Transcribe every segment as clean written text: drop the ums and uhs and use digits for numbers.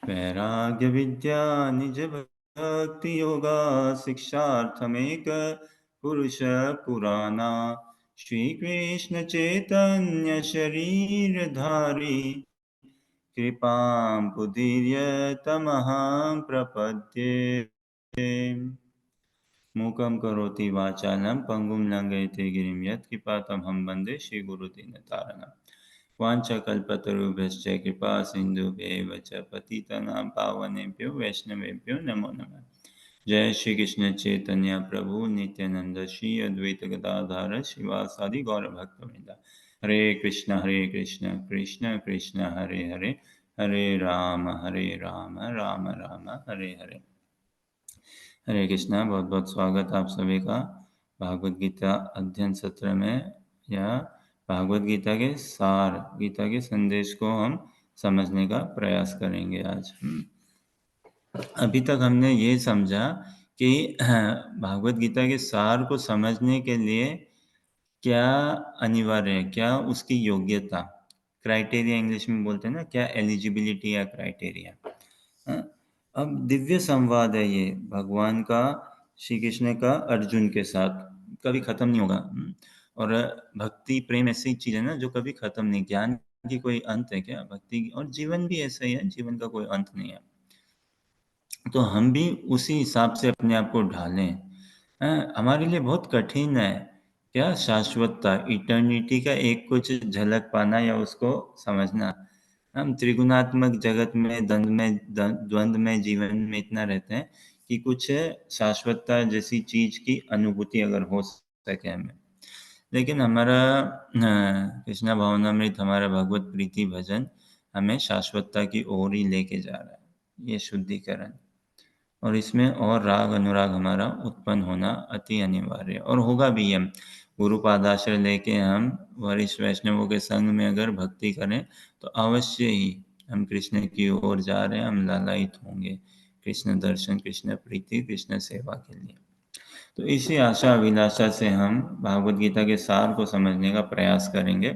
वैराग्य विद्या निज भक्ति योगा शिक्षार्थमेक पुरुष पुराना श्री कृष्ण चैतन्य शरीर धारी कृपां पुदीर्य तमहं प्रपद्ये। मूकं करोति वाचालं पंगुं लंघयते गिरिं यत्कृपातमहं वन्दे श्रीगुरुदीनतारिणम्। वाञ्छाकल्पतरुभ्यश्च कृपा सिन्धुभ्यैव च पतितानां पावनेभ्यो वैष्णवेभ्यो नमो नमः। जय श्री कृष्ण चैतन्य प्रभु नित्यानंद श्री अद्वैत गदाधर शिवासादि गौरभक्तवृंद। हरे कृष्ण कृष्ण कृष्ण हरे हरे, हरे राम राम राम हरे हरे। हरे कृष्णा, बहुत बहुत स्वागत आप सभी का भागवत गीता अध्ययन सत्र में। या भागवत गीता के सार, गीता के संदेश को हम समझने का प्रयास करेंगे आज। अभी तक हमने ये समझा कि भागवत गीता के सार को समझने के लिए क्या अनिवार्य है, क्या उसकी योग्यता, क्राइटेरिया इंग्लिश में बोलते हैं ना, क्या एलिजिबिलिटी या क्राइटेरिया। अब दिव्य संवाद है ये भगवान का, श्री कृष्ण का अर्जुन के साथ, कभी खत्म नहीं होगा। और भक्ति प्रेम ऐसी चीज है ना जो कभी खत्म नहीं। ज्ञान की कोई अंत है क्या? भक्ति और जीवन भी ऐसा ही है, जीवन का कोई अंत नहीं है। तो हम भी उसी हिसाब से अपने आप को ढालें। हमारे लिए बहुत कठिन है क्या शाश्वतता, इटर्निटी का एक कुछ झलक पाना या उसको समझना। हम त्रिगुणात्मक जगत में द्वंद्व में जीवन में इतना रहते हैं कि कुछ शाश्वतता जैसी चीज की अनुभूति अगर हो सके हमें। लेकिन हमारा कृष्णा भावनामृत, हमारा भगवत प्रीति भजन हमें शाश्वतता की ओर ही लेके जा रहा है। ये शुद्धिकरण और इसमें और राग अनुराग हमारा उत्पन्न होना अति अनिवार्य और होगा भी। हम गुरु पादाश्रय लेके हम वरिष्ठ वैष्णवों के संग में अगर भक्ति करें तो अवश्य ही हम कृष्ण की ओर जा रहे हैं, हम लालायित होंगे कृष्ण दर्शन, कृष्ण प्रीति, कृष्ण सेवा के लिए। तो इसी आशा अभिलाषा से हम भागवत गीता के सार को समझने का प्रयास करेंगे।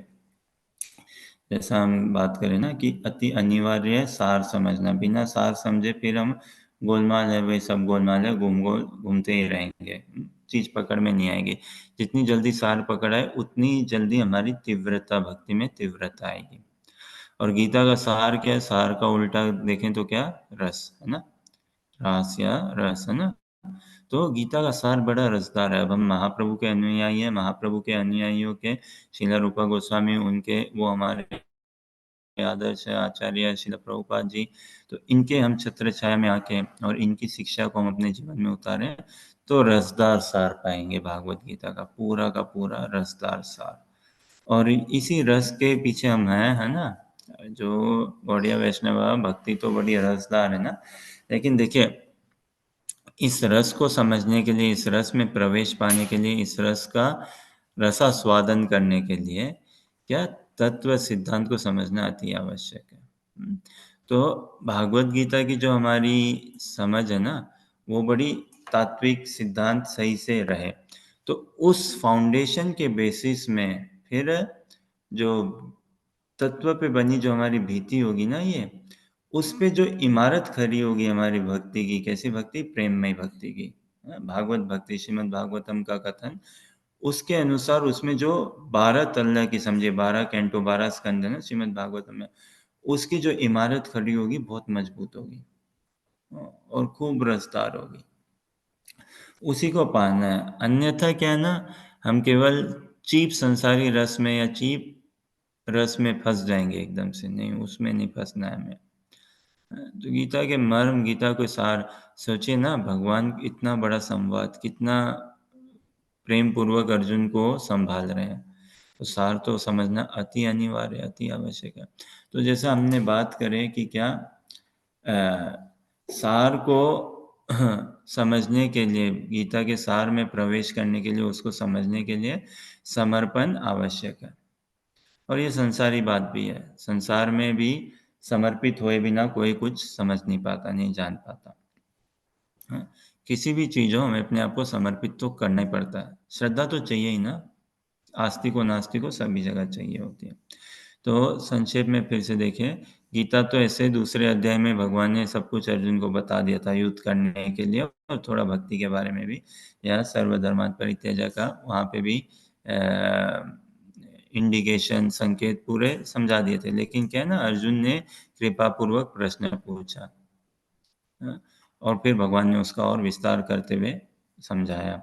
जैसा हम बात करें ना कि अति अनिवार्य है सार समझना, बिना सार समझे फिर हम गोलमाल है वही सब गोलमाल है, घूमते ही रहेंगे, चीज पकड़ में नहीं आएगी। जितनी जल्दी सार पकड़ आए उतनी जल्दी हमारी तीव्रता, भक्ति में तीव्रता आएगी। और गीता का सार क्या है? सार का उल्टा देखें तो क्या? रस है ना, रास या रस है ना। तो गीता का सार बड़ा रसदार है। अब हम महाप्रभु के अनुयायी हैं, महाप्रभु के अनुयायियों के श्रील रूपा गोस्वामी, उनके वो हमारे आदर्श आचार्य श्रील प्रभुपाद जी, तो इनके हम छत्र छाया में आके और इनकी शिक्षा को हम अपने जीवन में उतारें तो रसदार सार पाएंगे। भागवत गीता का पूरा रसदार सार। और इसी रस के पीछे हम हैं, है ना। जो गौड़िया वैष्णव भक्ति तो बड़ी रसदार है ना। लेकिन देखिए, इस रस को समझने के लिए, इस रस में प्रवेश पाने के लिए, इस रस का रसास्वादन करने के लिए क्या तत्व सिद्धांत को समझना अति आवश्यक है। तो भागवत गीता की जो हमारी समझ है ना, वो बड़ी तात्विक सिद्धांत सही से रहे तो उस फाउंडेशन के बेसिस में फिर जो तत्व पे बनी जो हमारी भीति होगी ना, ये उस पे जो इमारत खड़ी होगी हमारी भक्ति की। कैसी भक्ति? प्रेममय भक्ति की। भागवत भक्ति, श्रीमद् भागवतम का कथन, उसके अनुसार उसमें जो 12 तल्ला की, समझे 12 कैंटो, 12 स्कंद है ना श्रीमद् भागवतम में, उसकी जो इमारत खड़ी होगी बहुत मजबूत होगी और खूब रसदार होगी। उसी को पाना है। अन्यथा क्या है ना, हम केवल चीप संसारी रस में या चीप रस में फंस जाएंगे एकदम से। नहीं, उसमें नहीं फंसना है हमें। तो गीता के मर्म, गीता को सार सोचिए ना, भगवान इतना बड़ा संवाद कितना प्रेम पूर्वक अर्जुन को संभाल रहे हैं, तो सार तो समझना अति अनिवार्य, अति आवश्यक है। तो जैसा हमने बात करें कि क्या सार को समझने के लिए, गीता के सार में प्रवेश करने के लिए, उसको समझने के लिए समर्पण आवश्यक है। और ये संसारी बात भी है। संसार में भी समर्पित हुए बिना कोई कुछ समझ नहीं पाता, नहीं जान पाता। हाँ? किसी भी चीज हो, हमें अपने आप को समर्पित तो करना ही पड़ता है। श्रद्धा तो चाहिए ही ना, आस्तिक हो नास्तिक हो सभी जगह चाहिए होती है। तो संक्षेप में फिर से देखें, गीता तो ऐसे दूसरे अध्याय में भगवान ने सब कुछ अर्जुन को बता दिया था युद्ध करने के लिए और थोड़ा भक्ति के बारे में भी, या सर्वधर्मान् परित्यज्य का वहाँ पे भी इंडिकेशन संकेत पूरे समझा दिए थे। लेकिन क्या है ना, अर्जुन ने कृपा पूर्वक प्रश्न पूछा, हाँ? और फिर भगवान ने उसका और विस्तार करते हुए समझाया।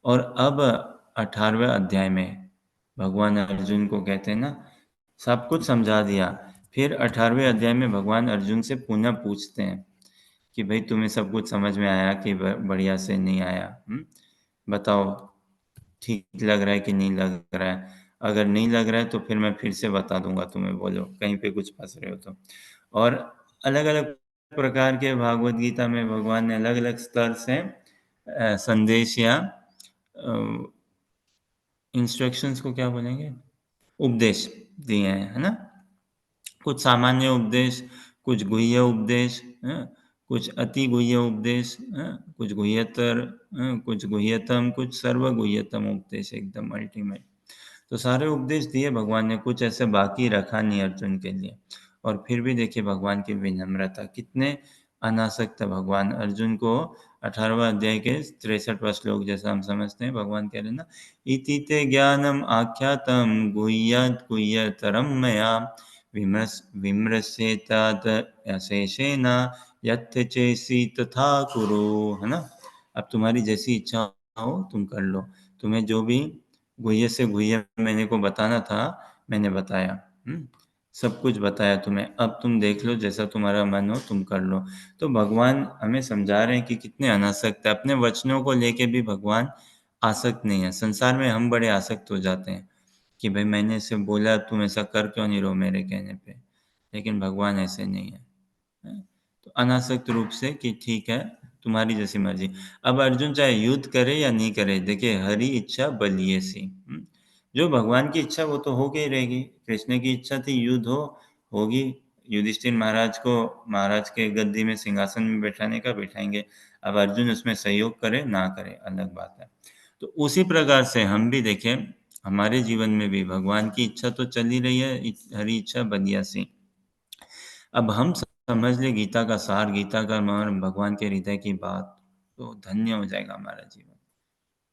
और अब 18वें अध्याय में भगवान अर्जुन को कहते हैं ना, सब कुछ समझा दिया। फिर 18वें अध्याय में भगवान अर्जुन से पुनः पूछते हैं कि भाई तुम्हें सब कुछ समझ में आया कि बढ़िया से नहीं आया? बताओ, ठीक लग रहा है कि नहीं लग रहा है? अगर नहीं लग रहा है तो फिर मैं फिर से बता दूंगा तुम्हें, बोलो कहीं पे कुछ फंस रहे हो तो। और अलग अलग प्रकार के भागवत गीता में भगवान ने अलग अलग स्तर से संदेश या इंस्ट्रक्शंस को क्या बोलेंगे, उपदेश दिए हैं, है ना। कुछ सामान्य उपदेश, कुछ गुह्य उपदेश, कुछ अति गुह्य उपदेश, कुछ गुह्यतर, कुछ गुह्यतम, कुछ सर्व गुह्यतम उपदेश, एकदम अल्टीमेट। तो सारे उपदेश दिए भगवान ने, कुछ ऐसे बाकी रखा नहीं अर्जुन के लिए। और फिर भी देखिए भगवान की विनम्रता, कितने अनासक्त भगवान। अर्जुन को 18वां अध्याय के 63वां श्लोक जैसा हम समझते हैं, भगवान कह रहे हैं ना, इति ते ज्ञानम आख्यातम गुह्यात् गुह्यतरम मया विमृश्येतात् अशेषेण यत् चेसी तथा कुरु, है ना। अब तुम्हारी जैसी इच्छा हो तुम कर लो, तुम्हें जो भी गुह्य से गुह्य मैंने को बताना था मैंने बताया, सब कुछ बताया तुम्हें, अब तुम देख लो जैसा तुम्हारा मन हो तुम कर लो। तो भगवान हमें समझा रहे हैं कि कितने अनासक्त है, अपने वचनों को लेके भी भगवान आसक्त नहीं है। संसार में हम बड़े आसक्त हो जाते हैं कि भाई मैंने इसे बोला, तुम ऐसा कर क्यों नहीं रहो मेरे कहने पे, लेकिन भगवान ऐसे नहीं है, हैं? तो अनासक्त रूप से कि ठीक है तुम्हारी जैसी मर्जी। अब अर्जुन चाहे युद्ध करे या नहीं करे, देखिए हरि इच्छा बलिए सी, जो भगवान की इच्छा वो तो हो के ही रहेगी। कृष्ण की इच्छा थी युद्ध हो, होगी। युधिष्ठिर महाराज को महाराज के गद्दी में सिंहासन में बैठाने का बैठाएंगे। अब अर्जुन उसमें सहयोग करे ना करे अलग बात है। तो उसी प्रकार से हम भी देखें, हमारे जीवन में भी भगवान की इच्छा तो चल ही रही है, हरी इच्छा बलिया सी। अब हम समझ ले गीता का सार, गीता का मर्म, भगवान के हृदय की बात, तो धन्य हो जाएगा हमारा जीवन,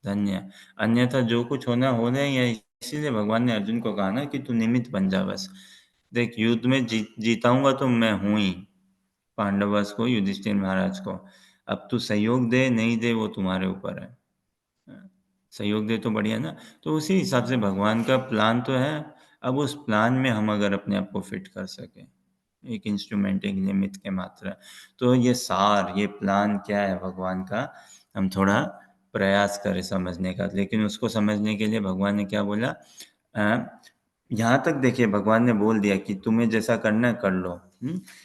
धन्य। अन्यथा जो कुछ होना होना ही है। इसीलिए भगवान ने अर्जुन को कहा ना कि तू निमित्त बन जा बस। देख युद्ध में जीताऊंगा तो मैं हूं ही, पांडवस को, युधिष्ठिर महाराज को। अब तू सहयोग दे नहीं दे वो तुम्हारे ऊपर है, सहयोग दे तो बढ़िया ना। तो उसी हिसाब से भगवान का प्लान तो है। अब उस प्लान में हम अगर अपने आप को फिट कर सकें, एक इंस्ट्रूमेंट, एक निमित्त के मात्रा, तो ये सार, ये प्लान क्या है भगवान का, हम थोड़ा प्रयास करें समझने का। लेकिन उसको समझने के लिए भगवान ने क्या बोला, यहाँ तक देखिए भगवान ने बोल दिया कि तुम्हें जैसा करना है कर लो,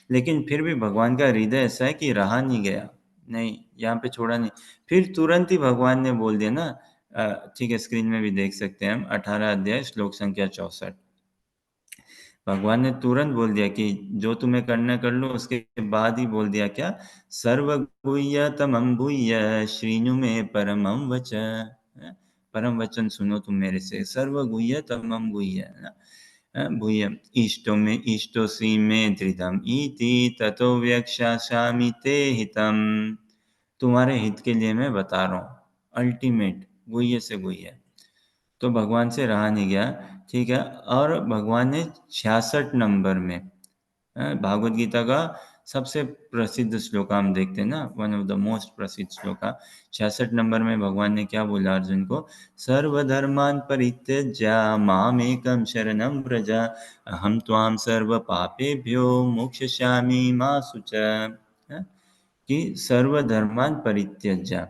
लेकिन फिर भी भगवान का हृदय ऐसा है कि रहा नहीं गया, नहीं यहाँ पे छोड़ा नहीं। फिर तुरंत ही भगवान ने बोल दिया ना, ठीक है स्क्रीन में भी देख सकते हैं हम, 18 अध्याय श्लोक संख्या 64। भगवान ने तुरंत बोल दिया कि जो तुम्हें करना कर लो। उसके बाद ही बोल दिया क्या, सर्वगुह्य तमं भूय श्रीनु में परमं वच, परम वचन सुनो तुम मेरे से, सर्वगुह्य तमं भूय, है ना, भूय इष्टो में इष्टोसी में धृतम इति ततो व्यक्षामि ते हितम, तुम्हारे हित के लिए मैं बता रहा हूँ, अल्टीमेट गुह्य से गुह्य। तो भगवान से रहा नहीं गया, ठीक है। और भगवान ने 66 नंबर में, भागवत गीता का सबसे प्रसिद्ध श्लोक हम देखते हैं ना, वन ऑफ द मोस्ट प्रसिद्ध श्लोका, 66 नंबर में भगवान ने क्या बोला अर्जुन को, सर्वधर्मान परित्यज्य मामेकं शरणं व्रज अहम त्वां सर्व पापेभ्यो मोक्षयिष्यामि मा शुच, कि सर्वधर्मान परित्यज्य,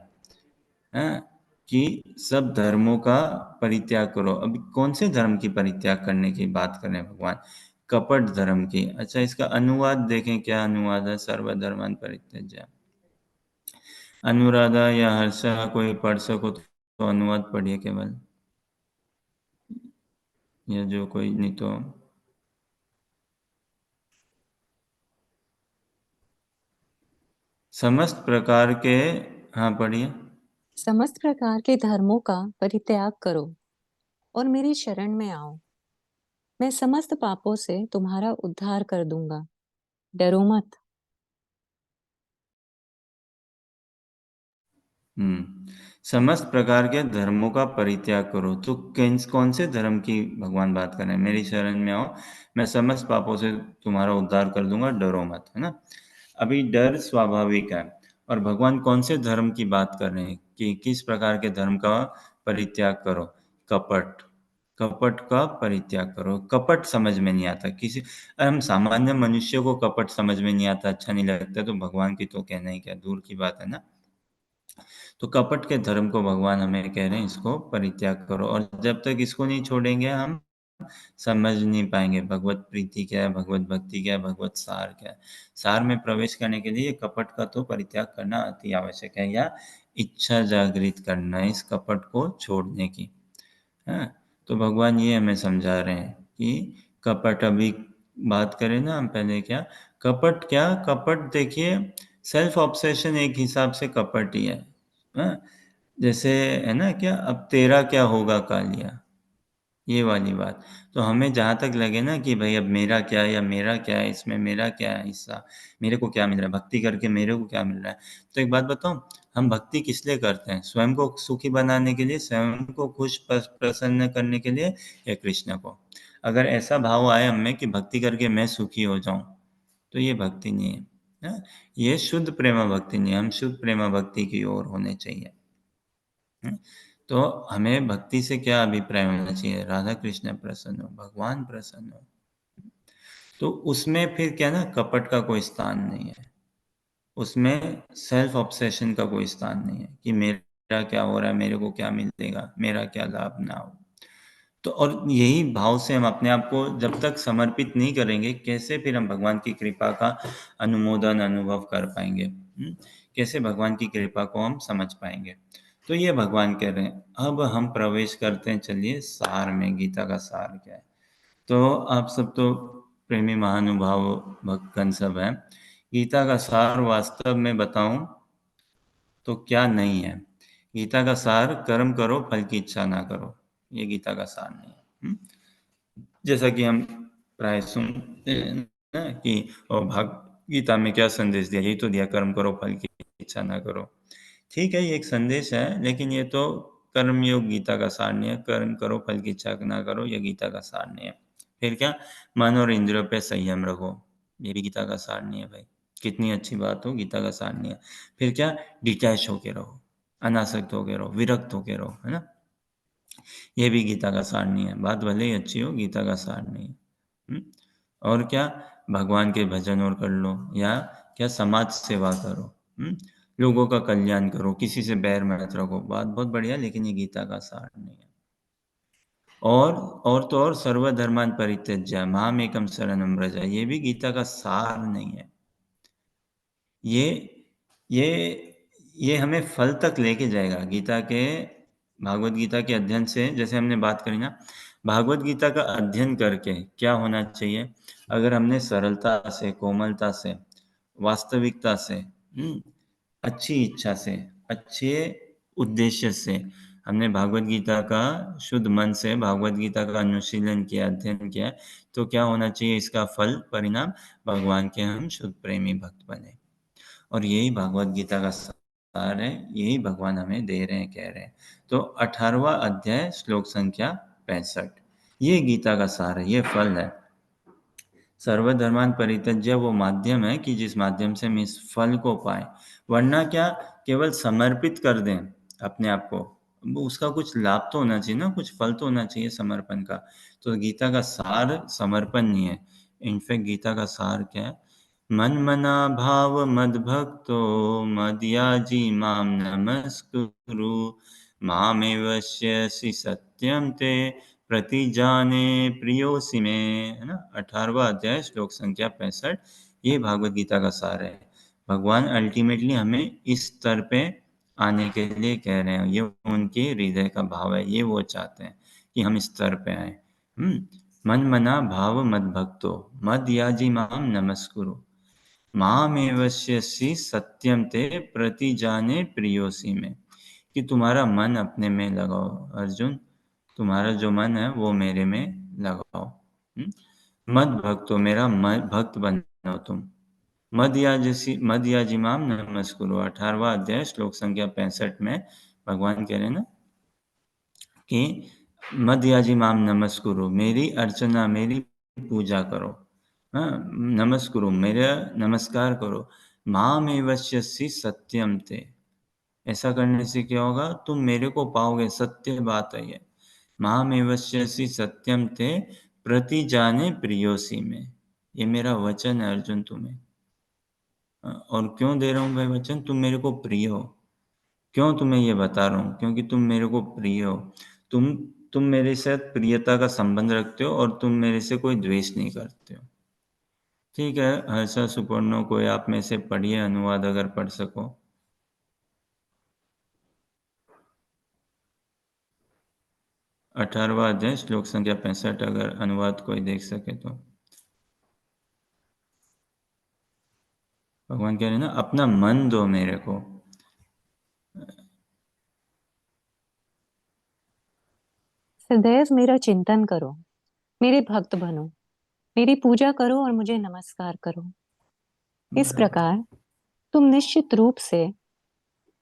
हैं, कि सब धर्मों का परित्याग करो। अभी कौन से धर्म की परित्याग करने की बात कर रहे हैं भगवान, कपट धर्म की। अच्छा इसका अनुवाद देखें, क्या अनुवाद है, सर्वधर्मान परित्यज्य। अनुराधा या हर्षा कोई पढ़ सको तो अनुवाद पढ़िए केवल, या जो कोई नहीं तो समस्त प्रकार के, हाँ पढ़िए। समस्त प्रकार के धर्मों का परित्याग करो और मेरी शरण में आओ। मैं समस्त पापों से तुम्हारा उद्धार कर दूंगा। डरो मत। समस्त प्रकार के धर्मों का परित्याग करो। तो कौन से धर्म की भगवान बात कर रहे हैं? मेरी शरण में आओ, मैं समस्त पापों से तुम्हारा उद्धार कर दूंगा, डरो मत, है ना? अभी डर स्वाभाविक है। और भगवान कौन से धर्म की बात कर रहे हैं कि किस प्रकार के धर्म का परित्याग करो? कपट, कपट का परित्याग करो। कपट समझ में नहीं आता किसी, हम सामान्य मनुष्य को कपट समझ में नहीं आता, अच्छा नहीं लगता, तो भगवान की तो कहना ही क्या, दूर की बात है ना। तो कपट के धर्म को भगवान हमें कह रहे हैं, इसको परित्याग करो। और जब तक इसको नहीं छोड़ेंगे हम समझ नहीं पाएंगे भगवत प्रीति क्या है, भगवत भक्ति क्या है, भगवत सार क्या है। सार में प्रवेश करने के लिए कपट का तो परित्याग करना अति आवश्यक है, या इच्छा जागृत करना है इस कपट को छोड़ने की। हाँ, तो भगवान ये हमें समझा रहे हैं कि कपट, अभी बात करें ना हम पहले, क्या कपट, क्या कपट, देखिए सेल्फ ऑब्सेशन एक हिसाब से कपट ही है। हाँ, जैसे है ना, क्या अब तेरा क्या होगा कालिया, ये वाली बात। तो हमें जहाँ तक लगे ना कि भाई अब मेरा क्या है, या मेरा क्या है इसमें, मेरा क्या है हिस्सा, मेरे को क्या मिल रहा है भक्ति करके, मेरे को क्या मिल रहा है। तो एक बात बताऊं, हम भक्ति किस लिए करते हैं? स्वयं को सुखी बनाने के लिए, स्वयं को खुश प्रसन्न करने के लिए, या कृष्ण को? अगर ऐसा भाव आए हमें कि भक्ति करके मैं सुखी हो जाऊं, तो ये भक्ति नहीं है। हाँ? ये शुद्ध प्रेमा भक्ति नहीं है। हम शुद्ध प्रेमा भक्ति की ओर होने चाहिए। तो हमें भक्ति से क्या अभिप्राय होना चाहिए? राधा कृष्ण प्रसन्न हो, भगवान प्रसन्न हो। तो उसमें फिर क्या ना, कपट का कोई स्थान नहीं है, उसमें सेल्फ ऑब्सेशन का कोई स्थान नहीं है कि मेरा क्या हो रहा है, मेरे को क्या मिलेगा, मेरा क्या लाभ ना हो। तो और यही भाव से हम अपने आप को जब तक समर्पित नहीं करेंगे, कैसे फिर हम भगवान की कृपा का अनुमोदन अनुभव कर पाएंगे? कैसे भगवान की कृपा को हम समझ पाएंगे? तो ये भगवान कह रहे हैं। अब हम प्रवेश करते हैं, चलिए सार में, गीता का सार क्या है। तो आप सब तो प्रेमी महानुभाव भक्तगण सब हैं। गीता का सार वास्तव में बताऊं तो क्या नहीं है? गीता का सार कर्म करो, फल की इच्छा ना करो, ये गीता का सार नहीं है। जैसा कि हम प्राय सुनते हैं ना कि भाग गीता में क्या संदेश दिया, यही तो दिया, कर्म करो फल की इच्छा ना करो। ठीक है, ये एक संदेश है, लेकिन ये तो कर्मयोग गीता का सार नहीं है। कर्म करो फल की इच्छा ना करो, ये गीता का सार नहीं है। फिर क्या, मन और इंद्रियों पे संयम रखो, ये भी गीता का सार नहीं है भाई। कितनी अच्छी बात हो, गीता का सार नहीं है। फिर क्या, डिटैच होके रहो, अनासक्त होके रहो, विरक्त होके रहो, है ना, ये भी गीता का सार नहीं है। बात भले ही अच्छी हो, गीता का सार नहीं है। हम्म? और क्या, भगवान के भजन और कर लो, या क्या समाज सेवा करो, लोगों का कल्याण करो, किसी से बैर मत रखो, बात बहुत बढ़िया, लेकिन ये गीता का सार नहीं है। और तो और सर्वधर्मान परित्यज्य माम एकम शरणम व्रज, ये भी गीता का सार नहीं है। ये ये ये हमें फल तक लेके जाएगा। गीता के, भागवत गीता के अध्ययन से, जैसे हमने बात करी ना, भागवत गीता का अध्ययन करके क्या होना चाहिए? अगर हमने सरलता से, कोमलता से, वास्तविकता से, अच्छी इच्छा से, अच्छे उद्देश्य से हमने भागवत गीता का शुद्ध मन से भागवत गीता का अनुशीलन किया, अध्ययन किया, तो क्या होना चाहिए? इसका फल परिणाम, भगवान के हम शुद्ध प्रेमी भक्त बने। और यही भागवत गीता का सार है, यही भगवान हमें दे रहे हैं, कह रहे हैं। तो 18वां अध्याय श्लोक संख्या 65, ये गीता का सार है, ये फल है। सर्वधर्मान परित्यज्य वो माध्यम है कि जिस माध्यम से हम इस फल को पाए, वरना क्या, केवल समर्पित कर दें अपने आप को, वो उसका कुछ लाभ तो होना चाहिए ना, कुछ फल तो होना चाहिए समर्पण का। तो गीता का सार समर्पण नहीं है। इनफैक्ट गीता का सार क्या है? मन मना भाव मद भक्तो मदयाजी माम नमस्कुरु मामेवश्यसि सत्यम ते प्रतिजाने प्रियोसी में, है ना, 18वां अध्याय श्लोक संख्या 65, ये भागवत गीता का सार है। भगवान अल्टीमेटली हमें इस स्तर पे आने के लिए कह रहे हैं, ये उनके हृदय का भाव है, ये वो चाहते हैं कि हम इस स्तर पे आए। मन मना भाव मद भक्तो मद याजी माम नमस्कुरु मामेवश्यसि सत्यम ते प्रतिजाने प्रियोसी में, कि तुम्हारा मन अपने में लगाओ अर्जुन, तुम्हारा जो मन है वो मेरे में लगाओ। मद भक्तो, मेरा भक्त बनो तुम। मदयाजिमाम नमस्कुरु, 18वां अध्याय श्लोक संख्या 65 में भगवान कह रहे हैं ना कि मदयाजिमाम नमस्कुरु, मेरी अर्चना, मेरी पूजा करो। हाँ, नमस्कुरु, मेरा नमस्कार करो। माम एवश्यसि सत्यम ते, ऐसा करने से क्या होगा, तुम मेरे को पाओगे, सत्य बात है ये। माम एवश्यसि सत्यम ते प्रति जाने प्रियोसी में, ये मेरा वचन है अर्जुन तुम्हें। और क्यों दे रहा हूँ भाई वचन, तुम मेरे को प्रिय हो। क्यों तुम्हें ये बता रहा हूँ, क्योंकि तुम मेरे को प्रिय हो। तुम तुम मेरे साथ प्रियता का संबंध रखते हो और तुम मेरे से कोई द्वेष नहीं करते हो। ठीक है, हर्षा सुपर्णो, कोई आप में से पढ़िए अनुवाद अगर पढ़ सको। 18वां अध्याय श्लोक संख्या 65, अगर अनुवाद कोई देख सके तो। भगवान कह रहे हैं ना, अपना मन दो मेरे को। सदैव मेरा चिंतन करो, मेरे भक्त बनो, मेरी पूजा करो और मुझे नमस्कार करो। इस प्रकार तुम निश्चित रूप से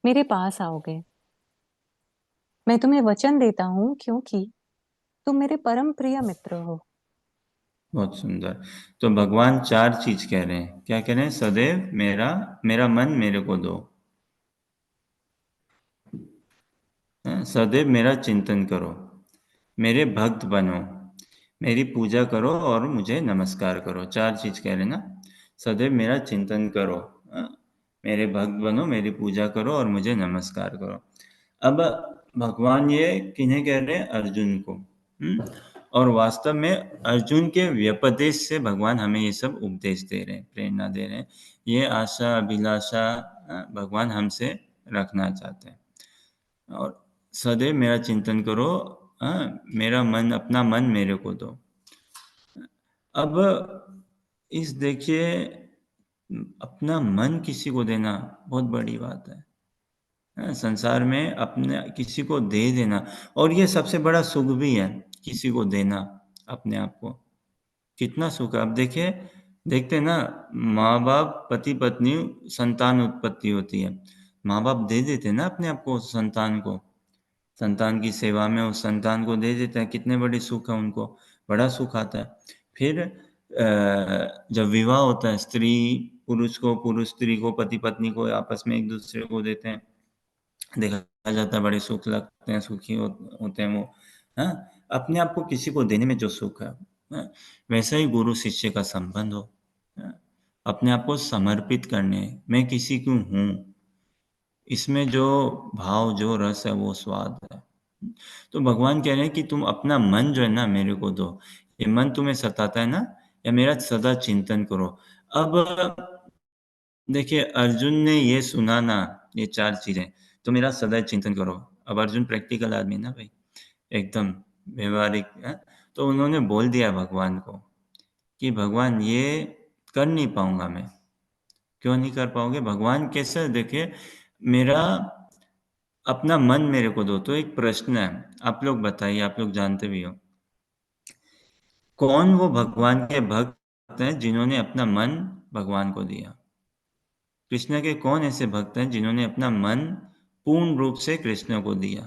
मेरे पास आओगे। मैं तुम्हें वचन देता हूँ क्योंकि तुम मेरे परम प्रिय मित्र हो। बहुत सुंदर। तो भगवान चार चीज कह रहे हैं। क्या कह रहे हैं? सदैव मेरा मेरा मन मेरे को दो। सदैव मेरा चिंतन करो, मेरे भक्त बनो, मेरी पूजा करो और मुझे नमस्कार करो। चार चीज कह रहे हैं ना। सदैव मेरा चिंतन करो, हाँ, मेरे भक्त बनो, मेरी पूजा करो और मुझे नमस्कार करो। अब भगवान ये किन्हें कह रहे हैं? अर्जुन को। और वास्तव में अर्जुन के व्यपदेश से भगवान हमें ये सब उपदेश दे रहे हैं, प्रेरणा दे रहे हैं। ये आशा अभिलाषा भगवान हमसे रखना चाहते हैं। और सदैव मेरा चिंतन करो, मेरा मन, अपना मन मेरे को दो। अब इस देखिए, अपना मन किसी को देना बहुत बड़ी बात है। संसार में अपने किसी को दे देना, और ये सबसे बड़ा सुख भी है, किसी को देना अपने आप को। कितना सुख है। अब देखिए, देखते हैं ना, माँ बाप, पति पत्नी, संतान उत्पत्ति होती है, माँ बाप दे देते हैं ना अपने आप को संतान को, संतान की सेवा में उस संतान को दे देते हैं। कितने बड़े सुख है उनको, बड़ा सुख आता है। फिर जब विवाह होता है, स्त्री पुरुष को, पुरुष स्त्री को, पति पत्नी को आपस में एक दूसरे को देते हैं, देखा जाता है, बड़े सुख लगते हैं, सुखी होते हैं वो। हाँ, अपने आप को किसी को देने में जो सुख है, हाँ, वैसा ही गुरु शिष्य का संबंध हो। हाँ, अपने आप को समर्पित करने, मैं किसी को हूँ, इसमें जो भाव, जो रस है, वो स्वाद है। तो भगवान कह रहे हैं कि तुम अपना मन जो है ना मेरे को दो। ये मन तुम्हें सताता है ना, या मेरा सदा चिंतन करो। अब देखिए, अर्जुन ने ये सुना ना, ये चार चीजें, तो मेरा सदा चिंतन करो। अब अर्जुन प्रैक्टिकल आदमी है ना भाई, एकदम व्यवहारिक है। तो उन्होंने बोल दिया भगवान को कि भगवान ये कर नहीं पाऊंगा मैं। क्यों नहीं कर पाओगे? भगवान कैसे? देखिए, मेरा अपना मन मेरे को दो। तो एक प्रश्न है, आप लोग बताइए, आप लोग जानते भी हो, कौन वो भगवान के भक्त हैं जिन्होंने अपना मन भगवान को दिया? कृष्ण के कौन ऐसे भक्त हैं जिन्होंने अपना मन पूर्ण रूप से कृष्ण को दिया?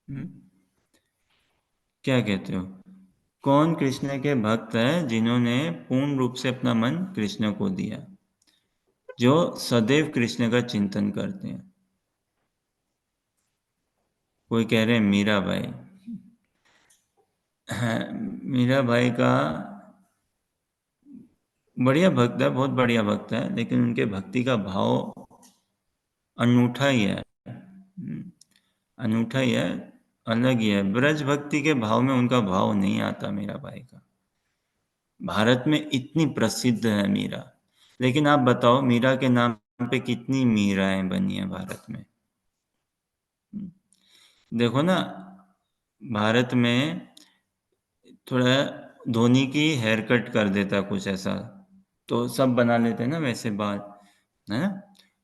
हम्म? क्या कहते हो? कौन कृष्ण के भक्त हैं जिन्होंने पूर्ण रूप से अपना मन कृष्ण को दिया, जो सदैव कृष्ण का चिंतन करते हैं? कोई कह रहे हैं मीरा भाई। हाँ, मीरा भाई का बढ़िया भक्त है, बहुत बढ़िया भक्त है, लेकिन उनके भक्ति का भाव अनूठा ही है। अनूठा ही है, अलग ही है। ब्रज भक्ति के भाव में उनका भाव नहीं आता मीरा भाई का। भारत में इतनी प्रसिद्ध है मीरा, लेकिन आप बताओ, मीरा के नाम पे कितनी मीराएं बनी है भारत में? देखो ना, भारत में थोड़ा धोनी की हेयर कट कर देता कुछ ऐसा, तो सब बना लेते हैं ना वैसे बाल, है ना।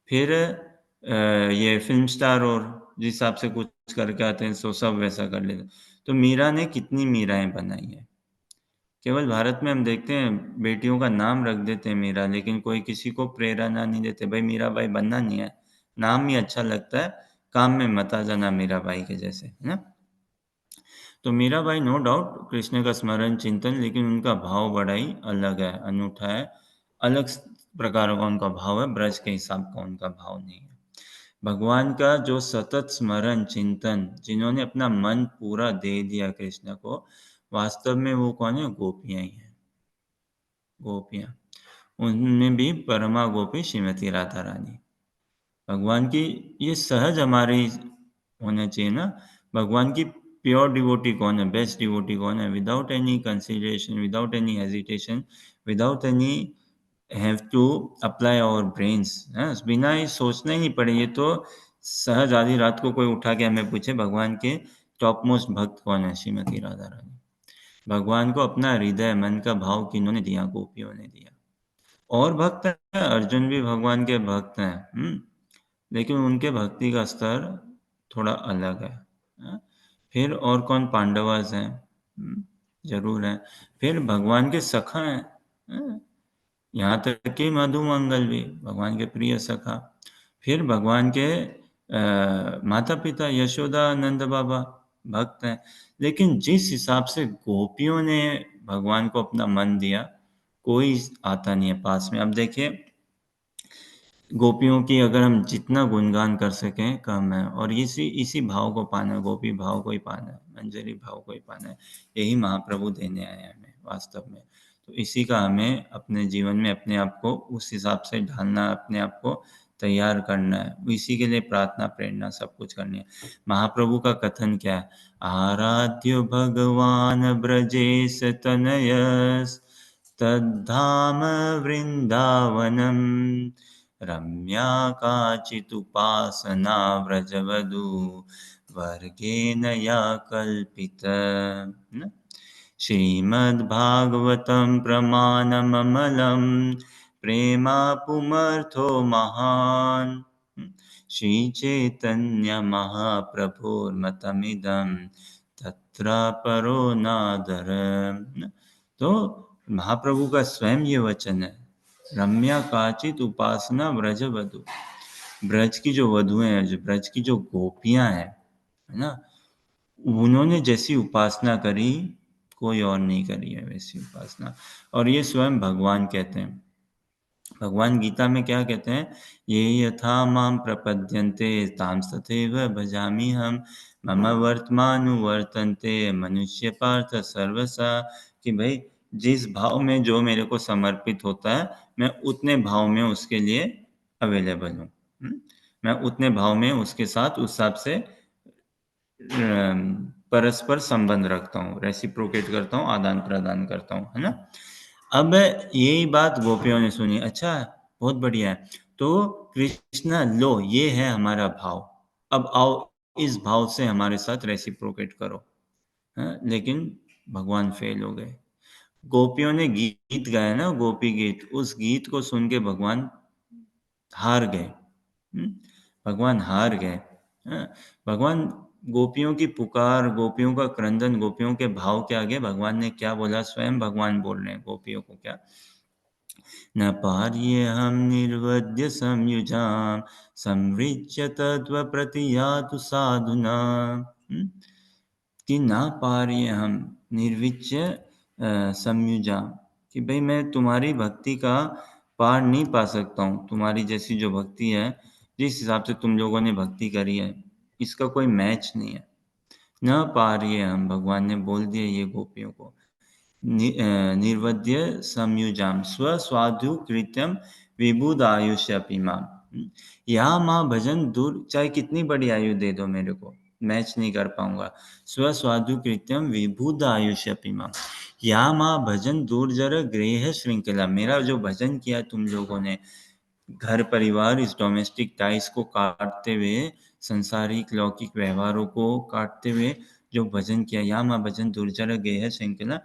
फिर ये फिल्म स्टार और जिस हिसाब से कुछ करके आते हैं, सो सब वैसा कर लेते हैं। तो मीरा ने कितनी मीराएं बनाई है। केवल भारत में हम देखते हैं बेटियों का नाम रख देते हैं मीरा, लेकिन कोई किसी को प्रेरणा नहीं देते, भाई मीराबाई बनना नहीं है, नाम ही अच्छा लगता है, काम में मत आ जाना मीराबाई के जैसे, है ना। तो मीराबाई नो डाउट कृष्ण का स्मरण चिंतन, लेकिन उनका भाव बड़ा ही अलग है, अनूठा है, अलग प्रकार का उनका भाव है, ब्रज के हिसाब का उनका भाव नहीं है। भगवान का जो सतत स्मरण चिंतन, जिन्होंने अपना मन पूरा दे दिया कृष्ण को, वास्तव में वो कौन है? गोपियां ही हैं, गोपियां। उनमें भी परमा गोपी श्रीमती राधा रानी। भगवान की ये सहज हमारी होना चाहिए ना। भगवान की प्योर डिवोटी कौन है? बेस्ट डिवोटी कौन है? Without any consideration, without any hesitation, without any have to apply our brains, बिना ही सोचना ही नहीं पड़े, ये तो सहज आधी रात को कोई उठा के हमें पूछे भगवान के टॉप मोस्ट भक्त कौन है? श्रीमती राधा रानी। भगवान को अपना हृदय मन का भाव किन्होंने दिया? गोपियों ने दिया। और भक्त हैं, अर्जुन भी भगवान के भक्त हैं, लेकिन उनके भक्ति का स्तर थोड़ा अलग है, फिर और कौन? पांडवास हैं, जरूर है। फिर भगवान के सखा हैं, यहाँ तक कि मधुमंगल भी भगवान के प्रिय सखा। फिर भगवान के माता पिता यशोदा नंद बाबा भक्त हैं। लेकिन जिस हिसाब से गोपियों ने भगवान को अपना मन दिया, कोई आता नहीं है पास में। अब देखिए, गोपियों की अगर हम जितना गुणगान कर सकें कम है, और इसी इसी भाव को पाना है, गोपी भाव को ही पाना है, मंजरी भाव को ही पाना है, यही महाप्रभु देने आए हैं हमें वास्तव में। तो इसी का हमें अपने जीवन में अपने आप को उस हिसाब से ढालना, अपने आप को तैयार करना है, इसी के लिए प्रार्थना प्रेरणा सब कुछ करनी है। महाप्रभु का कथन क्या है? आराध्यो भगवान ब्रजेश तनयस तद्धाम वृंदावनम रम्या काचिदुपासना व्रजवधू वर्गेण या कल्पित। श्रीमद्भागवतं प्रमाणममलं प्रेमा पुमर्थो महान्। श्रीचैतन्य महाप्रभुर्मतमिदं तत्र परो नादर। तो महाप्रभु का स्वयं ये वचन है, रम्या काचित उपासना ब्रज वधु। ब्रज की जो वधुएं हैं, जो ब्रज की जो गोपियां हैं, है ना, उन्होंने जैसी उपासना करी कोई और नहीं करी है वैसी उपासना। और ये स्वयं भगवान कहते हैं। भगवान गीता में क्या कहते हैं? ये यथा माम प्रपद्यन्ते ताम तथैव भजामि हम मम वर्तमानुवर्तन्ते मनुष्य पार्थ सर्वसा। कि भाई जिस भाव में जो मेरे को समर्पित होता है, मैं उतने भाव में उसके लिए अवेलेबल हूँ। मैं उतने भाव में उसके साथ उस हिसाब से परस्पर संबंध रखता हूँ, रेसिप्रोकेट करता हूँ, आदान प्रदान करता हूँ, है ना। अब यही बात गोपियों ने सुनी, अच्छा बहुत बढ़िया है, तो कृष्णा लो ये है हमारा भाव, अब आओ इस भाव से हमारे साथ रेसिप्रोकेट करो। लेकिन भगवान फेल हो गए। गोपियों ने गीत गाया ना, गोपी गीत, उस गीत को सुन के भगवान हार गए। भगवान हार गए। भगवान गोपियों की पुकार, गोपियों का क्रंदन, गोपियों के भाव के आगे भगवान ने क्या बोला? स्वयं भगवान बोल रहे हैं गोपियों को क्या? न पार्ये हम निर्वद्य संयुजाम संवृज्य तत्व प्रतियातु साधुना। कि ना पार्ये हम निर्विच्य संयुजाम, कि भाई मैं तुम्हारी भक्ति का पार नहीं पा सकता हूँ। तुम्हारी जैसी जो भक्ति है, जिस हिसाब से तुम लोगों ने भक्ति करी है, इसका कोई मैच नहीं है। न पार्ये हम, भगवान ने बोल दिया ये गोपियों को, निर्वध्य संयुजाम स्वस्वाधु कृत्यम विबुध आयुष्यपिमाम। या माँ भजन दूर, चाहे कितनी बड़ी आयु दे दो मेरे को, मैच नहीं कर पाऊंगा। स्वस्वाधु कृत्यम विबुध आयुष्यपिमाम। या माँ भजन दूर जर गृह श्रृंखला, मेरा जो भजन किया तुम लोगों ने, घर परिवार, इस डोमेस्टिक टाइज को काटते हुए, संसारिक लौकिक व्यवहारों को काटते हुए जो भजन किया, या माँ भजन दुर्जर गेह श्रृंखला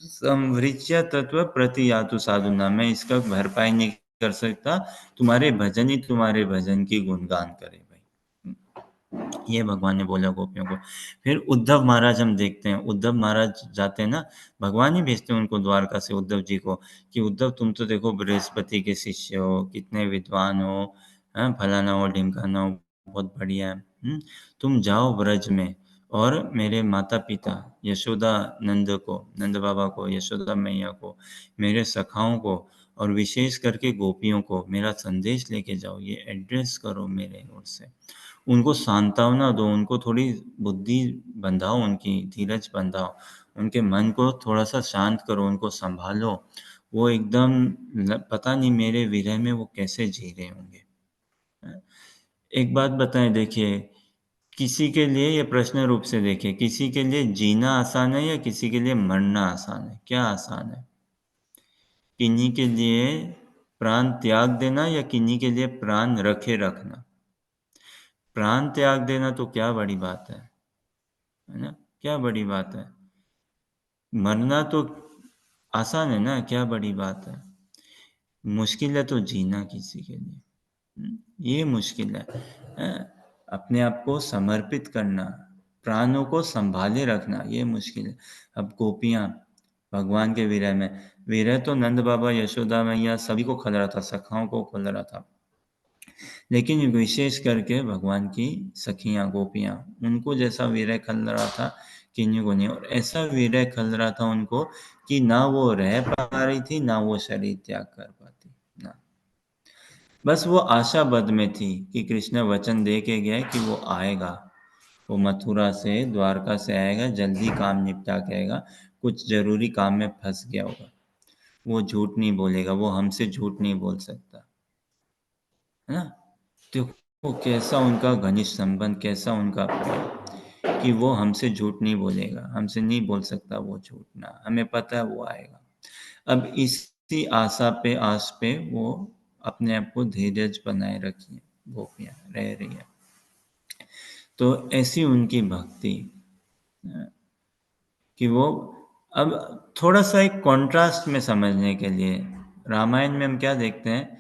संवृज्य तत्व प्रति यातु साधुना, मैं इसका भरपाई नहीं कर सकता, तुम्हारे भजन ही तुम्हारे भजन की गुणगान करे भाई। ये भगवान ने बोला गोपियों को। फिर उद्धव महाराज हम देखते हैं, उद्धव महाराज जाते हैं ना, भगवान ही भेजते हैं उनको द्वारका से उद्धव जी को, कि उद्धव तुम तो देखो बृहस्पति के शिष्य हो, कितने विद्वान हो, हैं, फलाना हो ढिमकाना हो, बहुत बढ़िया है। तुम जाओ ब्रज में और मेरे माता-पिता यशोदा नंद को, नंद बाबा को, यशोदा मैया को, मेरे सखाओं को और विशेष करके गोपियों को मेरा संदेश लेके जाओ, ये एड्रेस करो मेरे ओर से। उनको सांत्वना दो, उनको थोड़ी बुद्धि बँधाओ उनकी, धीरज बँधाओ, उनके मन को थोड़ा-सा शांत करो, उनको सँभालो। वो एकदम पता नहीं मेरे विरह में वो कैसे जी रहे होंगे। एक बात बताएँ देखिए, किसी के लिए ये प्रश्न रूप से देखिए, किसी के लिए जीना आसान है या किसी के लिए मरना आसान है? क्या आसान है? किन्हीं के लिए प्राण त्याग देना या किन्हीं के लिए प्राण रखे रखना? प्राण त्याग देना तो क्या बड़ी बात है ना? क्या बड़ी बात है? मरना तो आसान है ना, क्या बड़ी बात है? मुश्किल है तो जीना किसी के लिए। ये मुश्किल है। अपने आप को समर्पित करना, प्राणों को सँभाले रखना, ये मुश्किल है। अब गोपियाँ भगवान के विरह में, विरह तो नंद बाबा, यशोदा मैया सभी को खल रहा था, सखाओं को खल रहा था। लेकिन विशेष करके भगवान की सखियाँ, गोपियाँ, उनको जैसा विरह खल रहा था किन्हीं को नहीं, और ऐसा विरह खल रहा था उनको कि ना वो रह पा रही थी, ना वो शरीर त्याग कर पाती, ना। बस वो आशा बद्ध में थी कि कृष्ण वचन दे के गए कि वो आएगा, वो मथुरा से, द्वारका से आएगा, जल्दी काम निपटा के आएगा, कुछ ज़रूरी काम में फँस गया होगा। वो झूठ नहीं बोलेगा, वो हमसे झूठ नहीं बोल सकता, है ना? देखो कैसा उनका घनिष्ठ संबंध, कैसा उनका प्रेम, कि वो हमसे झूठ नहीं बोलेगा, हमसे नहीं बोल सकता वो झूठ ना, हमें पता है वो आएगा। अब इसी आशा पे, आस पे वो अपने आप को धीरज बनाए रखी है, गोपियाँ रह रही है। तो ऐसी उनकी भक्ति कि वो, अब थोड़ा-सा एक कॉन्ट्रास्ट में समझने के लिए, रामायण में हम क्या देखते हैं,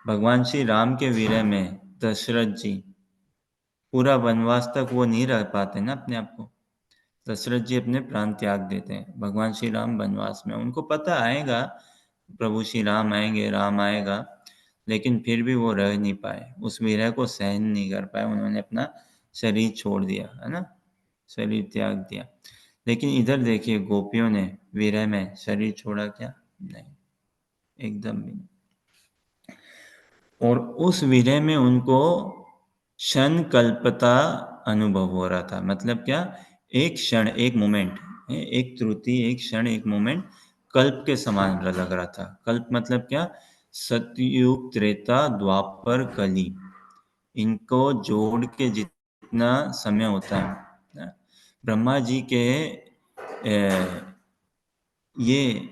भगवान श्री राम के विरह में दशरथ जी पूरा वनवास तक वो नहीं रह पाते ना अपने आप को। दशरथ जी अपने प्राण त्याग देते हैं। भगवान श्री राम वनवास में, उनको पता आएगा, प्रभु श्री राम आएँगे, राम आएगा, लेकिन फिर भी वो रह नहीं पाए। उस विरह को सहन नहीं कर पाए, उन्होंने अपना शरीर छोड़ दिया, है ना? शरीर त्याग दिया। लेकिन इधर देखिए गोपियों ने विरह में शरीर छोड़ा क्या? नहीं, एकदम भी नहीं। और उस विरह में उनको क्षण कल्पता अनुभव हो रहा था। मतलब क्या? एक क्षण, एक मोमेंट, एक त्रुटि, एक क्षण, एक मोमेंट कल्प के समान लग रहा था। कल्प मतलब क्या? सतयुग, त्रेता, द्वापर, कली, इनको जोड़ के जितना समय होता है, ब्रह्मा जी के ये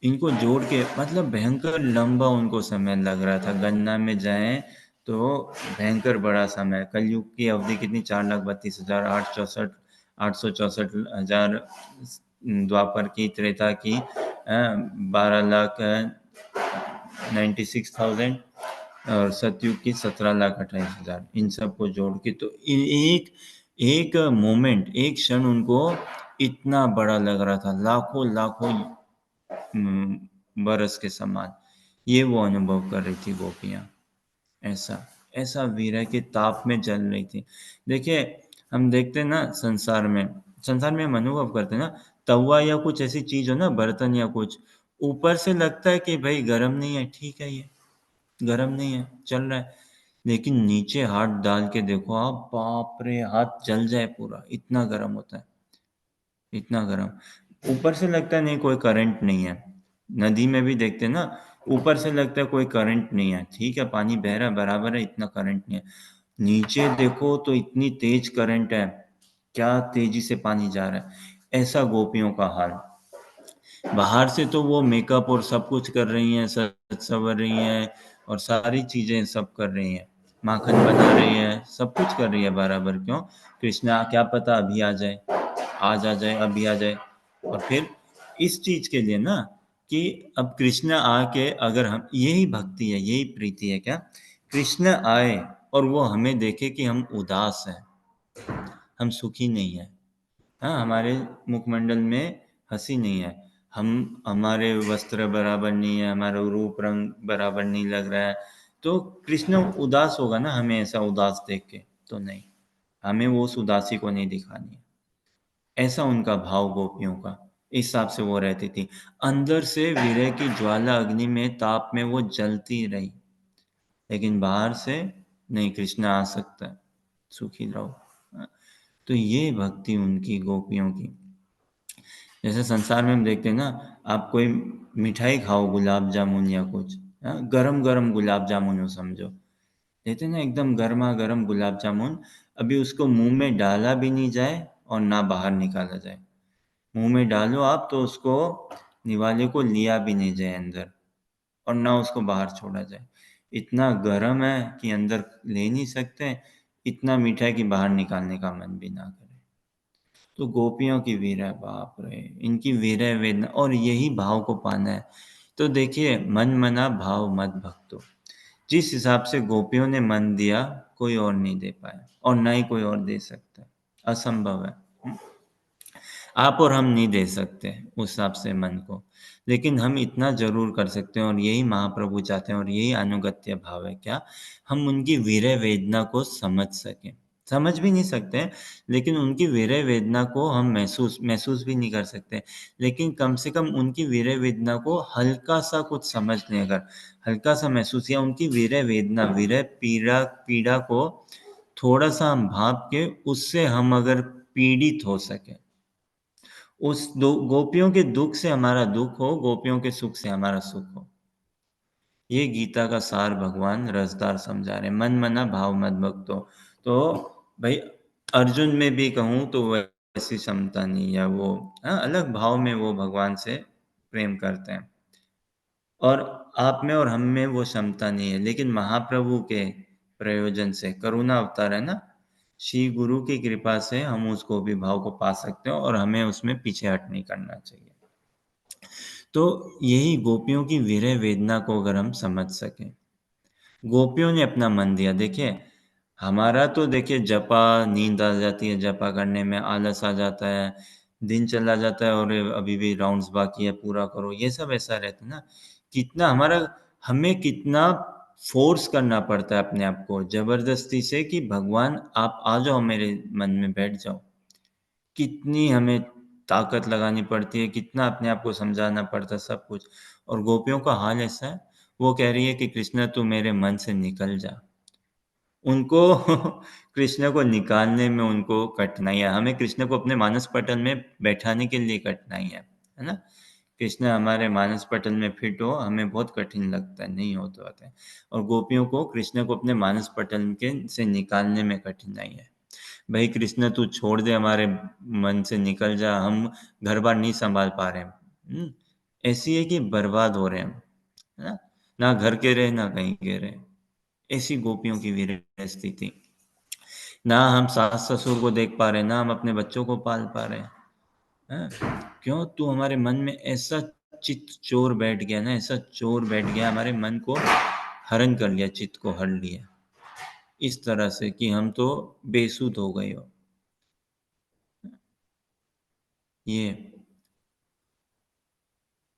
इनको जोड़ के मतलब भयंकर लंबा उनको समय लग रहा था। गणना में जाएँ तो भयंकर बड़ा समय। कलयुग की अवधि कितनी? 4,32,864 864,000 द्वापर की, त्रेता की 12,96,000 और सतयुग की 17,28,000। इन सबको जोड़ के तो एक एक मोमेंट, एक क्षण उनको इतना बड़ा लग रहा था, लाखों-लाखों बरस के समान। ये वो अनुभव कर रही थी गोपियाँ। ऐसा, ऐसा विरह के ताप में जल रही थी। देखिए, हम देखते हैं ना संसार में हम अनुभव करते हैं ना, तवा या कुछ ऐसी चीज़ हो ना, बर्तन या कुछ, ऊपर से लगता है कि भई गरम नहीं है, ठीक है ये, गरम नहीं है, चल रहा है। लेकिन नीचे हाथ डाल के देखो आप, बाप रे! हाथ जल जाए पूरा, इतना गरम होता है। इतना गरम। ऊपर से लगता है नहीं कोई करंट नहीं है। नदी में भी देखते हैं ना, ऊपर से लगता है कोई करंट नहीं है। ठीक है, पानी बह रहा है, बराबर है, इतना करंट नहीं है। नीचे देखो तो इतनी तेज करंट है, क्या तेजी से पानी जा रहा है। ऐसा गोपियों का हाल। बाहर से तो वो मेकअप और सब कुछ कर रही हैं, सज संवर रही हैं और सारी चीज़ें सब कर रही हैं। माखन बना रही हैं, सब कुछ कर रही है बराबर। क्यों? कृष्णा क्या पता अभी आ जाए, आज आ जाए, अभी आ जाए। और फिर इस चीज़ के लिए ना, कि अब कृष्ण आके, अगर हम, यही भक्ति है, यही प्रीति है क्या? कृष्ण आए और वो हमें देखे कि हम उदास हैं, हम सुखी नहीं हैं। हाँ, हमारे मुखमंडल में हंसी नहीं है, हमारे वस्त्र बराबर नहीं है, हमारा रूप रंग बराबर नहीं लग रहा है, तो कृष्ण उदास होगा ना हमें ऐसा उदास देख के? तो नहीं, हमें वो उस उदासी को नहीं दिखानी है। ऐसा उनका भाव गोपियों का, इस हिसाब से वो रहती थी। अंदर से विरह की ज्वाला अग्नि में ताप में वो जलती रही, लेकिन बाहर से नहीं, कृष्ण आ सकता है, सुखी रहो। हाँ, तो ये भक्ति उनकी गोपियों की। जैसे संसार में हम देखते हैं ना, आप कोई मिठाई खाओ, गुलाब जामुन या कुछ, हाँ, गरम गरम गुलाब जामुन हो समझो, देते हैं ना एकदम गर्मा गर्म गुलाब जामुन, अभी उसको मुंह में डाला भी नहीं जाए और ना बाहर निकाला जाए। मुंह में डालो आप तो उसको निवाले को लिया भी नहीं जाए अंदर, और ना उसको बाहर छोड़ा जाए। इतना गर्म है कि अंदर ले नहीं सकते, इतना मीठा है कि बाहर निकालने का मन भी ना करे। तो गोपियों की वीरह, बाप रे, इनकी वीरह वेदना, और यही भाव को पाना है। तो देखिए, मन मना भाव मत भक्तो, जिस हिसाब से गोपियों ने मन दिया, कोई और नहीं दे पाया और ना ही कोई और दे सकता, असंभव है। आप और हम नहीं दे सकते उस हिसाब से मन को, लेकिन हम इतना जरूर कर सकते हैं, और यही महाप्रभु चाहते हैं, और यही अनुगत्य भाव है। क्या? हम उनकी वीरह वेदना को समझ सकें। समझ भी नहीं सकते, लेकिन उनकी वीरह वेदना को हम महसूस भी नहीं कर सकते, लेकिन कम से कम उनकी वीरह वेदना को हल्का सा कुछ समझने, अगर हल्का सा महसूस, या उनकी वीरह वेदना, वीरह पीड़ा पीड़ा को थोड़ा सा हम भाप के उससे हम अगर पीड़ित हो सके, उस गोपियों के दुख से हमारा दुख हो, गोपियों के सुख से हमारा सुख हो, ये गीता का सार भगवान रसदार समझा रहे। मन मना भाव मत भक्तो, तो भाई अर्जुन में भी कहूँ तो वैसी क्षमता नहीं, या वो, हाँ, अलग भाव में वो भगवान से प्रेम करते हैं, और आप में और हम में वो क्षमता नहीं है, लेकिन महाप्रभु के प्रयोजन से, करुणा अवतार है ना, श्री गुरु की कृपा से हम उसको भी भाव को पा सकते हो, और हमें उसमें पीछे हट नहीं करना चाहिए। तो यही गोपियों की विरह वेदना को अगर हम समझ सकें, गोपियों ने अपना मन दिया। देखिए, हमारा तो देखिए जपा, नींद आ जाती है जपा करने में, आलस आ जाता है, दिन चला जाता है और अभी भी राउंड्स बाकी है, पूरा करो, ये सब ऐसा रहता है ना। कितना हमारा, हमें कितना फोर्स करना पड़ता है अपने आप को जबरदस्ती से, कि भगवान आप आ जाओ मेरे मन में बैठ जाओ। कितनी हमें ताकत लगानी पड़ती है, कितना अपने आप को समझाना पड़ता है, सब कुछ। और गोपियों का हाल ऐसा है, वो कह रही है कि कृष्ण तू मेरे मन से निकल जा। उनको कृष्ण को निकालने में उनको कठिनाई है, हमें कृष्ण को अपने मानस पटल में बैठाने के लिए कठिनाई है ना। कृष्ण हमारे मानस पटल में फिट हो, हमें बहुत कठिन लगता है, नहीं हो तो आता है। और गोपियों को कृष्ण को अपने मानस पटल के से निकालने में कठिनाई है। भाई कृष्ण तू छोड़ दे, हमारे मन से निकल जा, हम घर बार नहीं संभाल पा रहे हैं। ऐसी है कि बर्बाद हो रहे हैं हम, है ना, ना घर के रहे ना कहीं के रहे। ऐसी गोपियों की विरह स्थिति। ना हम सास ससुर को देख पा रहे, ना हम अपने बच्चों को पाल पा रहे हैं। क्यों? तू हमारे मन में ऐसा चित्त चोर बैठ गया ना, ऐसा चोर बैठ गया, हमारे मन को हरण कर लिया, चित्त को हर लिया इस तरह से कि हम तो बेसुध हो गए हो। ये,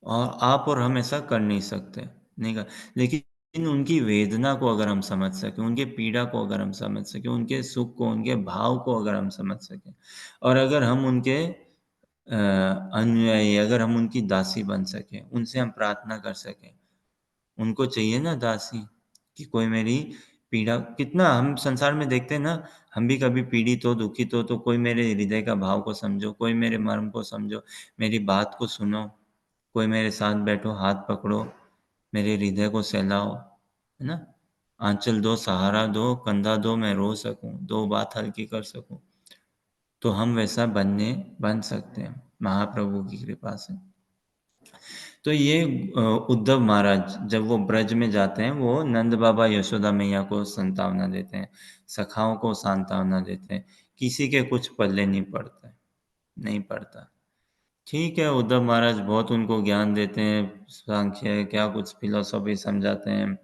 और आप और हम ऐसा कर नहीं सकते, नहीं कर, लेकिन उनकी वेदना को अगर हम समझ सकें, उनके पीड़ा को अगर हम समझ सकें, उनके सुख को, उनके भाव को अगर हम समझ सकें, और अगर हम उनके अनुयायी, अगर हम उनकी दासी बन सकें, उनसे हम प्रार्थना कर सकें। उनको चाहिए ना दासी, कि कोई मेरी पीड़ा, कितना हम संसार में देखते हैं ना, हम भी कभी पीड़ित हो, दुखित हो, तो कोई मेरे हृदय का भाव को समझो, कोई मेरे मर्म को समझो, मेरी बात को सुनो, कोई मेरे साथ बैठो, हाथ पकड़ो, मेरे हृदय को सहलाओ, है ना। आंचल दो, सहारा दो, कंधा दो, मैं रो सकूं, दो बात हल्की कर सकूं। तो हम वैसा बन सकते हैं महाप्रभु की कृपा से। तो ये उद्धव महाराज जब वो ब्रज में जाते हैं, वो नंद बाबा यशोदा मैया को सांत्वना देते हैं, सखाओं को सांत्वना देते हैं, किसी के कुछ पल्ले नहीं पड़ता, नहीं पड़ता। ठीक है, उद्धव महाराज बहुत उनको ज्ञान देते हैं, सांख्य क्या कुछ फिलोसॉफी समझाते हैं,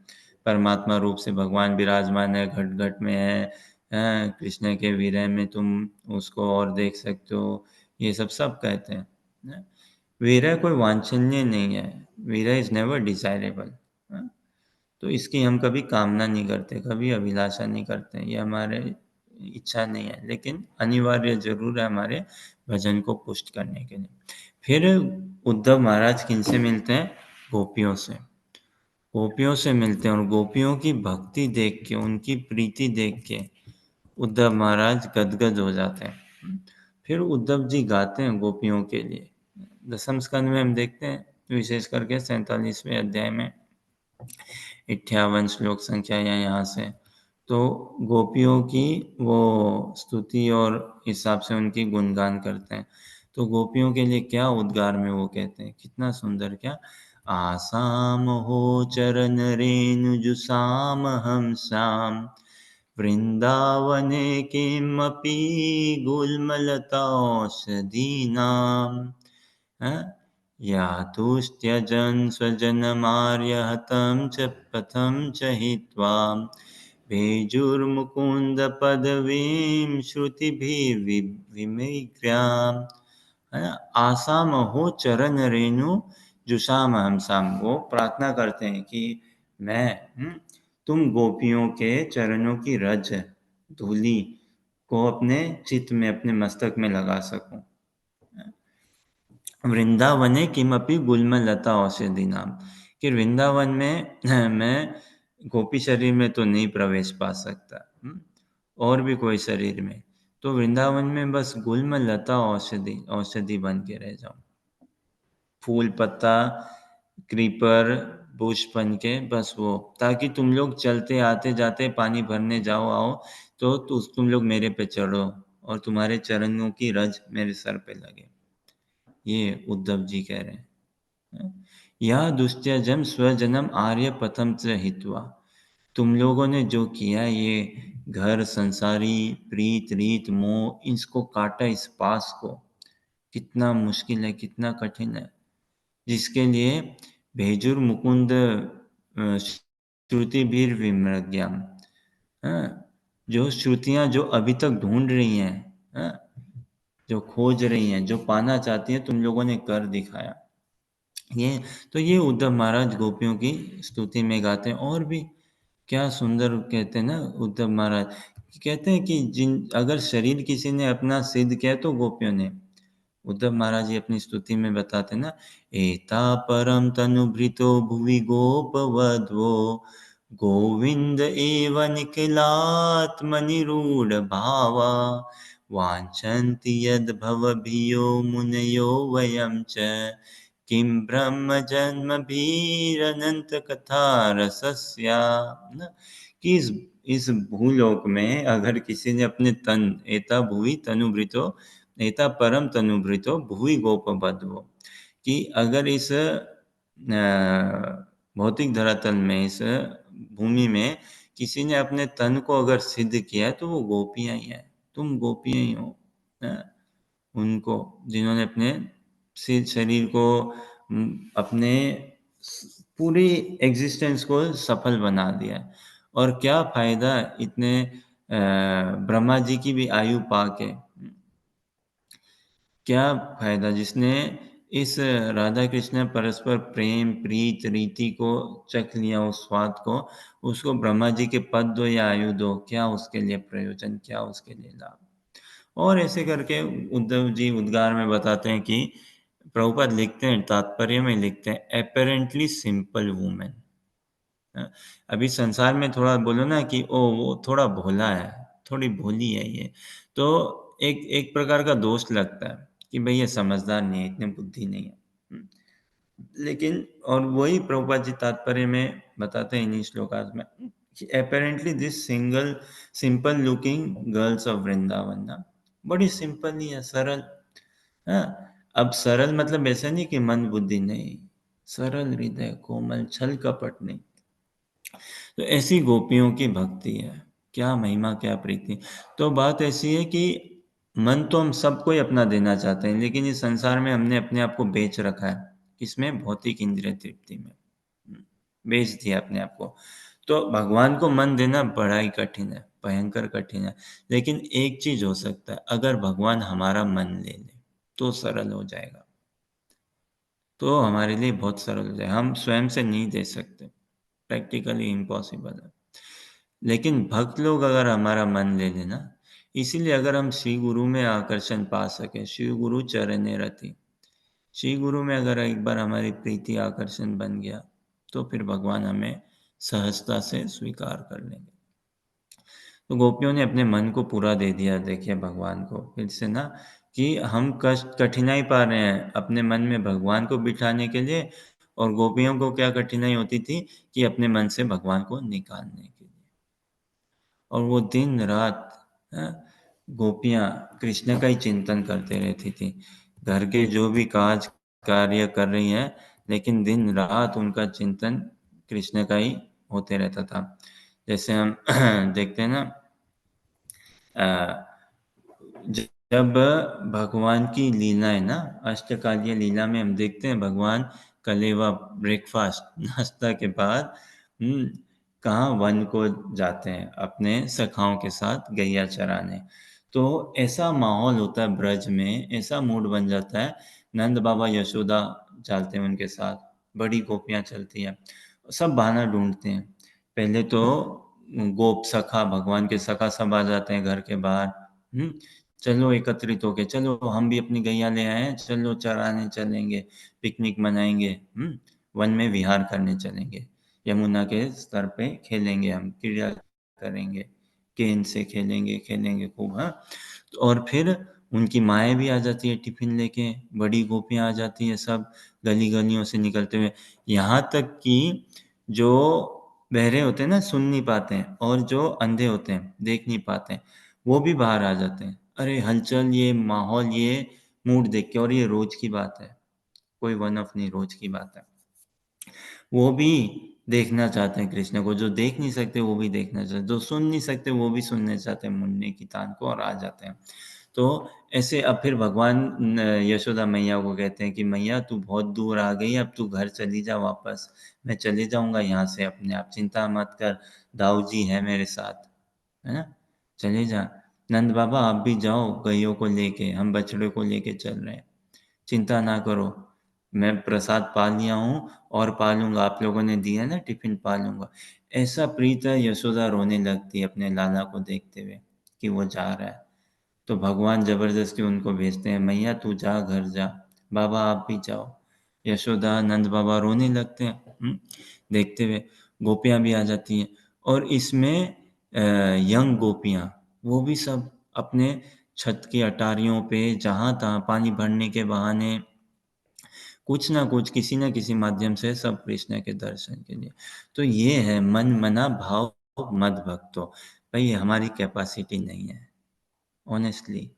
परमात्मा रूप से भगवान विराजमान है, घट घट में है, कृष्ण के विरह में तुम उसको और देख सकते हो, ये सब कहते हैं। विरह कोई वांछनीय नहीं है, विरह इज नेवर डिजायरेबल। तो इसकी हम कभी कामना नहीं करते, कभी अभिलाषा नहीं करते, ये हमारे इच्छा नहीं है, लेकिन अनिवार्य जरूर है हमारे भजन को पुष्ट करने के लिए। फिर उद्धव महाराज किनसे मिलते हैं? गोपियों से। गोपियों से मिलते हैं और गोपियों की भक्ति देख के, उनकी प्रीति देख के उद्धव महाराज गदगद हो जाते हैं। फिर उद्धव जी गाते हैं गोपियों के लिए। दसम स्कंद में हम देखते हैं, विशेष करके 47वें अध्याय में 58 श्लोक संख्या या यहाँ से, तो गोपियों की वो स्तुति और हिसाब से उनकी गुणगान करते हैं। तो गोपियों के लिए क्या उद्गार में वो कहते हैं, कितना सुंदर! क्या आसाम हो चरण रेणु जुसाम हम श्याम, वृंदावने किमपि गुल्मलताौषधीनाम्। या तुस्त्यजन् स्वजनमार्यहतं च पथं च हित्वा, भेजुर्मुकुन्दपदवीं श्रुतिभिर्विमिग्राम्। है ना? आसाम हो चरण रेणु जुषाम हमसाम, वो प्रार्थना करते हैं कि मैं तुम गोपियों के चरणों की रज धूली को अपने चित्त में, अपने मस्तक में लगा सकूं। वृंदावने किमपि गुल्मलता औषधि नाम, कि वृंदावन में मैं गोपी शरीर में तो नहीं प्रवेश पा सकता, और भी कोई शरीर में, तो वृंदावन में बस गुल्मलता औषधि बन के रह जाऊं, फूल पत्ता क्रीपर बुश बन के, बस वो, ताकि तुम लोग चलते आते जाते पानी भरने जाओ आओ तो तुम लोग मेरे पे चढ़ो और तुम्हारे चरणों की रज मेरे सर पे लगे। ये उद्धव जी कह रहे हैं। यह दुस्त्यजम स्वजनम आर्य पथम च हित्वा, तुम लोगों ने जो किया, ये घर संसारी प्रीत रीत मोह, इसको काटा, इस पास को, कितना मुश्किल है, कितना कठिन है, जिसके लिए भेजुर मुकुंद श्रुति भीर विमृग्याम, जो श्रुतियां जो अभी तक ढूंढ रही हैं, जो खोज रही हैं, जो पाना चाहती हैं, तुम लोगों ने कर दिखाया। ये उद्धव महाराज गोपियों की स्तुति में गाते हैं। और भी क्या सुंदर कहते हैं ना उद्धव महाराज, कहते हैं कि अगर शरीर किसी ने अपना सिद्ध किया तो गोपियों ने। उद्धव महाराज जी अपनी स्तुति में बताते ना, एता परम तनुभृतो भुवि गोपवध्वो, गोविंद एव निखिलात्मनिरूढ़ भावा, वाञ्छन्ति यद् भवभियो मुनयो वयं च, किं ब्रह्म जन्मभिरनंत कथा रसस्या। कि इस भूलोक में अगर किसी ने अपने तन, एता भुवि तनुभृतो, एता परम तनुभृतो भुवि गोपवध्वो, कि अगर इस भौतिक धरातल में, इस भूमि में किसी ने अपने तन को अगर सिद्ध किया है तो वो गोपियां ही हैं। तुम गोपियां ही हो, उनको जिन्होंने अपने शरीर को, अपने पूरी एग्जिस्टेंस को सफल बना दिया। और क्या फायदा इतने ब्रह्मा जी की भी आयु पाके, क्या फायदा जिसने इस राधा कृष्ण परस्पर प्रेम प्रीत रीति को चख लिया, उस स्वाद को, उसको ब्रह्मा जी के पद दो या आयु दो, क्या उसके लिए प्रयोजन, क्या उसके लिए लाभ। और ऐसे करके उद्धव जी उद्गार में बताते हैं कि प्रभुपाद लिखते हैं, तात्पर्य में लिखते हैं, अपेरेंटली सिंपल वुमेन। अभी संसार में थोड़ा बोलो ना कि ओ वो थोड़ा भोला है, थोड़ी भोली है ये, तो एक एक प्रकार का दोष लगता है कि भाई ये समझदार नहीं है, इतने बुद्धि नहीं है। लेकिन और वही प्रभुपाद जी तात्पर्य में बताते हैं इन्हीं श्लोकास में, apparently this simple looking girls of Vrindavan ना, बड़ी सिंपल ही है, सरल। हाँ, अब सरल मतलब ऐसा नहीं कि मन बुद्धि नहीं, सरल हृदय, कोमल, छल कपट नहीं। तो ऐसी गोपियों की भक्ति है, क्या महिमा, क्या प्रीति। तो बात ऐसी है कि मन तो हम सबको ही अपना देना चाहते हैं, लेकिन इस संसार में हमने अपने आप को बेच रखा है, किसमें? भौतिक इंद्रिय तृप्ति में बेच दिया अपने आप को। तो भगवान को मन देना बड़ा ही कठिन है, भयंकर कठिन है। लेकिन एक चीज़ हो सकता है, अगर भगवान हमारा मन ले ले, तो सरल हो जाएगा। तो हमारे लिए बहुत सरल हो जाएगा। हम स्वयं से नहीं दे सकते, प्रैक्टिकली इम्पॉसिबल है। लेकिन भक्त लोग अगर हमारा मन ले लें ना, इसीलिए अगर हम श्री गुरु में आकर्षण पा सकें, श्री गुरु चरणे रति, श्री गुरु में अगर एक बार हमारी प्रीति आकर्षण बन गया, तो फिर भगवान हमें सहजता से स्वीकार कर लेंगे। तो गोपियों ने अपने मन को पूरा दे दिया, देखिए भगवान को। फिर से ना कि हम कष्ट कठिनाई पा रहे हैं अपने मन में भगवान को बिठाने के लिए, और गोपियों को क्या कठिनाई होती थी कि अपने मन से भगवान को निकालने के लिए। और वो दिन रात गोपियाँ कृष्ण का ही चिंतन करते रहती थी। घर के जो भी काज कार्य कर रही हैं, लेकिन दिन रात उनका चिंतन कृष्ण का ही होते रहता था। जैसे हम देखते हैं ना, जब भगवान की लीलाएं ना, अष्टकालीय लीला में हम देखते हैं भगवान कलेवा ब्रेकफास्ट नाश्ता के बाद कहाँ वन को जाते हैं अपने सखाओं के साथ गैया चराने। तो ऐसा माहौल होता है ब्रज में, ऐसा मूड बन जाता है। नंद बाबा यशोदा चलते हैं उनके साथ, बड़ी गोपियाँ चलती हैं, सब बहाना ढूंढते हैं। पहले तो गोप सखा, भगवान के सखा सब आ जाते हैं घर के बाहर। चलो एकत्रित होके, चलो हम भी अपनी गैया ले आए हैं, चलो चराने चलेंगे, पिकनिक मनाएंगे, वन में विहार करने चलेंगे, यमुना के स्तर पे खेलेंगे, हम क्रीड़ा करेंगे, गेंद से खेलेंगे खेलेंगे खूब। हाँ, और फिर उनकी माएँ भी आ जाती है टिफिन लेके, बड़ी गोपियाँ आ जाती हैं सब गली गलियों से निकलते हुए। यहाँ तक कि जो बहरे होते हैं ना, सुन नहीं पाते हैं, और जो अंधे होते हैं देख नहीं पाते हैं, वो भी बाहर आ जाते हैं। अरे हलचल, ये माहौल, ये मूड देख के, और ये रोज की बात है, कोई वन ऑफ नहीं, रोज की बात है। वो भी देखना चाहते हैं कृष्ण को, जो देख नहीं सकते वो भी देखना चाहते हैं, जो सुन नहीं सकते वो भी सुनने चाहते हैं मुन्ने की तान को, और आ जाते हैं। तो ऐसे अब फिर भगवान यशोदा मैया को कहते हैं कि मैया तू बहुत दूर आ गई, अब तू घर चली जा वापस, मैं चले जाऊंगा यहाँ से अपने आप, चिंता मत कर, दाऊ जी है मेरे साथ, है ना, चले जा। नंद बाबा आप भी जाओ गैयों को लेके, हम बछड़े को लेके चल रहे हैं, चिंता ना करो, मैं प्रसाद पा लिया हूँ और पालूंगा, आप लोगों ने दिया ना टिफिन, पालूंगा। ऐसा प्रीत है, यशोदा रोने लगती है अपने लाला को देखते हुए कि वो जा रहा है। तो भगवान जबरदस्ती उनको भेजते हैं, मैया तू जा घर जा, बाबा आप भी जाओ। यशोदा नंद बाबा रोने लगते हैं देखते हुए, गोपियाँ भी आ जाती हैं। और इसमें यंग गोपियाँ, वो भी सब अपने छत की अटारियों पे जहाँ तहाँ पानी भरने के बहाने कुछ ना कुछ, किसी न किसी माध्यम से सब कृष्ण के दर्शन के लिए। तो ये है मन मना भाव मद भक्तो। भाई हमारी कैपेसिटी नहीं है, ऑनेस्टली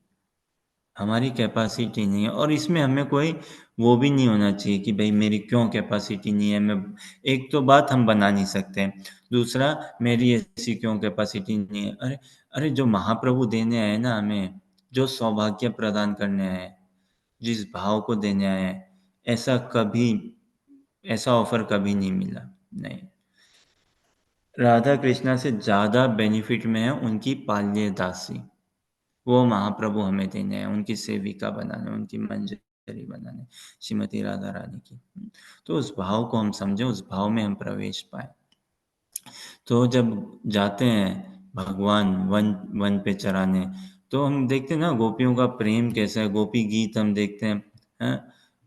हमारी कैपेसिटी नहीं है। और इसमें हमें कोई वो भी नहीं होना चाहिए कि भाई मेरी क्यों कैपेसिटी नहीं है, मैं, एक तो बात हम बना नहीं सकते, दूसरा मेरी ऐसी क्यों कैपेसिटी नहीं है। अरे अरे, जो महाप्रभु देने आए ना हमें, जो सौभाग्य प्रदान करने आए, जिस भाव को देने आए हैं, ऐसा कभी, ऐसा ऑफर कभी नहीं मिला, नहीं। राधा कृष्णा से ज़्यादा बेनिफिट में है उनकी पाल्य दासी, वो महाप्रभु हमें देने हैं, उनकी सेविका बनाने, उनकी मंजरी बनाने, श्रीमती राधा रानी की। तो उस भाव को हम समझें, उस भाव में हम प्रवेश पाए। तो जब जाते हैं भगवान वन वन पे चराने, तो हम देखते हैं ना गोपियों का प्रेम कैसा है। गोपी गीत हम देखते हैं,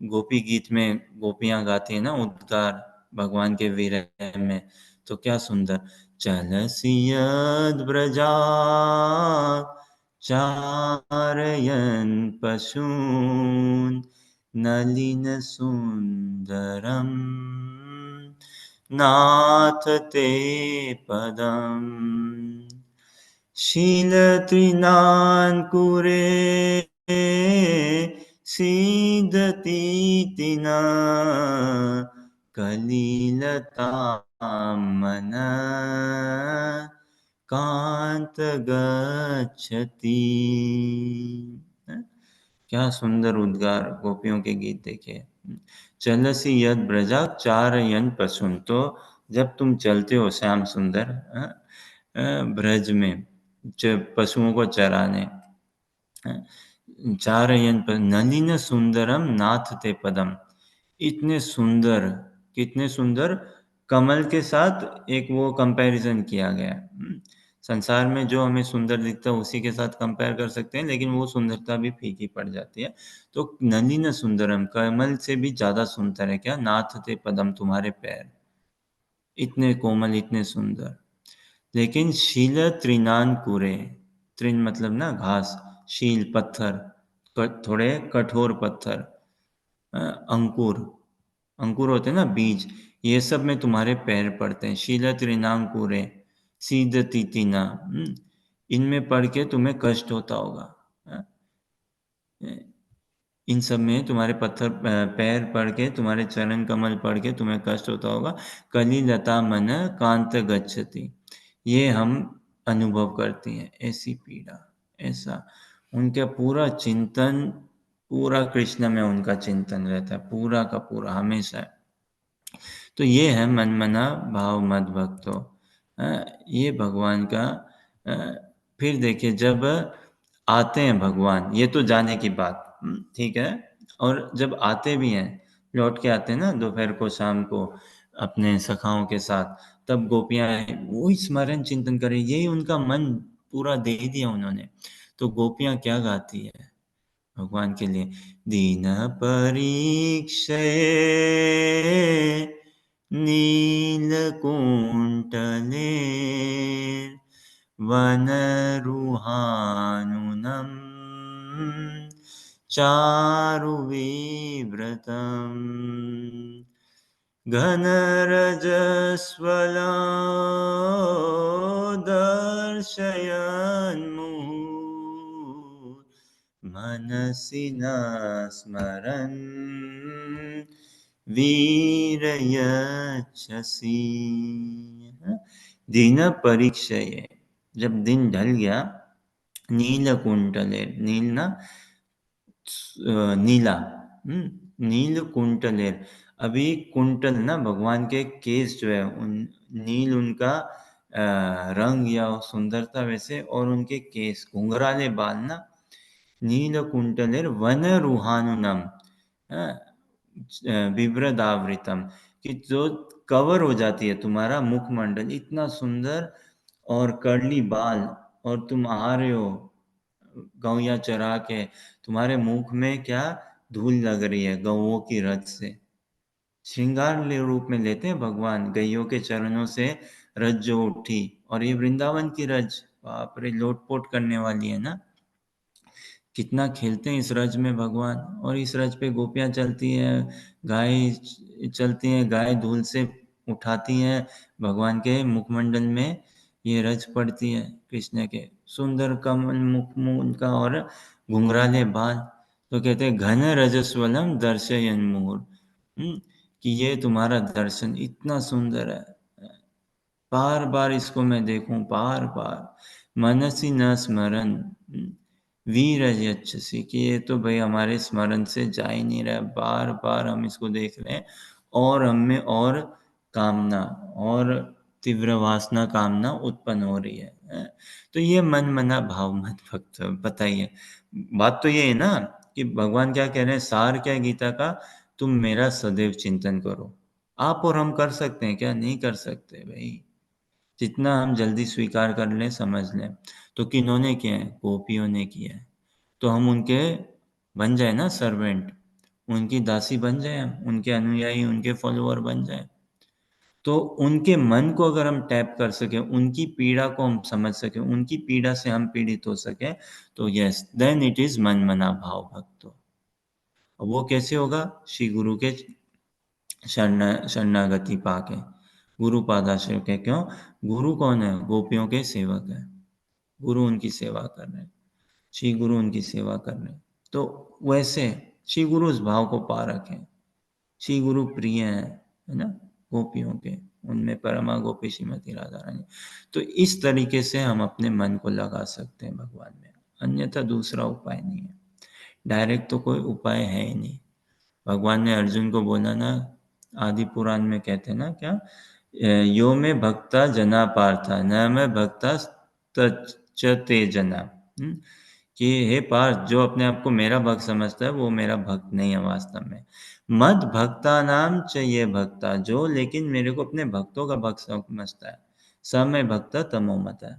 गोपी गीत में गोपियां गाती है ना उद्गार भगवान के विरह में, तो क्या सुंदर। चलसियद ब्रजात चारयन् पशून् नलिन सुंदरम नाथ ते पदम् शीलत्रिनान्कुरे सीदतीति न कलिलतामन कांत गच्छति। क्या सुंदर उद्गार गोपियों के गीत देखे। चलसी यद ब्रजा चारयन पशुन, तो जब तुम चलते हो श्याम सुंदर ब्रज में पशुओं को चराने, चारयन पर नलिन सुंदरम नाथ ते पदम, इतने सुंदर, कितने सुंदर, कमल के साथ एक वो कंपैरिजन किया गया। संसार में जो हमें सुंदर दिखता है उसी के साथ कंपेयर कर सकते हैं, लेकिन वो सुंदरता भी फीकी पड़ जाती है। तो नलिन सुंदरम, कमल से भी ज्यादा सुंदर है क्या, नाथ ते पदम, तुम्हारे पैर, इतने कोमल, इतने सुंदर। लेकिन शील त्रिनान कुरे, त्रिन मतलब ना घास, शील पत्थर, थोड़े कठोर पत्थर, अंकुर, अंकुर होते हैं ना बीज, ये सब में तुम्हारे पैर पड़ते हैं। शील त्रिनांकुरे सीध तीतिना, इनमें पढ़ के तुम्हें कष्ट होता होगा। इन सब में तुम्हारे पत्थर पैर पड़ के, तुम्हारे चरण कमल पड़ के तुम्हें कष्ट होता होगा। कली लता मन कांत गच्छति, ये हम अनुभव करती हैं, ऐसी पीड़ा, ऐसा उनका पूरा चिंतन, पूरा कृष्ण में उनका चिंतन रहता है, पूरा का पूरा हमेशा। तो ये है मनमना भाव मद भक्तो, ये भगवान का। फिर देखिए जब आते हैं भगवान, ये तो जाने की बात, ठीक है। और जब आते भी हैं, लौट के आते हैं ना दोपहर को, शाम को अपने सखाओं के साथ, तब गोपियां वही स्मरण चिंतन करें, यही उनका मन पूरा दे दिया उन्होंने। तो गोपियां क्या गाती है भगवान के लिए, दीन परीक्षे नीलकुण्टले वनरुहानुनम् चारुविव्रतम् घनरजस्वलादर्शयन्मुहुः मनसि न स्मरन् वीरयच्छसि। दिन परीक्षये, जब दिन ढल गया, नीलकुंटले, नील ना नीला, नील कुंटलेर, अभी कुंटल ना भगवान के केस जो है, उन नील उनका रंग या सुंदरता वैसे, और उनके केस घुंघराले बाल ना, नील कुंटलेर वन रुहानुनम विव्रदावृतम, कि जो कवर हो जाती है तुम्हारा मुखमंडल, इतना सुंदर, और कर्ली बाल, और तुम आ रहे हो गौया चरा के, तुम्हारे मुख में क्या धूल लग रही है गौओं की रज से। श्रृंगार रूप में लेते हैं भगवान, गैयों के चरणों से रज जो उठी, और ये वृंदावन की रज, बाप रे, लोटपोट करने वाली है ना। कितना खेलते हैं इस रज में भगवान, और इस रज पे गोपियां चलती हैं, गाय चलती हैं, गाय धूल से उठाती हैं भगवान के मुखमंडल में, ये रज पड़ती है कृष्ण के, सुंदर कमल मुख उनका, और घुंघराले बाल। तो कहते हैं घन रजस्वलम दर्शयन मुहुर, कि ये तुम्हारा दर्शन इतना सुंदर है, बार बार इसको मैं देखूं, बार बार, मनसी न स्मरण वीर यच्छसि, कि ये तो भाई हमारे स्मरण से जा ही नहीं रहा है, बार बार हम इसको देख रहे हैं, और हम में और कामना, और तीव्र वासना कामना उत्पन्न हो रही है। तो ये मन मना भाव मत भक्त, बताइए, बात तो ये है ना कि भगवान क्या कह रहे हैं, सार क्या है गीता का, तुम मेरा सदैव चिंतन करो। आप और हम कर सकते हैं क्या, नहीं कर सकते भाई। जितना हम जल्दी स्वीकार कर लें, समझ लें, तो किन्होंने किया है, गोपियों ने किया है। तो हम उनके बन जाए ना सर्वेंट, उनकी दासी बन जाए, हम उनके अनुयायी, उनके फॉलोअर बन जाए। तो उनके मन को अगर हम टैप कर सके, उनकी पीड़ा को हम समझ सके, उनकी पीड़ा से हम पीड़ित हो सके, तो यस, देन इट इज मन मना भाव भक्तो। वो कैसे होगा, श्री गुरु के शरणागति पाके, गुरु पादाश्रय के। क्यों, गुरु कौन है, गोपियों के सेवक है, गुरु उनकी सेवा कर रहे हैं, श्री गुरु उनकी सेवा कर रहे हैं। तो वैसे श्री गुरु उस भाव को पा रखे, श्री गुरु प्रिय है ना गोपियों के, उनमें परमा गोपी श्रीमती राधा रानी। तो इस तरीके से हम अपने मन को लगा सकते हैं भगवान में, अन्यथा दूसरा उपाय नहीं है, डायरेक्ट तो कोई उपाय है ही नहीं। भगवान ने अर्जुन को बोला ना, आदि पुराण में कहते हैं ना क्या, यो में भक्ता जना पार्था न में भक्ता तच्चते जना। कि हे पार्थ, जो अपने आप को मेरा भक्त समझता है वो मेरा भक्त नहीं है वास्तव में। मद भक्ता नाम चाहिए भक्ता, जो लेकिन मेरे को अपने भक्तों का भक्त समझता है, समय भक्ता तमो मत है,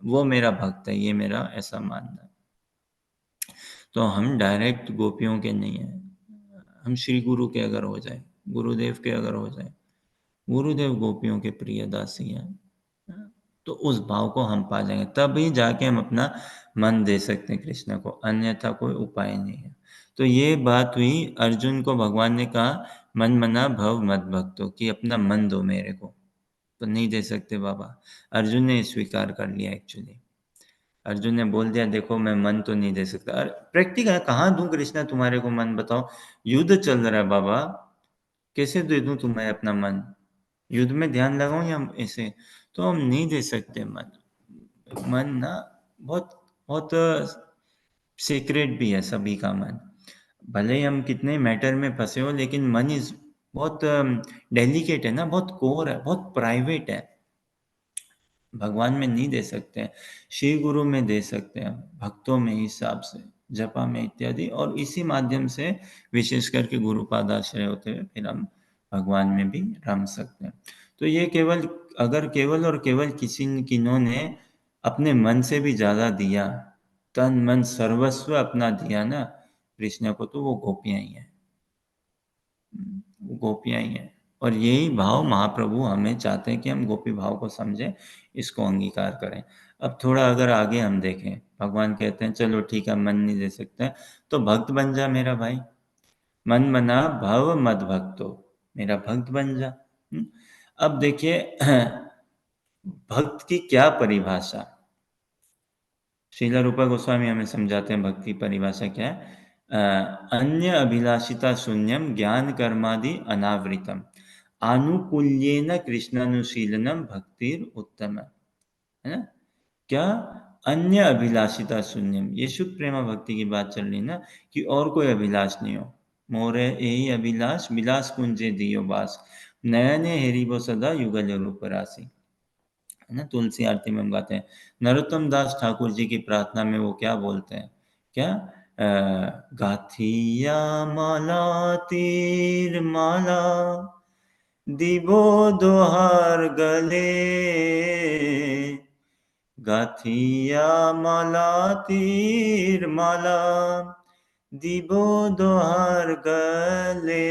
वो मेरा भक्त है, ये मेरा ऐसा मानना है। तो हम डायरेक्ट गोपियों के नहीं हैं, हम श्री गुरु के अगर हो जाए, गुरुदेव के अगर हो जाए, गुरुदेव गोपियों के प्रिय दासी हैं, तो उस भाव को हम पा जाएंगे, तभी जाके हम अपना मन दे सकते हैं कृष्ण को, अन्यथा कोई उपाय नहीं है। तो ये बात हुई, अर्जुन को भगवान ने कहा मन मना भव मद भक्तो, कि अपना मन दो मेरे को, तो नहीं दे सकते बाबा। अर्जुन ने स्वीकार कर लिया एक्चुअली, अर्जुन ने बोल दिया देखो मैं मन तो नहीं दे सकता। अरे प्रैक्टिकल कहाँ दूं कृष्णा तुम्हारे को मन, बताओ, युद्ध चल रहा है बाबा, कैसे दे दूं तुम्हें अपना मन, युद्ध में ध्यान लगाऊं या ऐसे, तो हम नहीं दे सकते मन। मन ना बहुत बहुत सीक्रेट भी है सभी का मन, भले ही हम कितने मैटर में फंसे हो, लेकिन मन इज बहुत डेलिकेट है ना, बहुत कोर है, बहुत प्राइवेट है। भगवान में नहीं दे सकते हैं, श्री गुरु में दे सकते हैं, भक्तों में हिसाब से, जपा में इत्यादि, और इसी माध्यम से विशेष करके गुरुपाद आश्रय होते हुए फिर हम भगवान में भी रम सकते हैं। तो ये केवल, अगर केवल और केवल किसी किन्होंने अपने मन से भी ज्यादा दिया, तन मन सर्वस्व अपना दिया ना कृष्ण को, तो वो गोपियां ही है, वो गोपियां ही हैं। और यही भाव महाप्रभु हमें चाहते हैं कि हम गोपी भाव को समझें, इसको अंगीकार करें। अब थोड़ा अगर आगे हम देखें, भगवान कहते हैं चलो ठीक है मन नहीं दे सकते, तो भक्त बन जा मेरा भाई, मन मना भव मद भक्तो, मेरा भक्त बन जा। अब देखिए भक्त की क्या परिभाषा, श्रीला रूपा गोस्वामी हमें समझाते हैं भक्ति परिभाषा क्या है। अन्य अभिलाषिता शून्यम ज्ञान कर्मादि अनावृतम आनुकूल्येन कृष्णानुशीलनम भक्तिर उत्तम, है ना। क्या, अन्य अभिलाषिता शून्यम, ये शुद्ध प्रेमा भक्ति की बात चल रही ना, कि और कोई अभिलाष नहीं हो, मोरे यही अभिलाष विलास कुंजे दियो बास, नयने हेरिबो सदा युगल रूप राशि, है ना। तुलसी आरती में हम गाते हैं, नरोत्तम दास ठाकुर जी की प्रार्थना में वो क्या बोलते हैं, क्या, गाथिया माला तीर माला दिबो दोहार गले, गाथिया माला तीर माला दिबो दोहार गले,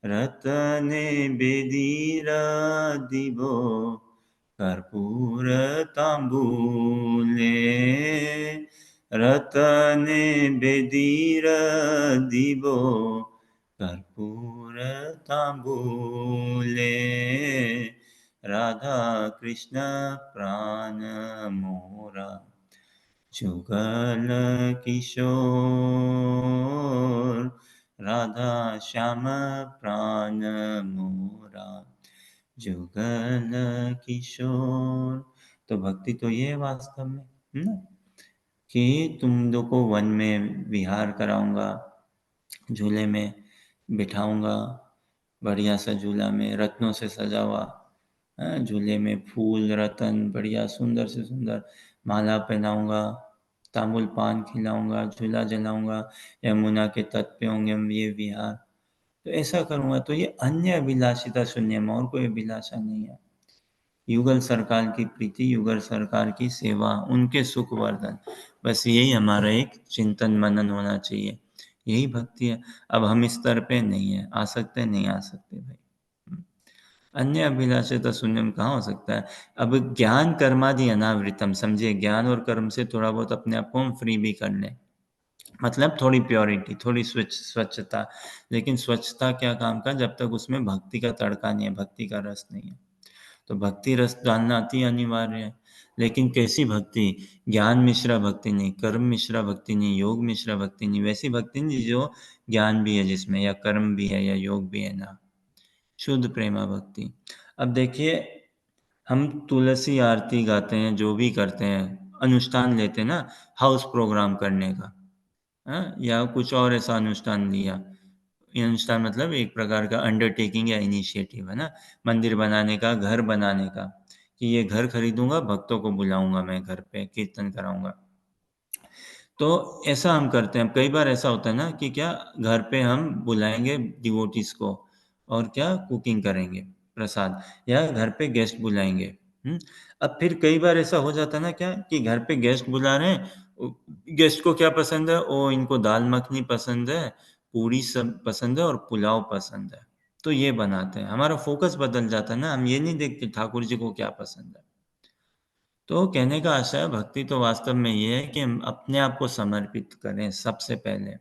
रतने बेदीरा दिबो कर्पूर तांबूले, रतने बेदीर दिबो कर्पूर तांबूले, राधा कृष्ण प्राण मोरा जुगल किशोर, राधा श्याम प्राण मोरा जुगल किशोर। तो भक्ति तो ये है वास्तव में, है ना, कि तुम लोग को वन में विहार कराऊंगा, झूले में बिठाऊंगा, बढ़िया सा झूला में रत्नों से सजा हुआ, झूले में फूल रतन बढ़िया सुंदर से सुंदर माला पहनाऊंगा, तांबुल पान खिलाऊंगा, झूला जलाऊंगा, यमुना के तट पे होंगे हम ये विहार, तो ऐसा करूंगा। तो ये अन्य अभिलाषिता शून्य में, और कोई अभिलाषा नहीं है। युगल सरकार की प्रीति, युगल सरकार की सेवा, उनके सुख वर्धन, बस यही हमारा एक चिंतन मनन होना चाहिए, यही भक्ति है। अब हम इस स्तर पे नहीं है, आ सकते नहीं आ सकते भाई, अन्य अभिलाषिता शून्य में कहाँ हो सकता है। अब ज्ञान कर्मादि अनावृतम, समझिए ज्ञान और कर्म से थोड़ा बहुत अपने आप को हम फ्री भी कर लें, मतलब थोड़ी प्योरिटी, थोड़ी स्वच्छता, लेकिन स्वच्छता क्या काम का जब तक उसमें भक्ति का तड़का नहीं है, भक्ति का रस नहीं है। तो भक्ति रस डालना अति अनिवार्य है, लेकिन कैसी भक्ति, ज्ञान मिश्रा भक्ति नहीं, कर्म मिश्रा भक्ति नहीं, योग मिश्रा भक्ति नहीं, वैसी भक्ति नहीं जो ज्ञान भी है जिसमें, या कर्म भी है, या योग भी है ना, शुद्ध प्रेमा भक्ति। अब देखिए, हम तुलसी आरती गाते हैं, जो भी करते हैं, अनुष्ठान लेते हैं ना, हाउस प्रोग्राम करने का, हाँ, या कुछ और ऐसा अनुष्ठान लिया, अनुष्ठान मतलब एक प्रकार का अंडरटेकिंग या इनिशिएटिव है ना, मंदिर बनाने का, घर बनाने का, कि ये घर खरीदूंगा, भक्तों को बुलाऊंगा, मैं घर पे कीर्तन कराऊंगा। तो ऐसा हम करते हैं। कई बार ऐसा होता है ना कि क्या घर पे हम बुलाएंगे डिवोटीज को और क्या कुकिंग करेंगे प्रसाद, या घर पे गेस्ट बुलाएंगे। अब फिर कई बार ऐसा हो जाता है ना क्या कि घर पे गेस्ट बुला रहे हैं, गेस्ट को क्या पसंद है, ओ इनको दाल मखनी पसंद है, पूरी सब पसंद है और पुलाव पसंद है, तो ये बनाते हैं। हमारा फोकस बदल जाता है ना, हम ये नहीं देखते ठाकुर जी को क्या पसंद है। तो कहने का आशय भक्ति तो वास्तव में ये है कि हम अपने आप को समर्पित करें सबसे पहले।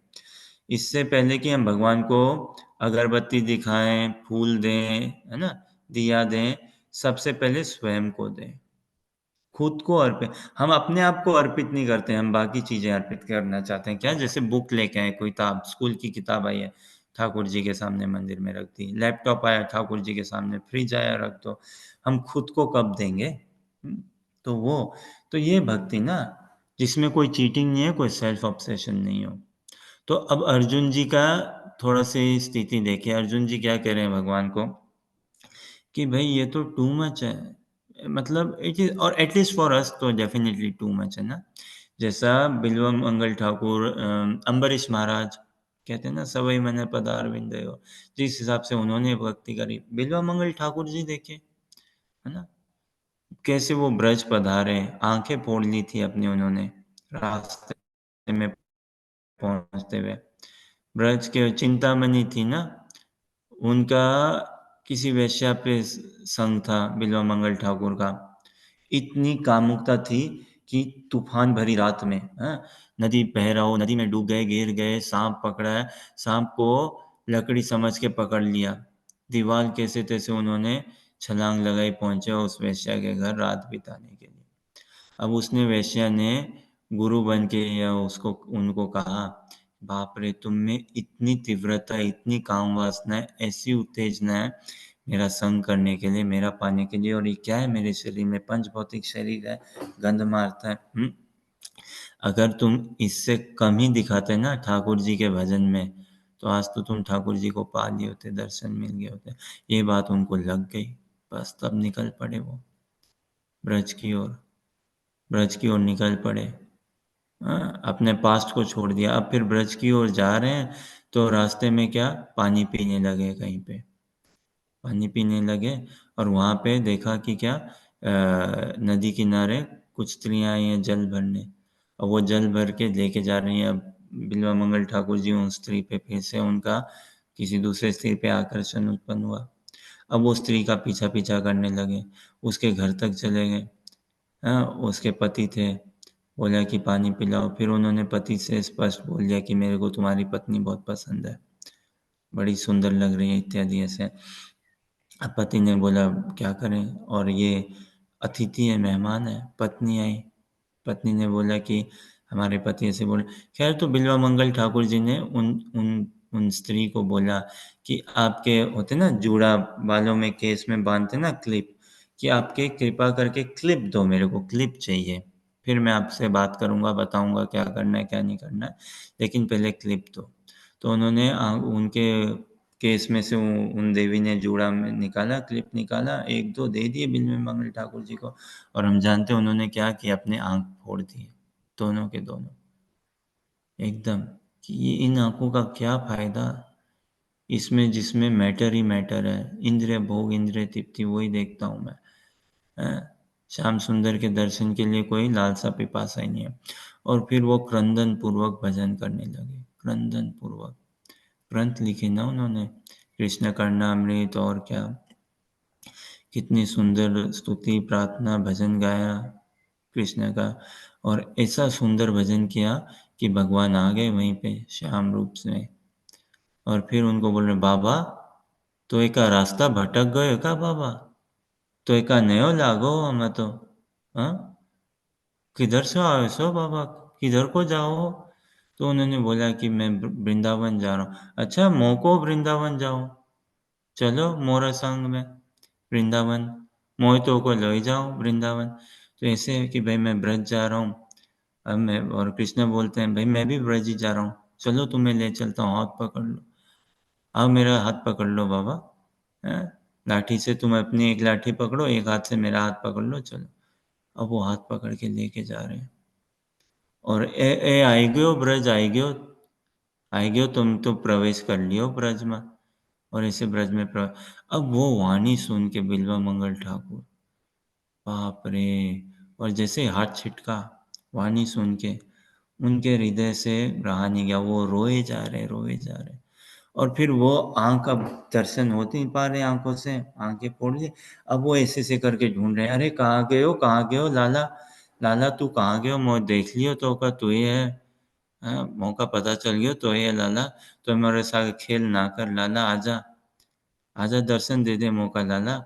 इससे पहले कि हम भगवान को अगरबत्ती दिखाएं, फूल दें, है ना, दिया दें, सबसे पहले स्वयं को दें, खुद को अर्पित। हम अपने आप को अर्पित नहीं करते, हम बाकी चीजें अर्पित करना चाहते हैं। क्या, जैसे बुक लेके आए, कोई किताब, स्कूल की किताब आई है, ठाकुर जी के सामने मंदिर में रख दी, लैपटॉप आया ठाकुर जी के सामने, फ्रिज आया रख दो। हम खुद को कब देंगे? तो वो, तो ये भक्ति ना, जिसमें कोई चीटिंग नहीं है, कोई सेल्फ ऑब्सेशन नहीं हो। तो अब अर्जुन जी का थोड़ा सी स्थिति देखिए। अर्जुन जी क्या कह रहे हैं भगवान को कि भाई ये तो टू मच है, मतलब इट इज, और एटलीस्ट फॉर अस तो डेफिनेटली टू मच है ना। जैसा बिल्व मंगल ठाकुर, अम्बरीश महाराज कहते हैं ना, सवई मन पदार विंदय हो, जिस हिसाब से उन्होंने भक्ति करी, बिल्व मंगल ठाकुर जी देखे, है ना, कैसे वो ब्रज पधारे, आंखें फोड़ ली थी अपनी उन्होंने रास्ते में पहुंचते हुए। ब्रज के चिंतामणि थी ना, उनका किसी वेश्या पे संग था बिल्वा मंगल ठाकुर का। इतनी कामुकता थी कि तूफान भरी रात में, हाँ, नदी बह रहा हो, नदी में डूब गए, गिर गए, सांप पकड़ा है, सांप को लकड़ी समझ के पकड़ लिया, दीवार कैसे तैसे उन्होंने छलांग लगाई, पहुंचे उस वेश्या के घर रात बिताने के लिए। अब उसने, वेश्या ने गुरु बन के या उसको उनको कहा, बाप रे, तुम में इतनी तीव्रता, इतनी काम वासना है, ऐसी उत्तेजना है मेरा संग करने के लिए, मेरा पाने के लिए, और ये क्या है मेरे शरीर में, पंच भौतिक शरीर है, गंध मारता है। अगर तुम इससे कम ही दिखाते ना ठाकुर जी के भजन में, तो आज तो तुम ठाकुर जी को पा लिए होते, दर्शन मिल गए होते। ये बात उनको लग गई, बस तब निकल पड़े वो ब्रज की ओर, ब्रज की ओर निकल पड़े। हाँ, अपने पास्ट को छोड़ दिया। अब फिर ब्रज की ओर जा रहे हैं, तो रास्ते में क्या, पानी पीने लगे कहीं पे, पानी पीने लगे, और वहां पे देखा कि क्या, नदी किनारे कुछ स्त्रियां आई हैं जल भरने, और वो जल भर के लेके जा रही हैं। अब बिल्वा मंगल ठाकुर जी, उन स्त्री पे फिर से उनका किसी दूसरे स्त्री पे आकर्षण उत्पन्न हुआ। अब वो स्त्री का पीछा पीछा करने लगे, उसके घर तक चले गए। हाँ, उसके पति थे, बोला कि पानी पिलाओ। फिर उन्होंने पति से स्पष्ट बोल दिया कि मेरे को तुम्हारी पत्नी बहुत पसंद है, बड़ी सुंदर लग रही है, इत्यादि ऐसे। अब पति ने बोला क्या करें, और ये अतिथि है, मेहमान है। पत्नी आई, पत्नी ने बोला कि हमारे पति ऐसे बोले। खैर, तो बिल्वा मंगल ठाकुर जी ने उन उन उन स्त्री को बोला कि आपके होते ना जूड़ा, बालों में, केस में बांधते ना क्लिप, कि आपके कृपा करके क्लिप दो, मेरे को क्लिप चाहिए, फिर मैं आपसे बात करूंगा, बताऊंगा क्या करना है क्या नहीं करना है, लेकिन पहले क्लिप दो। तो उन्होंने उनके केस में से उन देवी ने जूड़ा में निकाला, क्लिप निकाला, एक दो दे दिए बिल्व मंगल ठाकुर जी को। और हम जानते हैं उन्होंने क्या किया, अपने आंख फोड़ दिए, दोनों के दोनों, एकदम। कि ये इन आंखों का क्या फायदा, इसमें जिसमें मैटर ही मैटर है, इंद्रिय भोग, इंद्रिय तृप्ति, वही देखता हूँ मैं। हैं? श्याम सुंदर के दर्शन के लिए कोई लालसा पिपासा ही नहीं है। और फिर वो क्रंदन पूर्वक भजन करने लगे, क्रंदन पूर्वक। ग्रंथ लिखे ना उन्होंने, कृष्ण करणामृत और क्या, कितनी सुंदर स्तुति, प्रार्थना, भजन गाया कृष्ण का। और ऐसा सुंदर भजन किया कि भगवान आ गए वहीं पे श्याम रूप से। और फिर उनको बोल रहे, बाबा तो एक रास्ता भटक गयो का बाबा, तो एक नयो लागो हमें तो, हाँ, किधर से आए सो बाबा, किधर को जाओ? तो उन्होंने बोला कि मैं वृंदावन जा रहा हूँ। अच्छा, मोको वृंदावन जाओ, चलो मोरा संग में वृंदावन, मोहितो को ले जाओ वृंदावन। तो ऐसे है कि भाई मैं ब्रज जा रहा हूँ, अब मैं, और कृष्ण बोलते हैं भाई मैं भी ब्रज ही जा रहा हूँ, चलो तुम्हें ले चलता हूँ, हाथ पकड़ लो। आओ मेरा हाथ पकड़ लो बाबा, हैं? लाठी से तुम अपनी एक लाठी पकड़ो, एक हाथ से मेरा हाथ पकड़ लो, चलो। अब वो हाथ पकड़ के लेके जा रहे हैं। और ए आई गयो ब्रज, आई गयो, तुम तो प्रवेश कर लियो ब्रज में। और ऐसे ब्रज में अब वो वाणी सुन के बिल्वा मंगल ठाकुर, बाप रे! और जैसे हाथ छिटका वाणी सुन के, उनके हृदय से रहा नहीं गया, वो रोए जा रहे, रोए जा रहे। और फिर वो आँख अब दर्शन हो नहीं पा रहे आँखों से, आँखें फोड़ ली। अब वो ऐसे-ऐसे करके ढूँढ रहे हैं, "अरे कहाँ गए हो? कहाँ गए हो लाला? लाला तू कहाँ गए हो? मैं देख लियो तो का तू ही है। हाँ, मौका पता चल गयो तो ही है लाला। तो मेरे साथ खेल ना कर लाला, आजा। आजा दर्शन दे दे मौका लाला।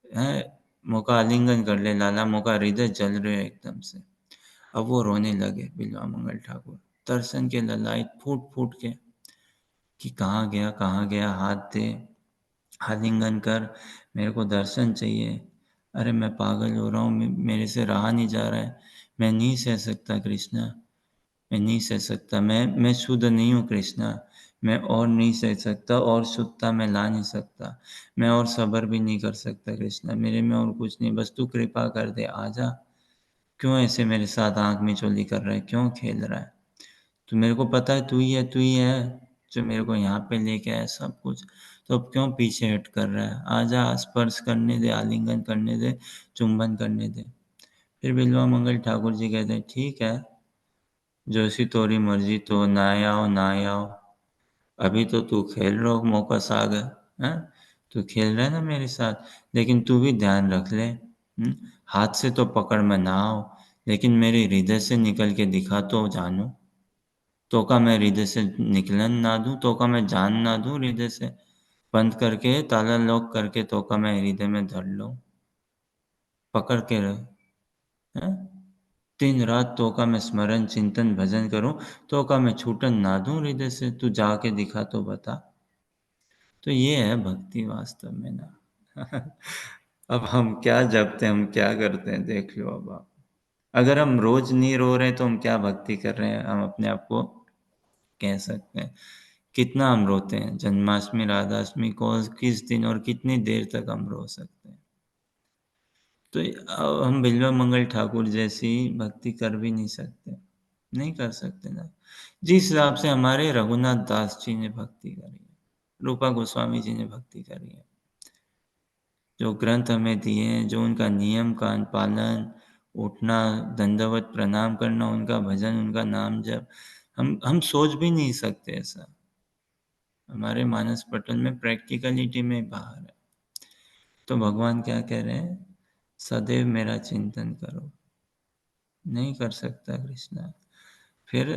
हैं? मौका आलिंगन कर ले लाला, मौका हृदय जल रहे है एकदम से।" अब वो रोने लगे बिल्वा मंगल ठाकुर, दर्शन के ललाट फूट-फूट के, कि कहाँ गया? हाथ दे, आलिंगन कर, मेरे को दर्शन चाहिए। अरे मैं पागल हो रहा हूँ, मेरे से रहा नहीं जा रहा है। मैं नहीं सह सकता कृष्णा, मैं नहीं सह सकता। मैं शुद्ध नहीं हूँ कृष्णा। मैं और नहीं सह सकता, और शुद्धता मैं ला नहीं सकता। मैं और सब्र भी नहीं कर सकता कृष्णा, मेरे में और कुछ नहीं, बस तू कृपा कर दे, आजा। क्यों ऐसे मेरे साथ आँख मिचौली कर रहा है? क्यों खेल रहा है? तो मेरे को पता है तू ही है जो मेरे को यहाँ पे लेके आया सब कुछ। तो अब क्यों पीछे हट कर रहा है? आजा, स्पर्श करने दे, आलिंगन करने दे, चुंबन करने दे। फिर बिल्वा मंगल ठाकुर जी कहते हैं, ठीक है, जैसी तोरी मर्जी, तो ना आओ ना आओ। अभी तो तू खेल रहा हो, मौका साग है, हैं? तू खेल रहा है ना मेरे साथ, लेकिन तू भी ध्यान रख ले, हाथ से तो पकड़ में ना आओ, लेकिन मेरे हृदय से निकल के दिखा तो जानू। तो का मैं हृदय से निकलन ना दूं, तो का मैं जान ना दूं हृदय से, बंद करके ताला लॉक करके तो का मैं हृदय में धर लूं, पकड़ के रह, हैं? दिन रात तो का मैं स्मरण चिंतन भजन करूं, तो का मैं छूटन ना दूं हृदय से, तू जाके दिखा तो बता। तो ये है भक्ति वास्तव में ना। अब हम क्या जपते हैं, हम क्या करते हैं, देख लो अब आप। अगर हम रोज नहीं रो रहे तो हम क्या भक्ति कर रहे हैं, हम अपने आप को कह सकते हैं। कितना हम रोते हैं जन्माष्टमी, राधाष्टमी को, किस दिन और कितनी देर तक हम रो सकते हैं। तो अब हम बिल्वा मंगल ठाकुर जैसी भक्ति कर भी नहीं सकते, नहीं कर सकते ना। जिस हिसाब से हमारे रघुनाथ दास जी ने भक्ति करी है, रूपा गोस्वामी जी ने भक्ति करी है, जो ग्रंथ हमें दिए हैं, जो उनका नियम का पालन, उठना, दंडवत प्रणाम करना, उनका भजन, उनका नाम जप, हम सोच भी नहीं सकते ऐसा। हमारे मानस पटल में प्रैक्टिकलिटी में बाहर है। तो भगवान क्या कह रहे हैं? सदैव मेरा चिंतन करो। नहीं कर सकता कृष्णा। फिर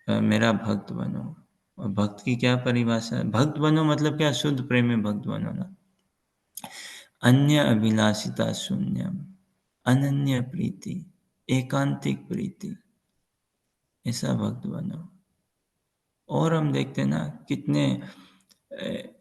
मेरा भक्त बनो। और भक्त की क्या परिभाषा है? भक्त बनो मतलब क्या? शुद्ध प्रेमी भक्त बनो ना। अन्य अभिलाषिता शून्यम, अनन्य प्रीति, एकांतिक प्रीति, ऐसा भक्त बनो। और हम देखते हैं ना कितने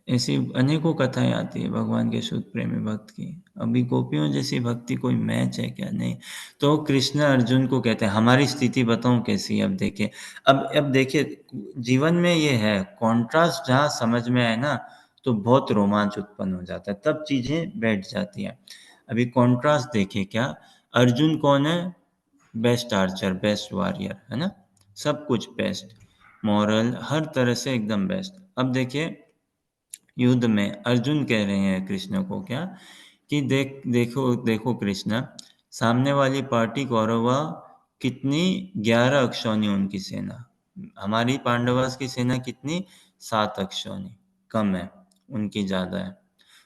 ऐसी अनेकों कथाएं आती है भगवान के शुद्ध प्रेमी भक्त की। अभी गोपियों जैसी भक्ति कोई मैच है क्या? नहीं। तो कृष्ण अर्जुन को कहते हैं, हमारी स्थिति बताऊं कैसी है? अब देखिए, अब देखिए, जीवन में ये है, कॉन्ट्रास्ट जहाँ समझ में आए ना, तो बहुत रोमांच उत्पन्न हो जाता है, तब चीजें बैठ जाती हैं। अभी कॉन्ट्रास्ट देखिए, क्या अर्जुन कौन है? बेस्ट आर्चर, बेस्ट वॉरियर, है ना, सब कुछ बेस्ट, मॉरल हर तरह से एकदम बेस्ट। अब देखिए, युद्ध में अर्जुन कह रहे हैं कृष्ण को क्या, कि देखो देखो कृष्ण, सामने वाली पार्टी कौरवा कितनी 11 अक्षौनी उनकी सेना, हमारी पांडवास की सेना कितनी? 7 अक्षौनी, कम है, उनकी ज्यादा है।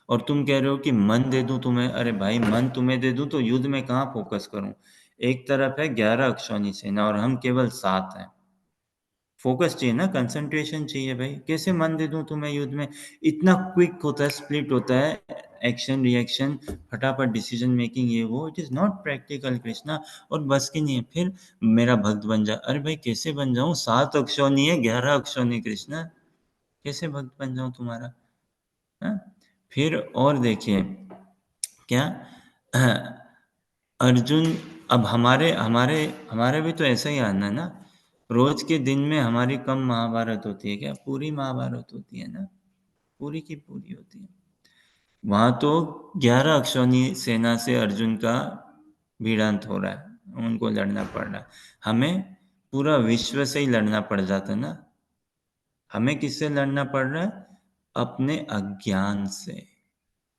और तुम कह रहे हो कि मन दे दूं तुम्हें। अरे भाई, मन तुम्हें दे दूं तो युद्ध में कहाँ फोकस करूं? एक तरफ है 11 अक्षौनी सेना और हम केवल 7 हैं। फोकस चाहिए ना, कंसंट्रेशन चाहिए भाई। कैसे मन दे दूं तुम्हें युद्ध में? इतना क्विक होता है, स्प्लिट होता है, एक्शन रिएक्शन, फटाफट डिसीजन मेकिंग, ये वो, it is not practical Krishna. और बस की नहीं है। फिर मेरा भक्त बन जा, अरे भाई कैसे बन जाऊं? 7 अक्षौनी है, 11 अक्षौनी कृष्णा, कैसे भक्त बन जाऊं तुम्हारा? हाँ? फिर और देखिए क्या, अर्जुन, अब हमारे हमारे हमारे भी तो ऐसा ही आना है ना। रोज के दिन में हमारी कम महाभारत होती है क्या? पूरी महाभारत होती है ना। पूरी की पूरी होती है। वहां तो 11 अक्षौनी सेना से अर्जुन का भिड़ंत हो रहा है, उनको लड़ना पड़ रहा है। हमें पूरा विश्व से ही लड़ना पड़ जाता ना। हमें किससे लड़ना पड़ रहा है? अपने अज्ञान से,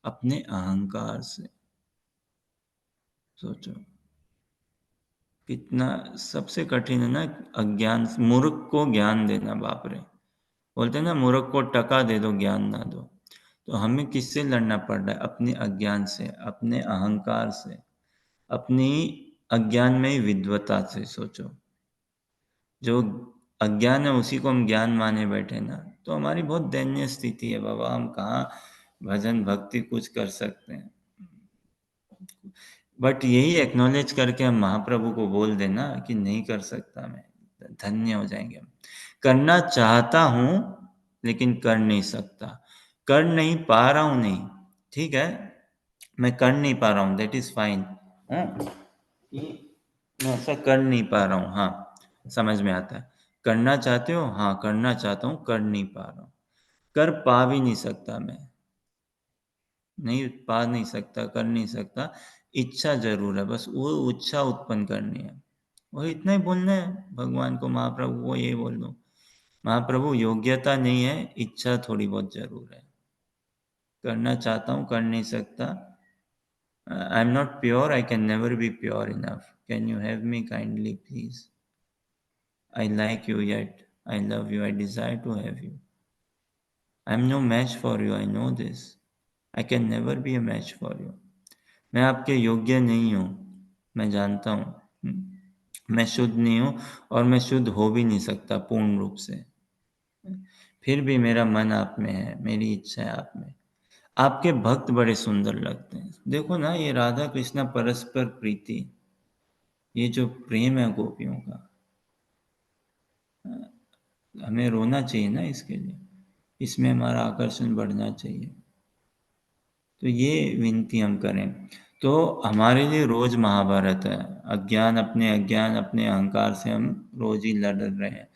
अपने अहंकार से। सोचो कितना सबसे कठिन है ना, अज्ञान। मूर्ख को ज्ञान देना, बाप रे। बोलते हैं ना, मूर्ख को टका दे दो, ज्ञान ना दो। तो हमें किससे लड़ना पड़ रहा है? अपने अज्ञान से, अपने अहंकार से, अपनी अज्ञान में ही विद्वता से। सोचो, जो अज्ञान है उसी को हम ज्ञान माने बैठे ना, तो हमारी बहुत दयनीय स्थिति है बाबा। हम कहाँ भजन भक्ति कुछ कर सकते हैं? बट यही एक्नॉलेज करके हम महाप्रभु को बोल देना कि नहीं कर सकता मैं, धन्य हो जाएंगे हम। करना चाहता हूं लेकिन कर नहीं सकता, कर नहीं पा रहा हूं, नहीं ठीक है, मैं कर नहीं पा रहा हूं, दैट इज फाइन। मैं ऐसा कर नहीं पा रहा हूँ, हाँ समझ में आता है। करना चाहते हो? हाँ करना चाहता हूँ, कर नहीं पा रहा हूँ। कर पा भी नहीं सकता मैं, नहीं पा नहीं सकता, कर नहीं सकता। इच्छा जरूर है, बस वो इच्छा उत्पन्न करनी है। और इतना ही बोलना है भगवान को, महाप्रभु को ये बोल दो, महाप्रभु योग्यता नहीं है, इच्छा थोड़ी बहुत जरूर है। करना चाहता हूँ, कर नहीं सकता। I am not pure, I can never be pure enough, can you have me kindly please. I like you, yet I love you, I desire to have you. I am no match for you, I know this. I can never be a match for you. मैं आपके योग्य नहीं हूँ, मैं जानता हूँ। मैं शुद्ध नहीं हूँ और मैं शुद्ध हो भी नहीं सकता पूर्ण रूप से। फिर भी मेरा मन आप में है, मेरी इच्छा है आप में। आपके भक्त बड़े सुंदर लगते हैं। देखो ना, ये राधा कृष्णा परस्पर प्रीति, ये जो प्रेम है गोपियों का, हमें रोना चाहिए ना इसके लिए, इसमें हमारा आकर्षण बढ़ना चाहिए। तो ये विनती हम करें। तो हमारे लिए रोज महाभारत है। अज्ञान, अपने अज्ञान, अपने अहंकार से हम रोज ही लड़ रहे हैं।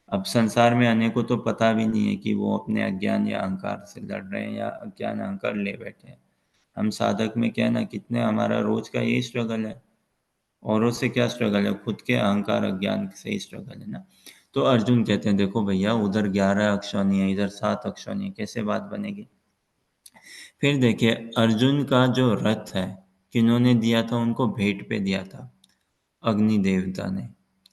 अब संसार में आने को तो पता भी नहीं है कि वो अपने अज्ञान या अहंकार से लड़ रहे हैं या अज्ञान अहंकार ले बैठे हैं। हम साधक में क्या है ना, कितने हमारा रोज का यही स्ट्रगल है। औरों से क्या स्ट्रगल है? खुद के अहंकार अज्ञान से ही स्ट्रगल है ना। तो अर्जुन कहते हैं देखो भैया, उधर 11 अक्षौनी है, इधर 7 अक्षौनी है, कैसे बात बनेगी? फिर देखिए, अर्जुन का जो रथ है, किन्होंने दिया था उनको? भेंट पे दिया था, अग्नि देवता ने,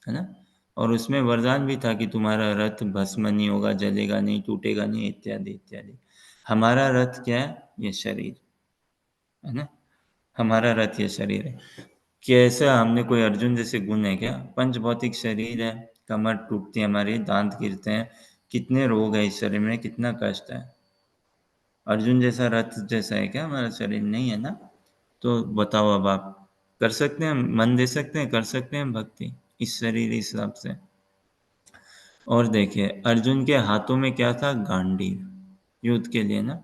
है ना। और उसमें वरदान भी था कि तुम्हारा रथ भस्म नहीं होगा, जलेगा नहीं, टूटेगा नहीं, इत्यादि इत्यादि। हमारा रथ क्या है? ये शरीर है ना। हमारा रथ ये शरीर है। कैसा हमने कोई अर्जुन जैसे गुण है क्या? पंच भौतिक शरीर है, कमर टूटती है हमारी, दांत गिरते हैं, कितने रोग है इस शरीर में, कितना कष्ट है। अर्जुन जैसा रथ जैसा है क्या हमारा शरीर? नहीं है ना। तो बताओ, अब आप कर सकते हैं, मन दे सकते हैं, कर सकते हैं भक्ति इस शरीर इस हिसाब से? और देखिए, अर्जुन के हाथों में क्या था? गांडीव, युद्ध के लिए ना।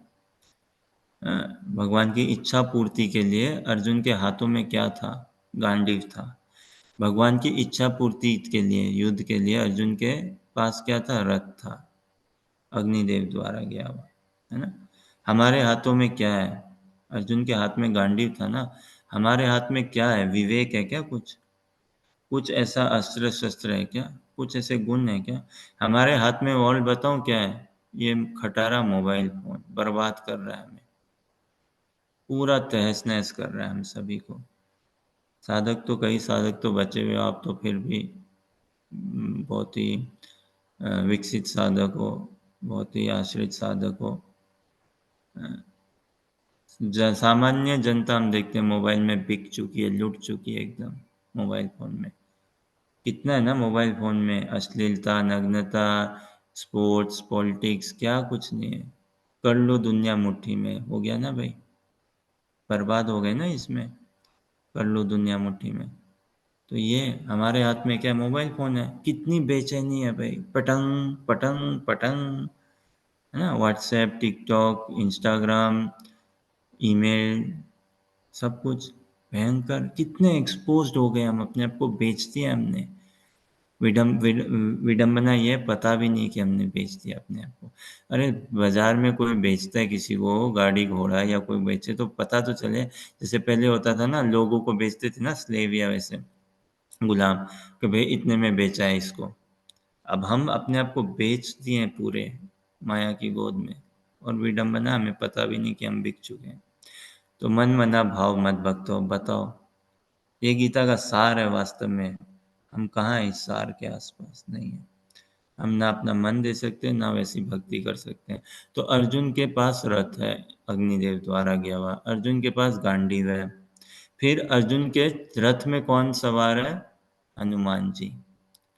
अ, भगवान की इच्छा पूर्ति के लिए अर्जुन के हाथों में क्या था? गांडीव था। भगवान की इच्छा पूर्ति के लिए, युद्ध के लिए अर्जुन के पास क्या था? रथ था, अग्निदेव द्वारा गया हुआ, है ना। हमारे हाथों में क्या है? अर्जुन के हाथ में गांडीव था ना। हमारे हाथ में क्या है? विवेक है क्या? कुछ कुछ ऐसा अस्त्र शस्त्र है क्या? कुछ ऐसे गुण है क्या हमारे हाथ में? और बताऊं क्या है? ये खटारा मोबाइल फोन बर्बाद कर रहा है हमें, पूरा तहस नहस कर रहा है हम सभी को। साधक तो, कई साधक तो बचे हुए, आप तो फिर भी बहुत ही विकसित साधक हो, बहुत ही आश्रित साधक हो। सामान्य जनता हम देखते हैं मोबाइल में बिक चुकी है, लुट चुकी है एकदम। मोबाइल फोन में कितना है ना, मोबाइल फोन में अश्लीलता, नग्नता, स्पोर्ट्स, पॉलिटिक्स, क्या कुछ नहीं है। कर लो दुनिया मुट्ठी में, हो गया ना भाई, बर्बाद हो गए ना इसमें। कर लो दुनिया मुट्ठी में। तो ये हमारे हाथ में क्या? मोबाइल फोन है। कितनी बेचैनी है भाई, पटंग पटंग पटंग, है ना। व्हाट्सएप, टिकटॉक, इंस्टाग्राम, ईमेल, सब कुछ भयंकर। कितने एक्सपोज्ड हो गए हम, अपने आप को बेच दिया हमने। विडंबना ये पता भी नहीं कि हमने बेच दिया अपने आप को। अरे बाजार में कोई बेचता है किसी को गाड़ी घोड़ा या कोई बेचे तो पता तो चले। जैसे पहले होता था ना, लोगों को बेचते थे ना स्लेव या वैसे गुलाम, कि भाई इतने में बेचा है इसको। अब हम अपने आप को बेच दिए हैं पूरे माया की गोद में, और विडंबना हमें पता भी नहीं कि हम बिक चुके हैं। तो मन मना भाव मत भक्तो, बताओ ये गीता का सार है वास्तव में। हम कहाँ हैं इस सार के आसपास? नहीं है। हम ना अपना मन दे सकते ना वैसी भक्ति कर सकते हैं। तो अर्जुन के पास रथ है, अग्निदेव द्वारा गया हुआ। अर्जुन के पास गांडीव है। फिर अर्जुन के रथ में कौन सवार है? हनुमान जी।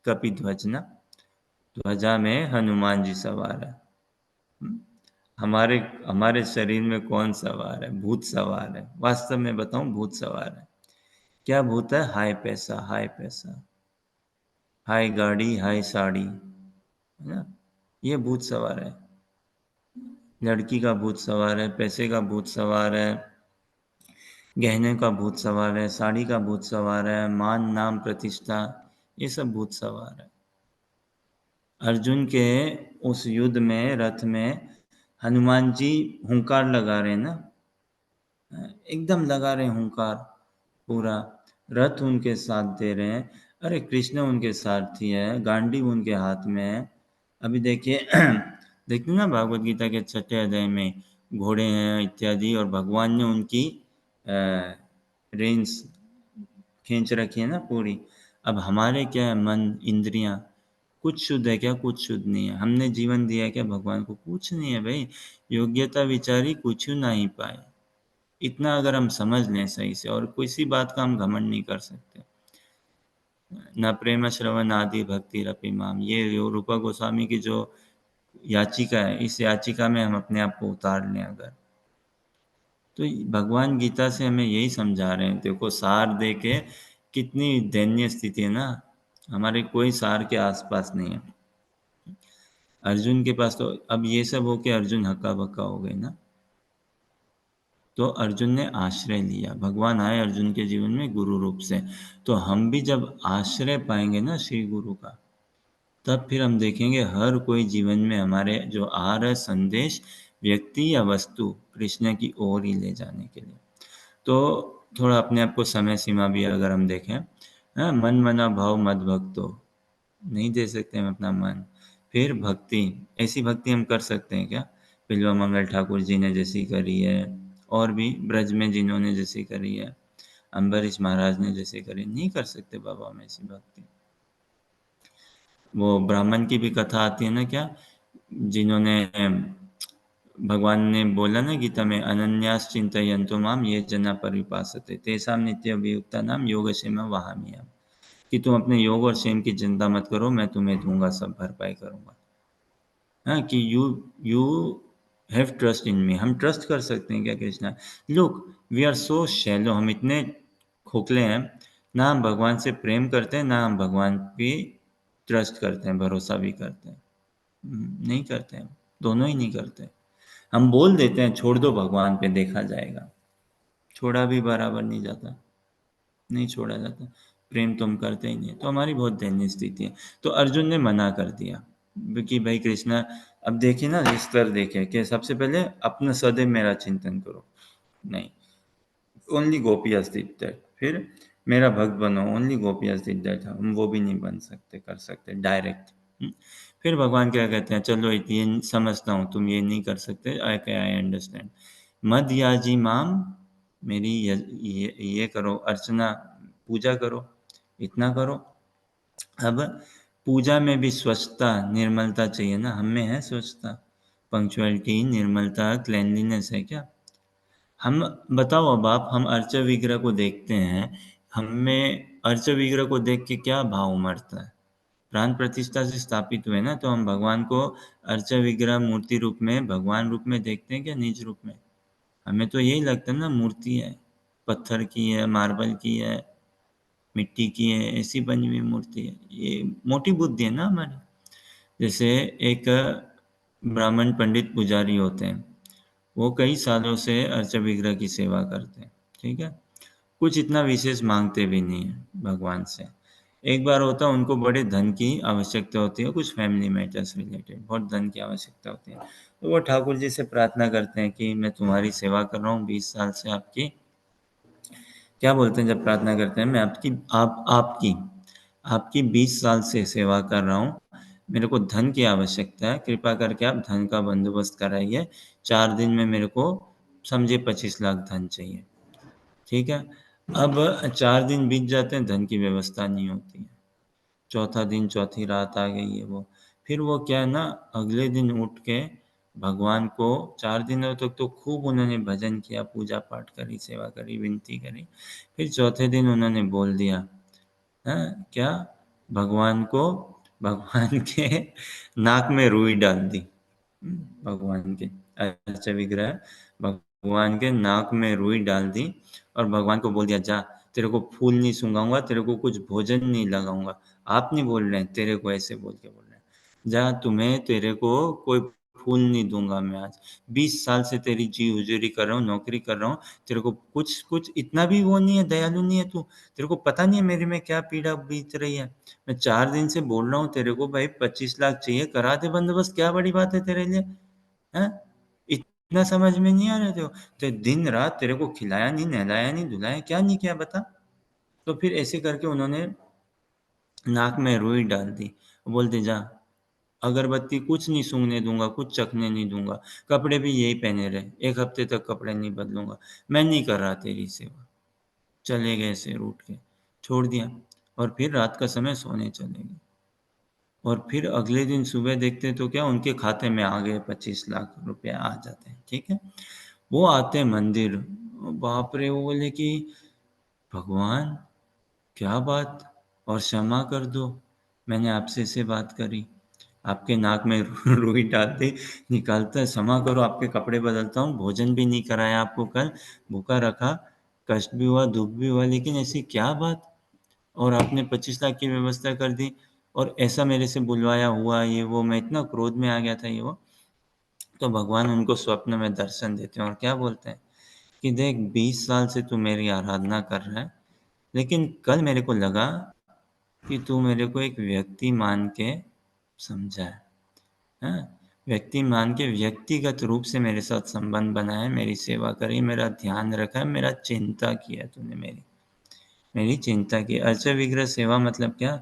कपिध्वज ना, ध्वजा में हनुमान जी सवार है। हम्म? हमारे हमारे शरीर में कौन सवार है? भूत सवार है। वास्तव में बताऊं, भूत सवार है। क्या भूत है? हाय पैसा, हाय पैसा, हाय गाड़ी, हाय साड़ी, है ना? ये भूत सवार है। लड़की का भूत सवार है, पैसे का भूत सवार है, गहने का भूत सवार है, साड़ी का भूत सवार है, मान नाम प्रतिष्ठा, ये सब भूत सवार है। अर्जुन के उस युद्ध में रथ में हनुमान जी हुंकार लगा रहे हैं ना, एकदम लगा रहे हैं हुंकार पूरा। रथ उनके साथ दे रहे हैं। अरे कृष्ण उनके सारथी है, गांडीव उनके हाथ में है। अभी देखिए देखते ना भागवत गीता के 6वें अध्याय में घोड़े हैं इत्यादि, और भगवान ने उनकी रेंस खींच रखी है ना पूरी। अब हमारे क्या है? मन, इंद्रियां, कुछ शुद्ध है क्या? कुछ शुद्ध नहीं है। हमने जीवन दिया है क्या भगवान को? कुछ नहीं है भाई। योग्यता विचारी कुछ ना ही पाए। इतना अगर हम समझ लें सही से, और किसी बात का हम घमंड नहीं कर सकते। न प्रेम श्रवण आदि भक्ति रपिमाम, ये रूपा गोस्वामी की जो याचिका है, इस याचिका में हम अपने आप को उतार लें अगर, तो भगवान गीता से हमें यही समझा रहे हैं। देखो सार दे के कितनी दयनीय स्थिति है ना, हमारे कोई सार के आसपास नहीं है। अर्जुन के पास तो अब ये सब हो के अर्जुन हक्का बक्का हो गए ना। तो अर्जुन ने आश्रय लिया, भगवान आए अर्जुन के जीवन में गुरु रूप से। तो हम भी जब आश्रय पाएंगे ना श्री गुरु का, तब फिर हम देखेंगे हर कोई जीवन में हमारे जो आ रहा है संदेश, व्यक्ति या वस्तु, कृष्ण की ओर ही ले जाने के लिए। तो थोड़ा अपने आप को समय सीमा भी अगर हम देखें, हाँ, मन मना भाव मत भक्तो, नहीं दे सकते हम अपना मन। फिर भक्ति, ऐसी भक्ति हम कर सकते हैं क्या? बिल्वा मंगल ठाकुर जी ने जैसी करी है, और भी ब्रज में जिन्होंने जैसी करी है, अम्बरीश महाराज ने जैसे करी, नहीं कर सकते बाबा हम ऐसी भक्ति। वो ब्राह्मण की भी कथा आती है ना क्या, जिन्होंने भगवान ने बोला ना गीता में, अनन्यास चिंतयन्तो माम ये जना परिपासते तेषां नित्य अभियुक्ता नाम योगक्षेम वहाम्यहम्, कि तुम अपने योग और क्षेम की चिंता मत करो, मैं तुम्हें दूंगा, सब भरपाई करूंगा। हाँ, कि you have trust in me. हम ट्रस्ट कर सकते हैं क्या Krishna? Look, we are so shallow, हम इतने खोखले हैं ना। हम भगवान से प्रेम करते हैं ना हम भगवान पे ट्रस्ट करते हैं, भरोसा भी करते हैं। नहीं करते हैं, दोनों ही नहीं करते। हम बोल देते हैं छोड़ दो भगवान पे, देखा जाएगा, छोड़ा भी बराबर नहीं जाता, नहीं छोड़ा जाता। प्रेम तो हम करते ही नहीं, तो हमारी बहुत दयनीय स्थिति है। तो अर्जुन ने मना कर दिया कि भाई कृष्णा, अब देखिए ना स्तर देखे कि सबसे पहले अपना सदैव मेरा चिंतन करो, नहीं, ओनली गोपियाज डिड दैट। फिर मेरा भक्त बनो, ओनली गोपियाज डिड दैट। हम वो भी नहीं बन सकते, कर सकते डायरेक्ट। फिर भगवान क्या कहते हैं, चलो ये समझता हूँ तुम ये नहीं कर सकते, आई अंडरस्टैंड। मद याजी माम, मेरी ये करो, अर्चना, पूजा करो, इतना करो। अब पूजा में भी स्वच्छता निर्मलता चाहिए ना, हम में है स्वच्छता, पंक्चुअलिटी, निर्मलता, क्लेanलीनेस है क्या? हम बताओ, अब आप, हम अर्च विग्रह को देखते हैं, हमें अर्च विग्रह को देख के क्या भाव उमड़ता है? प्राण प्रतिष्ठा से स्थापित हुए ना, तो हम भगवान को अर्च विग्रह मूर्ति रूप में, भगवान रूप में देखते हैं क्या निज रूप में? हमें तो यही लगता है ना मूर्ति है, पत्थर की है, मार्बल की है, मिट्टी की है, ऐसी बनी हुई मूर्ति है। ये मोटी बुद्धि है ना हमारी। जैसे एक ब्राह्मण पंडित पुजारी होते हैं, वो कई सालों से अर्च विग्रह की सेवा करते हैं, ठीक है, कुछ इतना विशेष मांगते भी नहीं है भगवान से, एक बार होता है उनको बड़े धन की आवश्यकता होती है, कुछ फैमिली मैटर्स रिलेटेड बहुत धन की आवश्यकता होती है। तो वो ठाकुर जी से प्रार्थना करते हैं कि मैं तुम्हारी सेवा कर रहा हूँ 20 साल से आपकी। क्या बोलते हैं जब प्रार्थना करते हैं, मैं आपकी 20 साल से सेवा कर रहा हूँ, मेरे को धन की आवश्यकता है, कृपा करके आप धन का बंदोबस्त कराइए। 4 दिन में मेरे को समझिए 25 लाख धन चाहिए। ठीक है। अब 4 दिन बीत जाते हैं, धन की व्यवस्था नहीं होती है। चौथा दिन, चौथी रात आ गई है वो। फिर वो क्या है ना, अगले दिन उठ के भगवान को 4 दिनों तक तो खूब उन्होंने भजन किया, पूजा पाठ करी, सेवा करी, विनती करी। फिर चौथे दिन उन्होंने बोल दिया, क्या, भगवान को, भगवान के नाक में रुई डाल दी। भगवान के अच्छा विग्रह, भगवान के नाक में रुई डाल दी और भगवान को बोल दिया, जा, तेरे को फूल नहीं सूंघाऊंगा, तेरे को कुछ भोजन नहीं लगाऊंगा। आप नहीं बोल रहे हैं, तेरे को ऐसे बोल के बोल रहे हैं, जा, तुम्हें, तेरे को कोई फूल नहीं दूंगा मैं आज। 20 साल से तेरी जी हुजूरी कर रहा हूँ, नौकरी कर रहा हूँ, तेरे को कुछ कुछ इतना भी वो नहीं है, दयालु नहीं है तू। तेरे को पता नहीं है मेरे में क्या पीड़ा बीत रही है। मैं 4 दिन से बोल रहा हूँ तेरे को, भाई 25 लाख चाहिए, करा दे बंदोबस्त, क्या बड़ी बात है तेरे लिए, हैं? इतना समझ में नहीं आ रहे थे? तो दिन रात तेरे को खिलाया नहीं, नहलाया नहीं, धुलाया क्या नहीं किया बता। तो फिर ऐसे करके उन्होंने नाक में रुई डाल दी। बोलते, जा, अगरबत्ती कुछ नहीं सूंघने दूंगा, कुछ चखने नहीं दूंगा, कपड़े भी यही पहने रहे, 1 हफ्ते तक कपड़े नहीं बदलूंगा, मैं नहीं कर रहा तेरी सेवा। चले गए ऐसे रूठ के, छोड़ दिया। और फिर रात का समय सोने चले गए। और फिर अगले दिन सुबह देखते तो क्या, उनके खाते में आ गए 25 लाख रुपए आ जाते हैं। ठीक है। वो आते हैं मंदिर, बाप रे, वो बोले कि भगवान, क्या बात, और क्षमा कर दो, मैंने आपसे से बात करी, आपके नाक में रुई डाल दी, निकालता है, क्षमा करो, आपके कपड़े बदलता हूँ, भोजन भी नहीं कराया आपको, कल भूखा रखा, कष्ट भी हुआ, दुख भी हुआ, लेकिन ऐसी क्या बात, और आपने 25 लाख की व्यवस्था कर दी, और ऐसा मेरे से बुलवाया हुआ, ये वो, मैं इतना क्रोध में आ गया था, ये वो। तो भगवान उनको स्वप्न में दर्शन देते हैं और क्या बोलते हैं कि देख, 20 साल से तू मेरी आराधना कर रहा है, लेकिन कल मेरे को लगा कि तू मेरे को एक व्यक्ति मान के समझा है, हाँ? व्यक्ति मान के व्यक्तिगत रूप से मेरे साथ संबंध बनाया, मेरी सेवा करी, मेरा ध्यान रखा है, मेरा चिंता किया तूने, मेरी मेरी चिंता की। अर्च विग्रह सेवा मतलब क्या,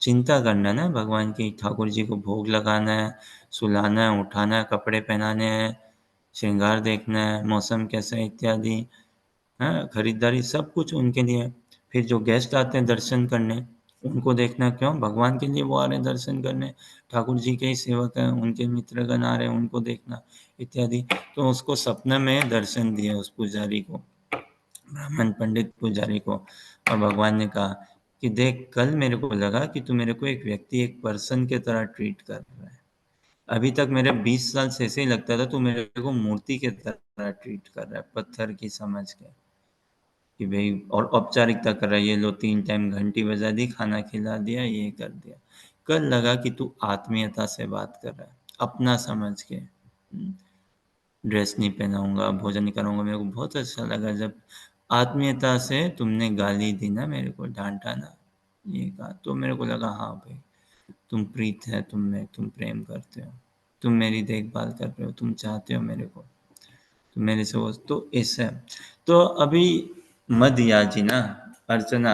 चिंता करना ना भगवान की, ठाकुर जी को भोग लगाना है, सुलाना है, उठाना है, कपड़े पहनाने हैं, श्रृंगार देखना है, मौसम कैसा है इत्यादि, हाँ, खरीदारी, सब कुछ उनके लिए। फिर जो गेस्ट आते हैं दर्शन करने, उनको देखना, क्यों, भगवान के लिए वो आ रहे हैं दर्शन करने, ठाकुर जी के ही सेवक हैं, उनके मित्रगण आ रहे हैं, उनको देखना इत्यादि। तो उसको सपने में दर्शन दिया उस पुजारी को, ब्राह्मण पंडित पुजारी को, और भगवान ने कहा कि देख, कल मेरे को लगा कि तू मेरे को एक व्यक्ति, एक पर्सन के तरह ट्रीट कर रहा है। अभी तक मेरे 20 साल से ऐसे ही लगता था तू मेरे को मूर्ति के तरह ट्रीट कर रहा है, पत्थर की समझ के, कि भाई, और औपचारिकता कर रहा है, ये लो 3 टाइम घंटी बजा दी, खाना खिला दिया, ये कर दिया। कल लगा कि तू आत्मीयता से बात कर रहा है, अपना समझ के। ड्रेस नहीं पहनाऊंगा, भोजन नहीं कराऊंगा, मेरे को बहुत अच्छा लगा जब आत्मीयता से तुमने गाली दी ना, मेरे को डांटा ना, ये कहा, तो मेरे को लगा, हाँ भाई, तुम प्रीत है, तुम प्रेम करते हो, तुम मेरी देखभाल कर रहे हो, तुम चाहते हो मेरे को, तो मेरे से वो, तो ऐसा है। तो अभी मद याजी ना, अर्चना,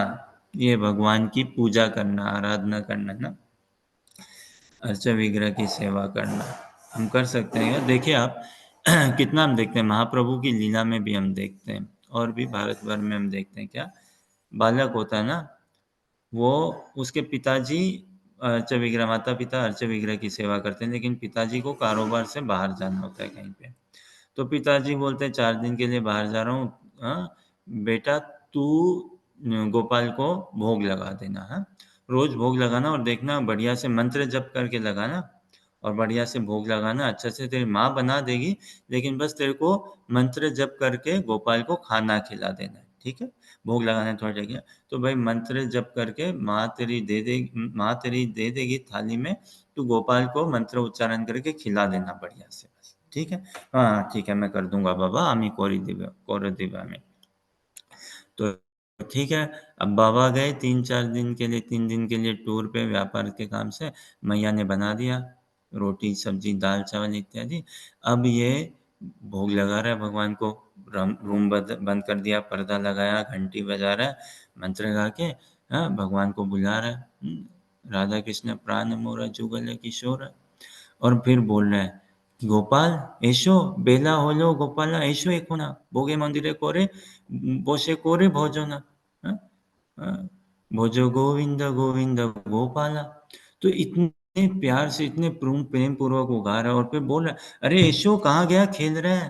ये भगवान की पूजा करना, आराधना करना ना, अर्चा विग्रह की सेवा करना हम कर सकते हैं। देखिए आप, कितना हम देखते हैं, महाप्रभु की लीला में भी हम देखते हैं, और भी भारत भर में हम देखते हैं, क्या, बालक होता है ना, वो, उसके पिताजी अर्चा विग्रह, माता पिता अर्चा विग्रह की सेवा करते हैं, लेकिन पिताजी को कारोबार से बाहर जाना होता है कहीं पे। तो पिताजी बोलते हैं, 4 दिन के लिए बाहर जा रहा हूँ, हाँ, बेटा, तू गोपाल को भोग लगा देना, हाँ, रोज भोग लगाना, और देखना बढ़िया से मंत्र जप करके लगाना, और बढ़िया से भोग लगाना, अच्छा से, तेरी माँ बना देगी, लेकिन बस तेरे को मंत्र जप करके गोपाल को खाना खिला देना है, ठीक है, भोग लगाना है थोड़ा जगह। तो भाई मंत्र जप करके माँ तेरी दे देगी थाली में, तू गोपाल को मंत्र उच्चारण करके खिला देना बढ़िया से, बस, ठीक है। हाँ ठीक है, मैं कर दूंगा बाबा, आमी कोरी दिव्या, कोर दिव्या में। तो ठीक है, अब बाबा गए 3-4 दिन के लिए, 3 दिन के लिए टूर पे व्यापार के काम से, मैया ने बना दिया, रोटी, सब्जी, दाल, चावल इत्यादि। अब ये भोग लगा रहा है भगवान को, रूम बंद कर दिया, पर्दा लगाया, घंटी बजा रहा है, मंत्र गा के, हाँ, भगवान को बुला रहा है। राधा कृष्ण प्राण मोरा जुगल किशोर, और फिर बोल रहा है, গোপাল এসো বেলা হলো গোপালা এসো এখন ভোগে মন্দিরে করে বসে করে ভজনা, हाँ? हाँ, भजो गोविंद गोविंद गोपाला। तो इतने प्यार से, इतने प्रेम पूर्वक वो गा रहा है, और फिर बोल रहा है, अरे यशो कहाँ गया, खेल रहा है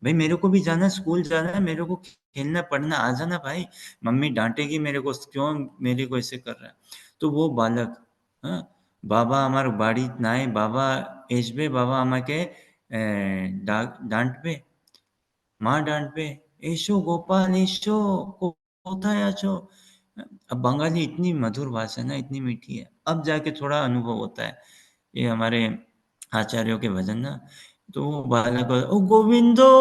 भाई, मेरे को भी जाना है, स्कूल जाना है, मेरे को खेलना पढ़ना, आ जाना भाई, मम्मी डांटेगी मेरे को, क्यों मेरे को ऐसे कर रहा है। तो वो बालक, हाँ, बाबा আমার বাড়িত নাই, বাবা আসবে, বাবা আমাকে ডাंटবে, মা ডাंटবে, এসো গোপাল এসো, কোথায় আছো। अब बंगाली इतनी मधुर भाषा है ना, इतनी मीठी है, अब जाके थोड़ा अनुभव होता है ये हमारे आचार्यों के भजन ना। तो वो बालक, ओ गोविंदो,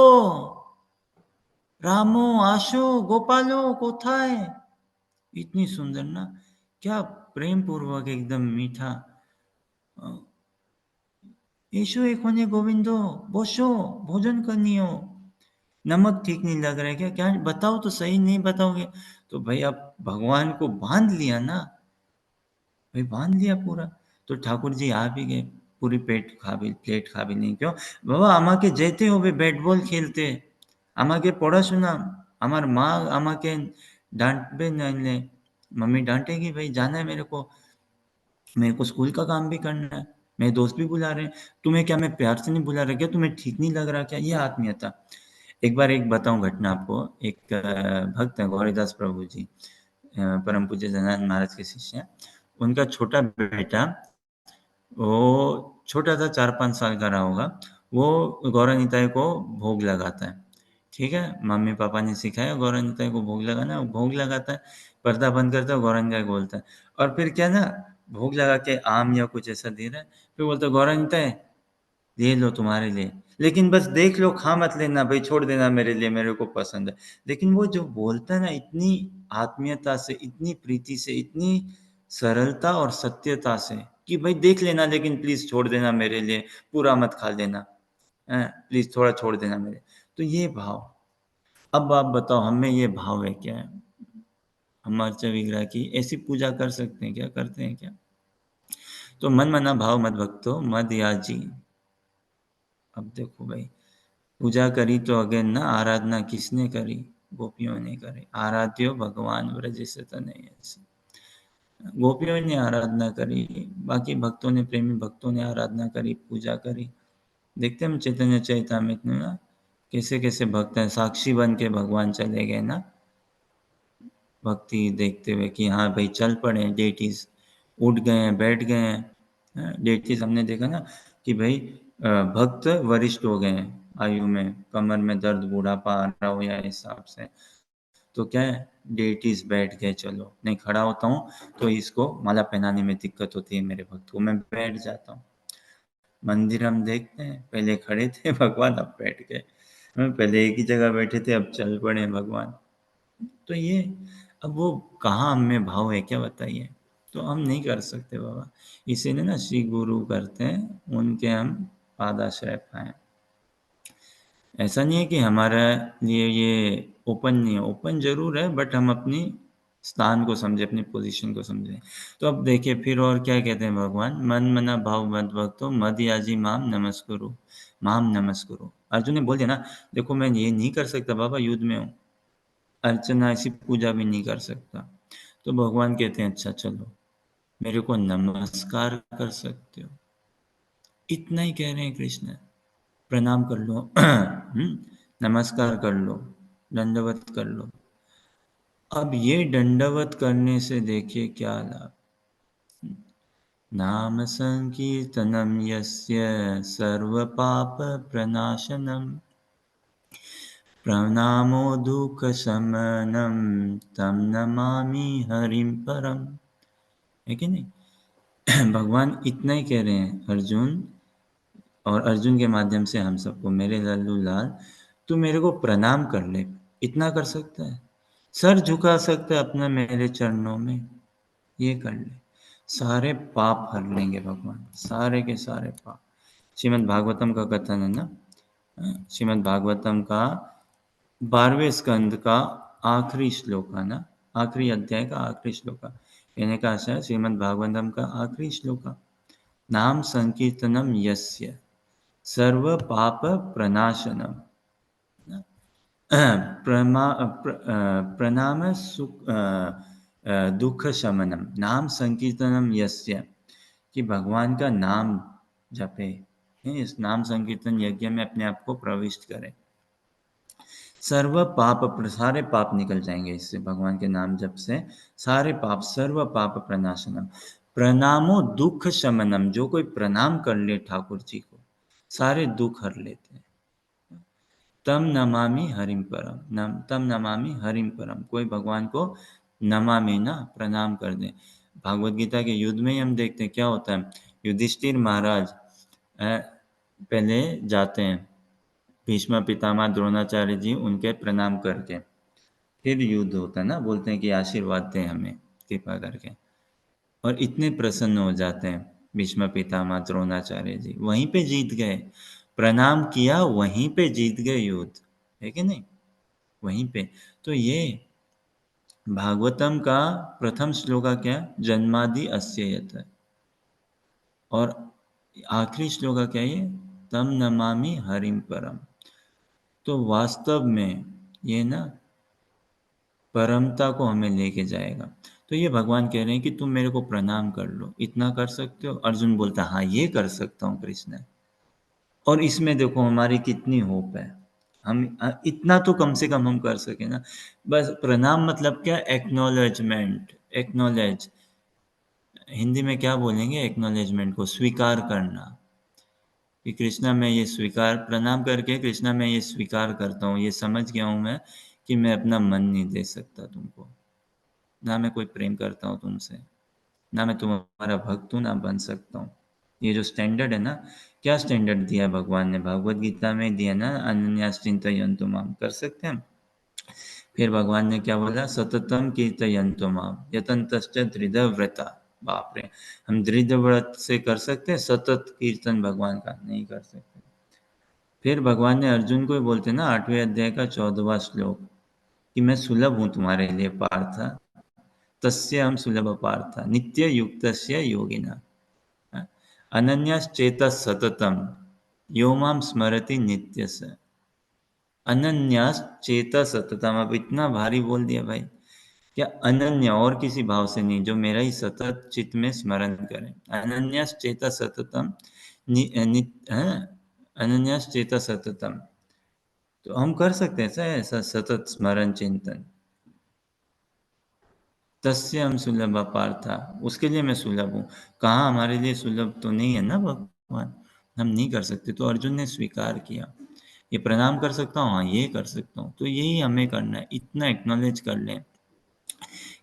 रामो आशो, गोपालो कोথায়, इतनी सुंदर ना, क्या प्रेम पूर्वक एकदम मीठा। एसो एखोने गोविंदो, बोसो, भोजन करनी हो, नमक ठीक नहीं लग रहा है क्या, क्या बताओ तो सही, नहीं बताओगे तो भाई अब भगवान को बांध लिया ना, भाई बांध लिया पूरा। तो ठाकुर जी आ भी गए, पूरी प्लेट खा भी नहीं, क्यों बाबा আমাকে যেতে হবে, ব্যাট বল খেলতে, আমাকে পড়াশোনা, আমার মা আমাকে डांटবে, नाइले मम्मी डांटेगी, भाई जाना है मेरे को स्कूल का काम भी करना है, मेरे दोस्त भी बुला रहे हैं, तुम्हें क्या मैं प्यार से नहीं बुला रहा क्या, तुम्हें ठीक नहीं लग रहा क्या, ये आत्मीयता। एक बार एक बताऊं घटना आपको, एक भक्त है गौरीदास प्रभु जी, परम पूज्य जनार्दन महाराज के शिष्य हैं, उनका छोटा बेटा, वो छोटा था, 4-5 साल का रहा होगा, वो गौरानिताई को भोग लगाता है, ठीक है, मम्मी पापा ने सिखाया गौरानिताई को भोग लगाना, वो भोग लगाता है, पर्दा बंद करता है, गौरानिताई को बोलता है, और फिर क्या ना, भोग लगा के आम या कुछ ऐसा दे रहा है, फिर बोलता है गौरानिताई ये लो तुम्हारे लिए, लेकिन बस देख लो, खा मत लेना भाई, छोड़ देना मेरे लिए, मेरे को पसंद है। लेकिन वो जो बोलता है ना, इतनी आत्मीयता से, इतनी प्रीति से, इतनी सरलता और सत्यता से, कि भाई देख लेना, लेकिन प्लीज छोड़ देना मेरे लिए, पूरा मत खा लेना, प्लीज थोड़ा छोड़ देना मेरे। तो ये भाव, अब आप बताओ हम में ये भाव है क्या है, हम अर्चा विग्रह की ऐसी पूजा कर सकते हैं क्या, करते हैं क्या। तो मन मना भाव मत भक्तो मद याजी। अब देखो भाई, पूजा करी तो अगेन ना, आराधना किसने करी, गोपियों ने करी, आराध्यो भगवान व्रज से तनय, गोपियों ने आराधना करी, बाकी भक्तों ने, प्रेमी भक्तों ने आराधना करी, पूजा करी। देखते हैं हम चैतन्य चैतामृत में ना, कैसे कैसे भक्त हैं, साक्षी बन के भगवान चले गए ना, भक्ति देखते हुए कि हाँ भाई चल पड़े, डेटीज उठ गए हैं, बैठ गए हैं, डेटीज हमने देखा ना कि भाई भक्त वरिष्ठ हो गए हैं आयु में, कमर में दर्द, बूढ़ापा आ रहा हो या हिसाब से, तो क्या है, डेटीज बैठ गए, चलो नहीं खड़ा होता हूँ तो इसको माला पहनाने में दिक्कत होती है मेरे भक्त को, मैं बैठ जाता हूँ। मंदिर हम देखते हैं, पहले खड़े थे भगवान, अब बैठ गए, पहले एक ही जगह बैठे थे, अब चल पड़े भगवान। तो ये, अब वो कहाँ हम में भाव है क्या बताइए, तो हम नहीं कर सकते बाबा, इसीलिए ना श्री गुरु करते हैं, उनके हम पादाश्रय पाए। ऐसा नहीं है कि हमारा लिए ये ओपन नहीं है, ओपन जरूर है, बट हम अपनी स्थान को समझे, अपनी पोजीशन को समझे। तो अब देखिए फिर और क्या कहते हैं भगवान, मन मना भाव मद भक्तो मद याजी माम नमस्कुरु, माम नमस्कुरु। अर्जुन ने बोल दिया ना, देखो मैं ये नहीं कर सकता बाबा, युद्ध में हूँ, अर्चना ऐसी पूजा भी नहीं कर सकता। तो भगवान कहते हैं अच्छा चलो, मेरे को नमस्कार कर सकते हो, इतना ही कह रहे हैं कृष्ण, प्रणाम कर लो, नमस्कार कर लो, दंडवत कर लो। अब ये दंडवत करने से देखिए क्या लाभ, नाम संकीर्तनम यस्य सर्व पाप प्रनाशनम, प्रणामो दुख शमनम, तम नमामि हरिम परम। है कि नहीं। भगवान इतना ही कह रहे हैं अर्जुन, और अर्जुन के माध्यम से हम सबको, मेरे लल्लू लाल तू मेरे को प्रणाम कर ले, इतना कर सकता है। सर झुका सकता है अपना मेरे चरणों में, ये कर ले, सारे पाप हर लेंगे भगवान, सारे के सारे पाप। श्रीमद् भागवतम का कथन है ना, श्रीमद् भागवतम का 12वें स्कंद का आखिरी श्लोक है ना, आखिरी अध्याय का आखिरी श्लोक, कहने का आशा है श्रीमद् भागवतम का आखिरी श्लोक, नाम संकीर्तनम यस्य सर्व पाप प्रनाशनम, प्रणाम सुख दुख शमनम, नाम संकीर्तनम यस्य, कि भगवान का नाम जपे, इस नाम संकीर्तन यज्ञ में अपने आप को प्रविष्ट करें, सर्व पाप, सारे पाप निकल जाएंगे इससे, भगवान के नाम जप से सारे पाप, सर्व पाप प्रनाशनम, प्रणामो दुख शमनम, जो कोई प्रणाम कर ले ठाकुर जी को सारे दुख हर लेते हैं, तम नमामि हरिम परम, तम नमामि हरिम परम, कोई भगवान को नमामि ना प्रणाम कर दे। भागवत गीता के युद्ध में ही हम देखते हैं क्या होता है, युधिष्ठिर महाराज पहले जाते हैं, भीष्म पितामह द्रोणाचार्य जी उनके प्रणाम करके फिर युद्ध होता है ना, बोलते हैं कि आशीर्वाद दें हमें कृपा करके, और इतने प्रसन्न हो जाते हैं भीष्म पितामह द्रोणाचार्य जी, वहीं पे जीत गए, प्रणाम किया वहीं पे जीत गए युद्ध, है कि नहीं, वहीं पे। तो ये भागवतम का प्रथम श्लोक क्या, जन्मादि अस्य यत्, और आखिरी श्लोक क्या है, तम नमामि हरिम परम। तो वास्तव में ये ना परमता को हमें लेके जाएगा। तो ये भगवान कह रहे हैं कि तुम मेरे को प्रणाम कर लो, इतना कर सकते हो? अर्जुन बोलता हाँ ये कर सकता हूँ कृष्ण, और इसमें देखो हमारी कितनी होप है, हम इतना तो कम से कम हम कर सके ना, बस प्रणाम मतलब क्या, एक्नॉलेजमेंट, एक्नॉलेज, हिंदी में क्या बोलेंगे एक्नॉलेजमेंट को, स्वीकार करना, कि कृष्णा मैं ये स्वीकार, प्रणाम करके कृष्णा मैं ये स्वीकार करता हूँ, ये समझ गया हूँ मैं कि मैं अपना मन नहीं दे सकता तुमको, ना मैं कोई प्रेम करता हूँ तुमसे, ना मैं तुम्हारा भक्त हूँ, ना बन सकता हूँ। ये जो स्टैंडर्ड है ना, क्या स्टैंडर्ड दिया भगवान ने, भगवत गीता में दिया ना, अनन्यास चिंतयन्तु माम, कर सकते हैं। फिर भगवान ने क्या बोला, सततम कीर्तयन्तु माम यतन्तश्च दृढ़व्रता, बाप रे, हम दृढ़ व्रत से कर सकते हैं सतत कीर्तन भगवान का, नहीं कर सकते। फिर भगवान ने अर्जुन को ही बोलते ना 8वें अध्याय का 14वां श्लोक, कि मैं सुलभ हूँ तुम्हारे लिए पार्थ, तस्य हम सुलभ पार्थ नित्य युक्तस्य योगिना, अनन्याश्चेतः सततम यो माम स्मरति नित्यस, अनन्याश्चेतः सततम, अब इतना भारी बोल दिया भाई, क्या अनन्य और किसी भाव से नहीं, जो मेरा ही सतत चित्त में स्मरण करें, अनन्याश्चेतः सततम, अनन्याश्चेतः सततम, तो हम कर सकते हैं ऐसा सतत स्मरण चिंतन, तस्य हम सुलभ पार्था, उसके लिए मैं सुलभ हूँ, कहाँ हमारे लिए सुलभ तो नहीं है ना भगवान, हम नहीं कर सकते। तो अर्जुन ने स्वीकार किया, ये प्रणाम कर सकता हूँ, हाँ ये कर सकता हूँ, तो यही हमें करना है, इतना एक्नॉलेज कर लें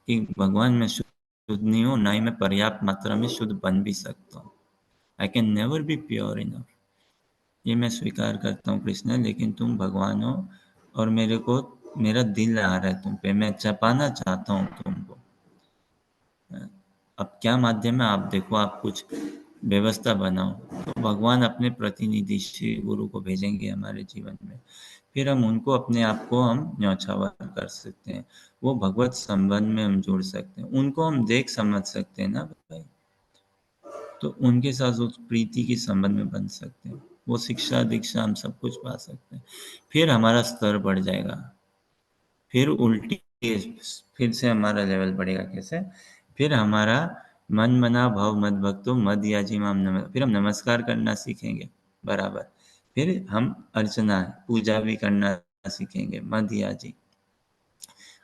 कि भगवान मैं शुद्ध नहीं हूँ, ना ही मैं पर्याप्त मात्रा में शुद्ध बन भी सकता हूँ, I can never be pure enough, ये मैं स्वीकार करता हूँ कृष्ण, लेकिन तुम भगवान हो और मेरे को, मेरा दिल आ रहा है तुम पे, मैं पाना चाहता हूँ तुमको, अब क्या माध्यम है आप देखो, आप कुछ व्यवस्था बनाओ, तो भगवान अपने प्रतिनिधि श्री गुरु को भेजेंगे हमारे जीवन में, फिर हम उनको अपने आप को हम न्यौछावर कर सकते हैं, वो भगवत संबंध में हम जुड़ सकते हैं, उनको हम देख समझ सकते हैं ना भाई, तो उनके साथ उस प्रीति की संबंध में बन सकते हैं, वो शिक्षा दीक्षा हम सब कुछ पा सकते हैं, फिर हमारा स्तर बढ़ जाएगा, फिर उल्टी, फिर से हमारा लेवल बढ़ेगा, कैसे, फिर हमारा मन मना भाव मद भक्तो मद याजी माम नम, फिर हम नमस्कार करना सीखेंगे बराबर, फिर हम अर्चना पूजा भी करना सीखेंगे, मद याजी,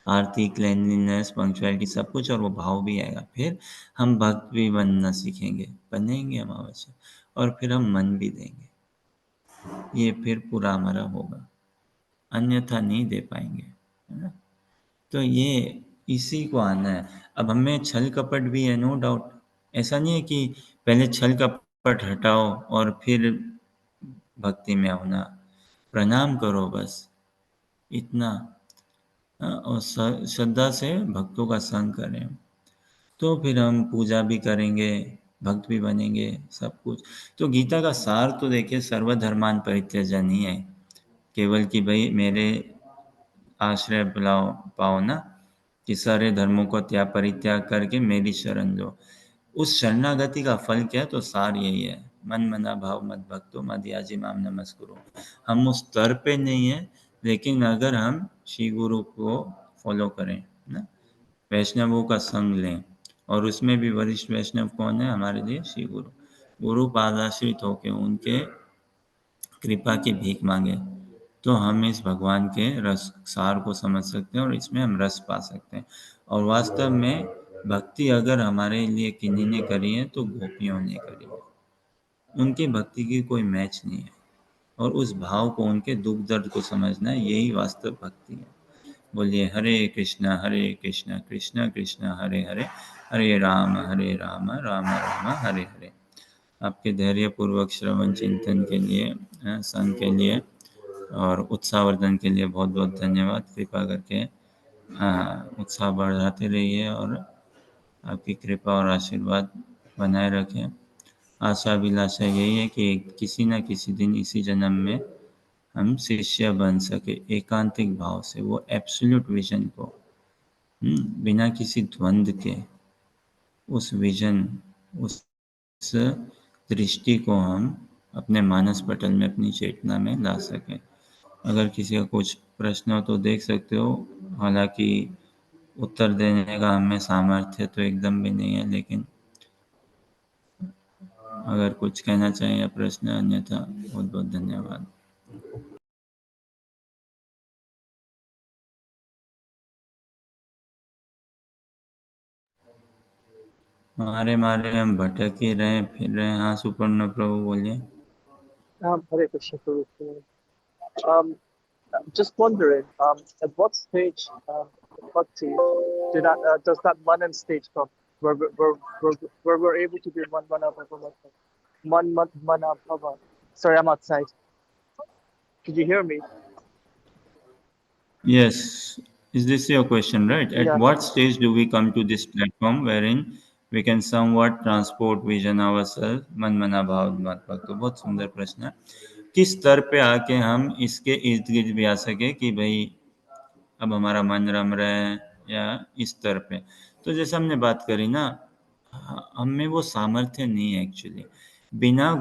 आरती, क्लेanलीनेस, पंक्चुअलिटी सब कुछ, और वो भाव भी आएगा, फिर हम भक्त भी बनना सीखेंगे, बनेंगे हम अवश्य, और फिर हम मन भी देंगे, ये फिर पूरा हमारा होगा, अन्यथा नहीं दे पाएंगे, है ना। तो ये इसी को आना है। अब हमें छल कपट भी है, नो डाउट, ऐसा नहीं है कि पहले छल कपट हटाओ और फिर भक्ति में आओ ना, प्रणाम करो बस, इतना, और श्रद्धा से भक्तों का संग करें, तो फिर हम पूजा भी करेंगे, भक्त भी बनेंगे, सब कुछ। तो गीता का सार तो देखिए सर्वधर्मान परित्यज्य नहीं है केवल कि भाई मेरे आश्रय पाओ ना, कि सारे धर्मों को परित्याग करके मेरी शरण लो। उस शरणागति का फल क्या है? तो सार यही है, मन मना भाव मत भक्तो मदयाजी माम नमस्कुरु। हम उस स्तर पे नहीं है, लेकिन अगर हम श्री गुरु को फॉलो करें ना, वैष्णवों का संग लें, और उसमें भी वरिष्ठ वैष्णव कौन है हमारे लिए? श्री गुरु। गुरु पादाश्रित होके उनके कृपा की भीख मांगे, तो हम इस भगवान के रस सार को समझ सकते हैं और इसमें हम रस पा सकते हैं। और वास्तव में भक्ति अगर हमारे लिए किन्हीं ने करी है तो गोपियों ने करी है। उनकी भक्ति की कोई मैच नहीं है, और उस भाव को, उनके दुख दर्द को समझना, यही वास्तव भक्ति है। बोलिए हरे कृष्णा कृष्णा कृष्णा हरे हरे, हरे राम राम राम हरे हरे। आपके धैर्यपूर्वक श्रवण चिंतन के लिए, संघ के लिए और उत्साहवर्धन के लिए बहुत बहुत धन्यवाद। कृपा करके उत्साह बढ़ाते रहिए और आपकी कृपा और आशीर्वाद बनाए रखें। आशा अभिलाषा यही है कि किसी न किसी दिन इसी जन्म में हम शिष्य बन सके, एकांतिक भाव से, वो एब्सोल्यूट विजन को, बिना किसी द्वंद के, उस विजन, उस दृष्टि को हम अपने मानस पटल में, अपनी चेतना में ला सकें। अगर किसी का कुछ प्रश्न हो तो देख सकते हो, हालांकि उत्तर देने का हमें सामर्थ्य तो एकदम भी नहीं है, लेकिन अगर कुछ कहना चाहें या प्रश्न, अन्यथा बहुत बहुत धन्यवाद। मारे मारे हम भटक ही रहे, फिर रहे। हाँ सुपर्ण प्रभु बोलिए। Hare Krishna Prabhu. Um, I'm just wondering, at what stage bhakti does that manan stage come, where we're able to be mana bhava? Sorry, I'm outside. Could you hear me? Yes, is this your question, right? At Yeah. what stage do we come to this platform wherein we can somewhat transport vision ourselves? मन मना भाव मत भक्त। तो बहुत सुंदर प्रश्न है। किस स्तर पे आके हम इसके इर्द गिर्द भी आ सके कि भाई अब हमारा मन रम रहा है, या इस स्तर पे। तो जैसे हमने बात करी ना, हम में वो सामर्थ्य नहीं है एक्चुअली। बिना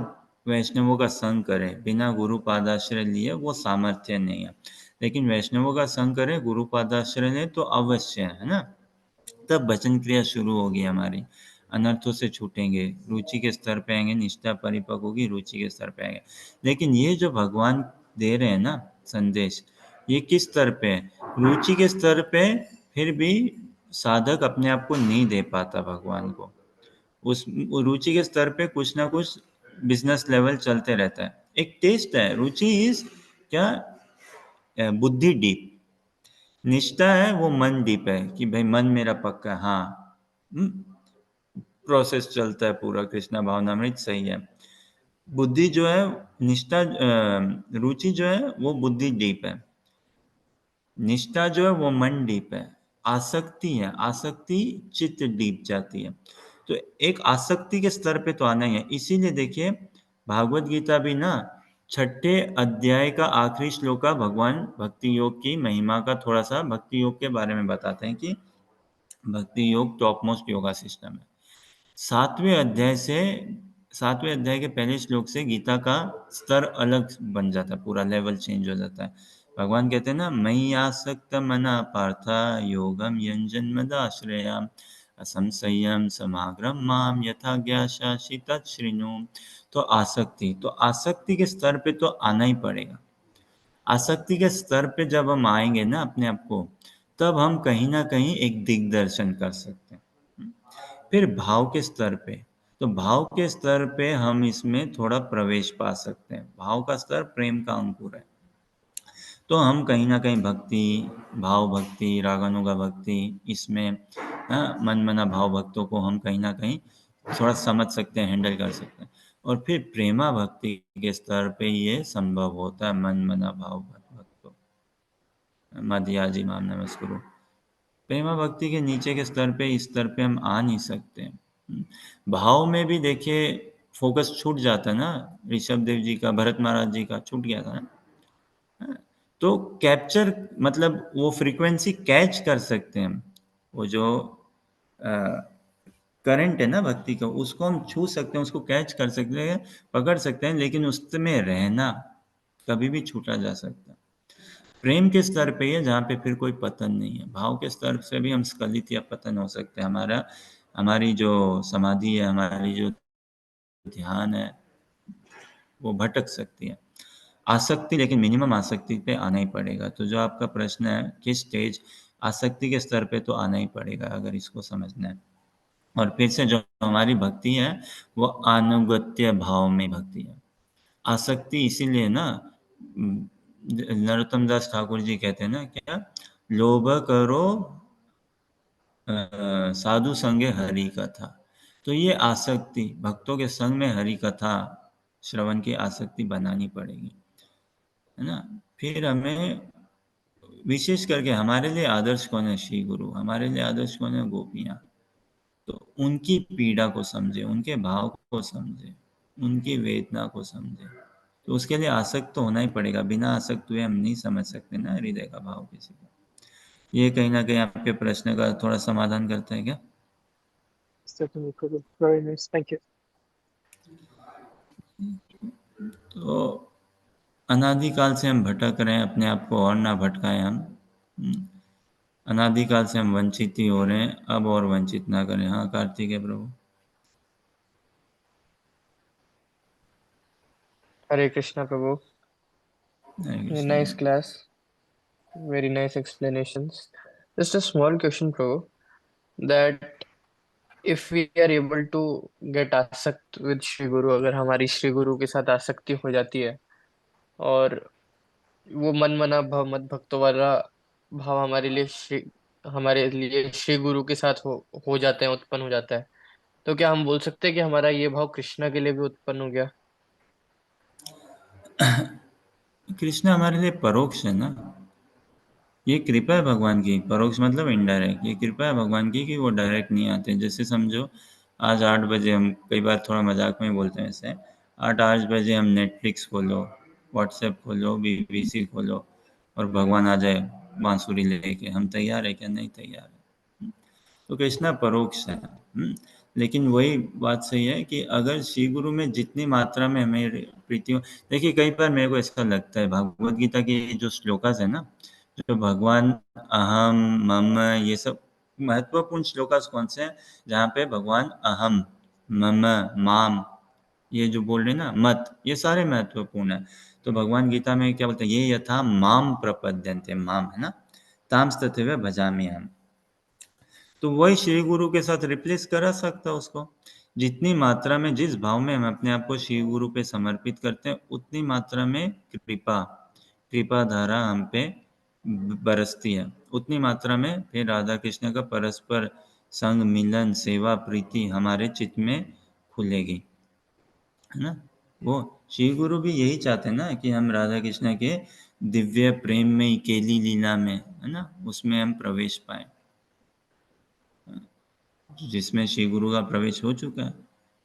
वैष्णवों का संग करे, बिना गुरु पादाश्रय लिए, वो सामर्थ्य नहीं है। लेकिन वैष्णवों का संग करे, गुरु पादाश्रय ले, तो अवश्य है ना। तब भजन क्रिया शुरू होगी हमारी, अनर्थों से छूटेंगे, रुचि के स्तर पे आएंगे, निष्ठा परिपक्व होगी, रुचि के स्तर पे आएंगे। लेकिन ये जो भगवान दे रहे हैं ना संदेश, ये किस स्तर पे है? रुचि के स्तर पे फिर भी साधक अपने आप को नहीं दे पाता भगवान को। उस रुचि के स्तर पे कुछ ना कुछ बिजनेस लेवल चलते रहता है। एक टेस्ट है, रुचि इज क्या, बुद्धि डीप। निष्ठा है वो मन डीप है, कि भाई मन मेरा पक्का है, हाँ। प्रोसेस चलता है पूरा कृष्णा भावनामृत, सही है। बुद्धि जो है, निष्ठा, रुचि जो है वो बुद्धि डीप है, निष्ठा जो है वो मन डीप है। आसक्ति है, आसक्ति चित्त डीप जाती है। तो एक आसक्ति के स्तर पे तो आना ही है। इसीलिए देखिए भागवत गीता भी ना, छठे अध्याय का आखिरी श्लोक का भगवान भक्ति योग की महिमा का थोड़ा सा भक्ति योग के बारे में बताते हैं कि भक्ति योग टॉप मोस्ट योगा सिस्टम है। सातवें अध्याय से, सातवें अध्याय के पहले श्लोक से गीता का स्तर अलग बन जाता है, पूरा लेवल चेंज हो जाता है। भगवान कहते हैं ना, मयि आसक्त मना पार्थ योगम यंजन मदाश्रयाम असंशयम समाग्रम माम यथा ज्ञासासि तच्छृणु। तो आसक्ति, तो आसक्ति के स्तर पे तो आना ही पड़ेगा। आसक्ति के स्तर पे जब हम आएंगे ना अपने आप को, तब हम कहीं ना कहीं एक दिग्दर्शन कर सकते हैं। फिर भाव के स्तर पे, तो भाव के स्तर पे हम इसमें थोड़ा प्रवेश पा सकते हैं। भाव का स्तर प्रेम का अंकुर है, तो हम कहीं ना कहीं भक्ति, भाव भक्ति, रागानुगा भक्ति, इसमें मन मना भाव भक्तों को हम कहीं ना कहीं थोड़ा समझ सकते हैं, हैंडल कर सकते हैं। और फिर प्रेमा भक्ति के स्तर पे ये संभव होता है, मन मना भाव भक्तों। मध्याजी माम नमस्कुरु। प्रेमा भक्ति के नीचे के स्तर पे, इस स्तर पे हम आ नहीं सकते। भाव में भी देखिए फोकस छूट जाता है ना, ऋषभ देव जी का, भरत महाराज जी का छूट गया था ना। तो कैप्चर मतलब वो फ्रीक्वेंसी कैच कर सकते हैं हम, वो जो करंट है ना भक्ति का, उसको हम छू सकते हैं, उसको कैच कर सकते हैं, पकड़ सकते हैं, लेकिन उसमें रहना कभी भी छूटा जा सकता है। प्रेम के स्तर पे है जहाँ पे फिर कोई पतन नहीं है। भाव के स्तर से भी हम स्खलित या पतन हो सकते हैं। हमारी जो समाधि है, हमारी जो ध्यान है, वो भटक सकती है। आसक्ति, लेकिन मिनिमम आसक्ति पे आना ही पड़ेगा। तो जो आपका प्रश्न है किस स्टेज, आसक्ति के स्तर पे तो आना ही पड़ेगा अगर इसको समझना है। और फिर से जो हमारी भक्ति है वो अनुगत्य भाव में भक्ति है। आसक्ति इसीलिए ना, नरोत्तम दास ठाकुर जी कहते हैं ना, क्या लोभ करो साधु संगे हरि कथा। तो ये आसक्ति, भक्तों के संग में हरि कथा श्रवण की आसक्ति बनानी पड़ेगी, है ना। फिर हमें विशेष करके हमारे लिए आदर्श कौन है, श्री गुरु। हमारे लिए आदर्श कौन है, गोपियाँ। तो उनकी पीड़ा को समझे, उनके भाव को समझे, उनकी वेदना को समझे। तो उसके लिए आसक्त तो होना ही पड़ेगा। बिना आसक्त हुए हम नहीं समझ सकते ना हृदय का भाव किसी का। ये कहीं ना कहीं आपके प्रश्न का थोड़ा समाधान करता है क्या? Certainly, Prabhu. Very nice. Thank you. तो अनादिकाल से हम भटक रहे हैं, अपने आप को और ना भटकाएं हम। अनादिकाल से हम वंचित ही हो रहे हैं, अब और वंचित ना करें। हाँ कार्तिक है प्रभु। Hare Krishna, Prabhu. Hare Very Krishna. nice class. Very nice explanations. Just a small question, Prabhu, that if we are able to get आसक्त with श्री गुरु, अगर हमारी श्री गुरु के साथ आसक्ति हो जाती है और वो मन मना भाव मत भक्तों वाला भाव हमारे लिए श्री गुरु के साथ हो जाते हैं, उत्पन्न हो जाता है, तो क्या हम बोल सकते हैं कि हमारा ये भाव कृष्णा के लिए भी उत्पन्न हो गया? कृष्ण हमारे लिए परोक्ष है ना। ये कृपा है भगवान की। परोक्ष मतलब इनडायरेक्ट। ये कृपा है भगवान की कि वो डायरेक्ट नहीं आते। जैसे समझो आज 8 बजे, हम कई बार थोड़ा मजाक में बोलते हैं ऐसे, 8 बजे हम नेटफ्लिक्स खोलो, व्हाट्सएप खोलो, बीबीसी खोलो और भगवान आ जाए बांसुरी लेके, हम तैयार है क्या? नहीं तैयार है। तो कृष्णा परोक्ष है। लेकिन वही बात सही है कि अगर श्री गुरु में जितनी मात्रा में हमें प्रीति हो। देखिए कई बार मेरे को ऐसा लगता है, भागवत गीता के जो श्लोकास है ना, जो भगवान अहम मम, ये सब महत्वपूर्ण श्लोकास कौन से हैं, जहाँ पे भगवान अहम मम माम ये जो बोल रहे हैं ना, मत, ये सारे महत्वपूर्ण है। तो भगवान गीता में क्या बोलते हैं, ये यथा माम प्रपद्यन्ते, माम है ना, ताम्स तथैव भजामि हम। तो वही श्री गुरु के साथ रिप्लेस करा सकता है उसको। जितनी मात्रा में, जिस भाव में हम अपने आप को श्री गुरु पे समर्पित करते हैं, उतनी मात्रा में कृपा धारा हम पे बरसती है। उतनी मात्रा में फिर राधा कृष्ण का परस्पर संग, मिलन, सेवा, प्रीति हमारे चित्त में खुलेगी, है ना। वो श्री गुरु भी यही चाहते हैं ना कि हम राधा कृष्ण के दिव्य प्रेम में, केली लीला में, है ना, उसमें हम प्रवेश पाए, जिसमें श्री गुरु का प्रवेश हो चुका है।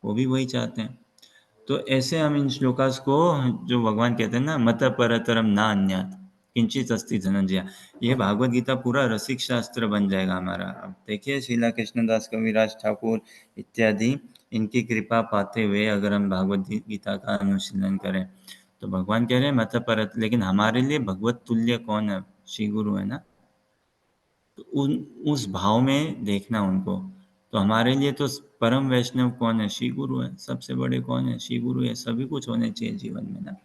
वो भी वही चाहते हैं। तो ऐसे हम इन श्लोकास को, जो भगवान कहते हैं ना, मत परतरम ना अन्यात् किंचित अस्ति धनंजय, ये भागवत गीता पूरा रसिक शास्त्र बन जाएगा हमारा। अब देखिए शीला कृष्णदास कविराज ठाकुर इत्यादि, इनकी कृपा पाते हुए अगर हम भागवत गीता का अनुशीलन करें तो भगवान कह रहे हैं मत परत, लेकिन हमारे लिए भगवत तुल्य कौन है? श्री गुरु है ना। तो उस भाव में देखना उनको। तो हमारे लिए तो परम वैष्णव कौन है? श्री गुरु है। सबसे बड़े कौन है? श्री गुरु है। सभी कुछ होने चाहिए जीवन में ना।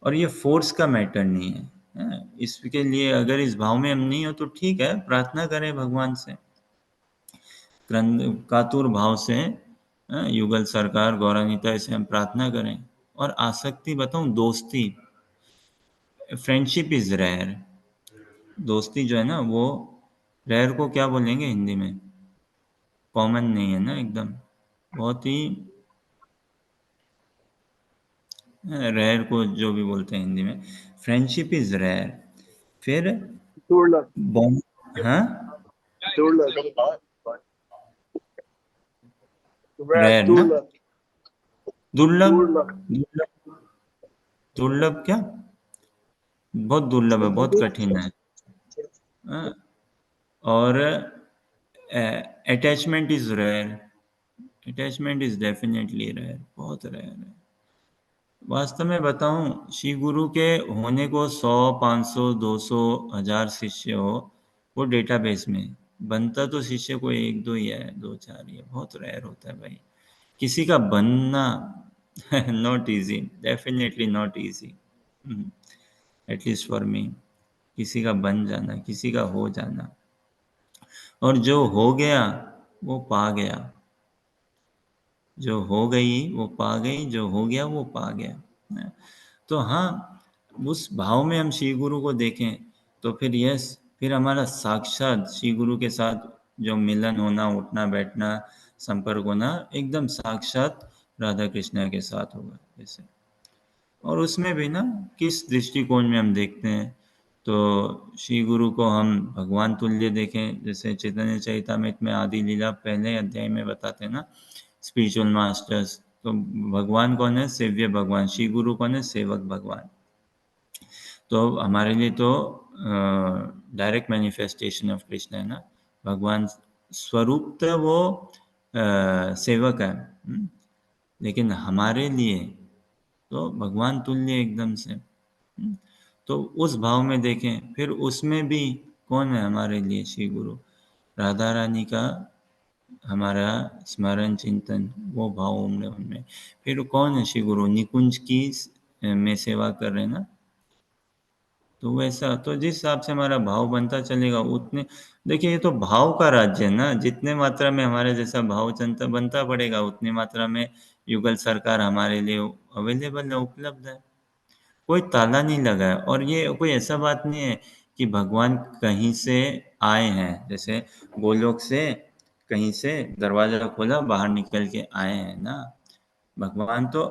और ये फोर्स का मैटर नहीं है, इसके लिए अगर इस भाव में हम नहीं हो तो ठीक है, प्रार्थना करें भगवान से कातुर भाव से। युगल सरकार, गौरानिता, ऐसे हम प्रार्थना करें। और आसक्ति बताऊं, दोस्ती, फ्रेंडशिप इज रेयर। दोस्ती जो है ना, वो रेयर को क्या बोलेंगे हिंदी में? कॉमन नहीं है ना एकदम, बहुत ही रेयर को जो भी बोलते हैं हिंदी में, फ्रेंडशिप इज रेयर। फिर Durlab. बॉन हाँ Durlab. Rare. रेयर ना, Durlab. दुर्लभ, Durlab. दुर्लभ, दुर्लभ क्या, बहुत दुर्लभ है, बहुत कठिन है। हाँ? और attachment is rare, attachment is definitely rare, बहुत रेयर है। वास्तव में बताऊं, श्री गुरु के होने को 100, 500, 200, 1000 शिष्य हो, वो डेटाबेस में बनता तो शिष्य को एक दो ही है, दो चार ही है, बहुत रेयर होता है भाई। किसी का बनना not easy, definitely not easy, at least for me. किसी का बन जाना, किसी का हो जाना, और जो हो गया वो पा गया, जो हो गई वो पा गई, जो हो गया वो पा गया। तो हाँ, उस भाव में हम श्री गुरु को देखें तो फिर यस, फिर हमारा साक्षात श्री गुरु के साथ जो मिलन होना, उठना बैठना, संपर्क होना, एकदम साक्षात राधा कृष्ण के साथ होगा जैसे। और उसमें भी ना किस दृष्टिकोण में हम देखते हैं, तो श्री गुरु को हम भगवान तुल्य देखें, जैसे चैतन्य चरितामृत में आदि लीला पहले अध्याय में बताते हैं ना, स्पिरिचुअल मास्टर्स, तो भगवान कौन है, सेव्य भगवान, श्री गुरु कौन है, सेवक भगवान। तो हमारे लिए तो डायरेक्ट मैनिफेस्टेशन ऑफ कृष्ण है ना, भगवान स्वरूप तो वो सेवक है, लेकिन हमारे लिए तो भगवान तुल्य एकदम से। तो उस भाव में देखें, फिर उसमें भी कौन है हमारे लिए, श्री गुरु, राधा रानी का हमारा स्मरण चिंतन, वो भाव उनमें उनमें। फिर कौन है श्री गुरु, निकुंज की में सेवा कर रहे हैं ना, तो वैसा, तो जिस हिसाब से हमारा भाव बनता चलेगा उतने, देखिए ये तो भाव का राज्य है ना, जितने मात्रा में हमारे जैसा भाव चंता बनता पड़ेगा, उतनी मात्रा में युगल सरकार हमारे लिए अवेलेबल है, उपलब्ध है। कोई ताला नहीं लगा है, और ये कोई ऐसा बात नहीं है कि भगवान कहीं से आए हैं, जैसे गोलोक से कहीं से दरवाजा खोला बाहर निकल के आए हैं ना, भगवान तो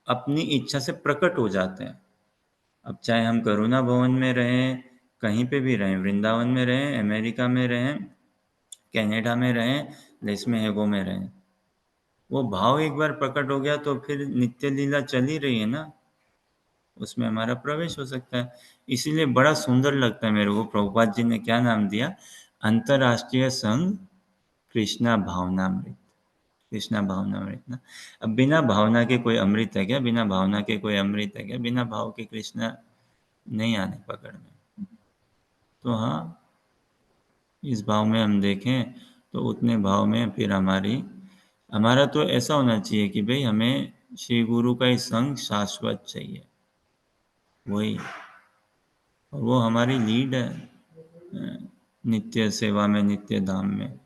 अपनी इच्छा से प्रकट हो जाते हैं। अब चाहे हम करुणा भवन में रहें, कहीं पे भी रहें, वृंदावन में रहें, अमेरिका में रहें, कनाडा में रहें, लेस्मे हेगो में रहें, वो भाव एक बार प्रकट हो गया तो फिर नित्य लीला चल ही रही है ना, उसमें हमारा प्रवेश हो सकता है। इसीलिए बड़ा सुंदर लगता है मेरे को, प्रभुपाद जी ने क्या नाम दिया, अंतर्राष्ट्रीय संघ कृष्णा भावनामृत, कृष्णा भावनामृत ना। अब बिना भावना के कोई अमृत है क्या, बिना भावना के कोई अमृत है क्या, बिना भाव के कृष्णा नहीं आने पकड़ में। तो हाँ, इस भाव में हम देखें तो उतने भाव में फिर हमारा तो ऐसा होना चाहिए कि भाई हमें श्री गुरु का ही संग शाश्वत चाहिए, वही, और वो हमारी लीड है नित्य सेवा में, नित्य धाम में,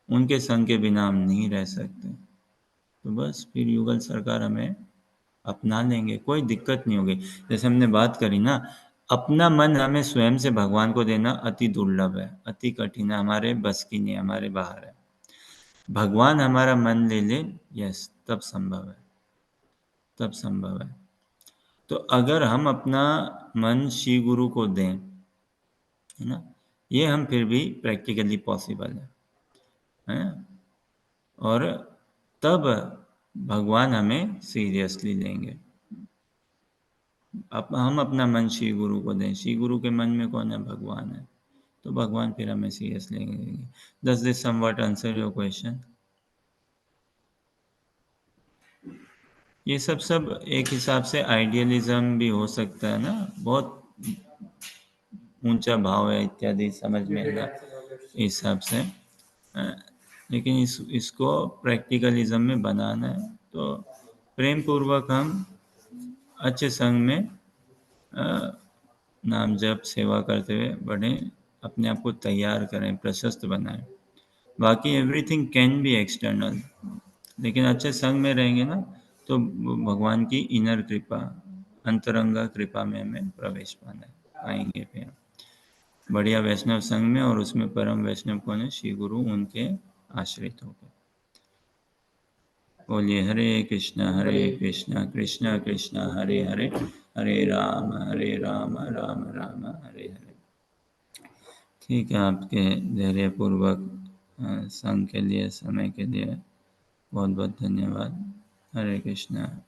उनके संग के बिना हम नहीं रह सकते। तो बस फिर युगल सरकार हमें अपना लेंगे, कोई दिक्कत नहीं होगी। जैसे हमने बात करी ना, अपना मन हमें स्वयं से भगवान को देना अति दुर्लभ है, अति कठिन है, हमारे बस की नहीं, हमारे बाहर है। भगवान हमारा मन ले ले, यस, तब संभव है, तब संभव है। तो अगर हम अपना मन श्री गुरु को दें, है ना, ये हम फिर भी प्रैक्टिकली पॉसिबल है? और तब भगवान हमें सीरियसली लेंगे। हम अपना मन श्री गुरु को दें, श्री गुरु के मन में कौन है, भगवान है, तो भगवान फिर हमें सीरियस लेंगे। Does this somewhat answer your question? ये सब एक हिसाब से आइडियलिज्म भी हो सकता है ना, बहुत ऊंचा भाव है इत्यादि समझ में ना, इस हिसाब से। लेकिन इसको प्रैक्टिकलिज्म में बनाना है, तो प्रेम पूर्वक हम अच्छे संग में नाम जप सेवा करते हुए बढ़े, अपने आप को तैयार करें, प्रशस्त बनाएं। बाकी एवरीथिंग कैन बी एक्सटर्नल, लेकिन अच्छे संग में रहेंगे ना, तो भगवान की इनर कृपा, अंतरंगा कृपा में हमें प्रवेश पाएंगे फिर बढ़िया वैष्णव संघ में, और उसमें परम वैष्णव कौन है, श्री गुरु, उनके आश्रित होकर। बोलिए हरे कृष्णा कृष्णा कृष्णा हरे हरे, हरे राम राम राम हरे हरे। ठीक है, आपके धैर्यपूर्वक संग के लिए, समय के लिए बहुत बहुत धन्यवाद। हरे कृष्णा।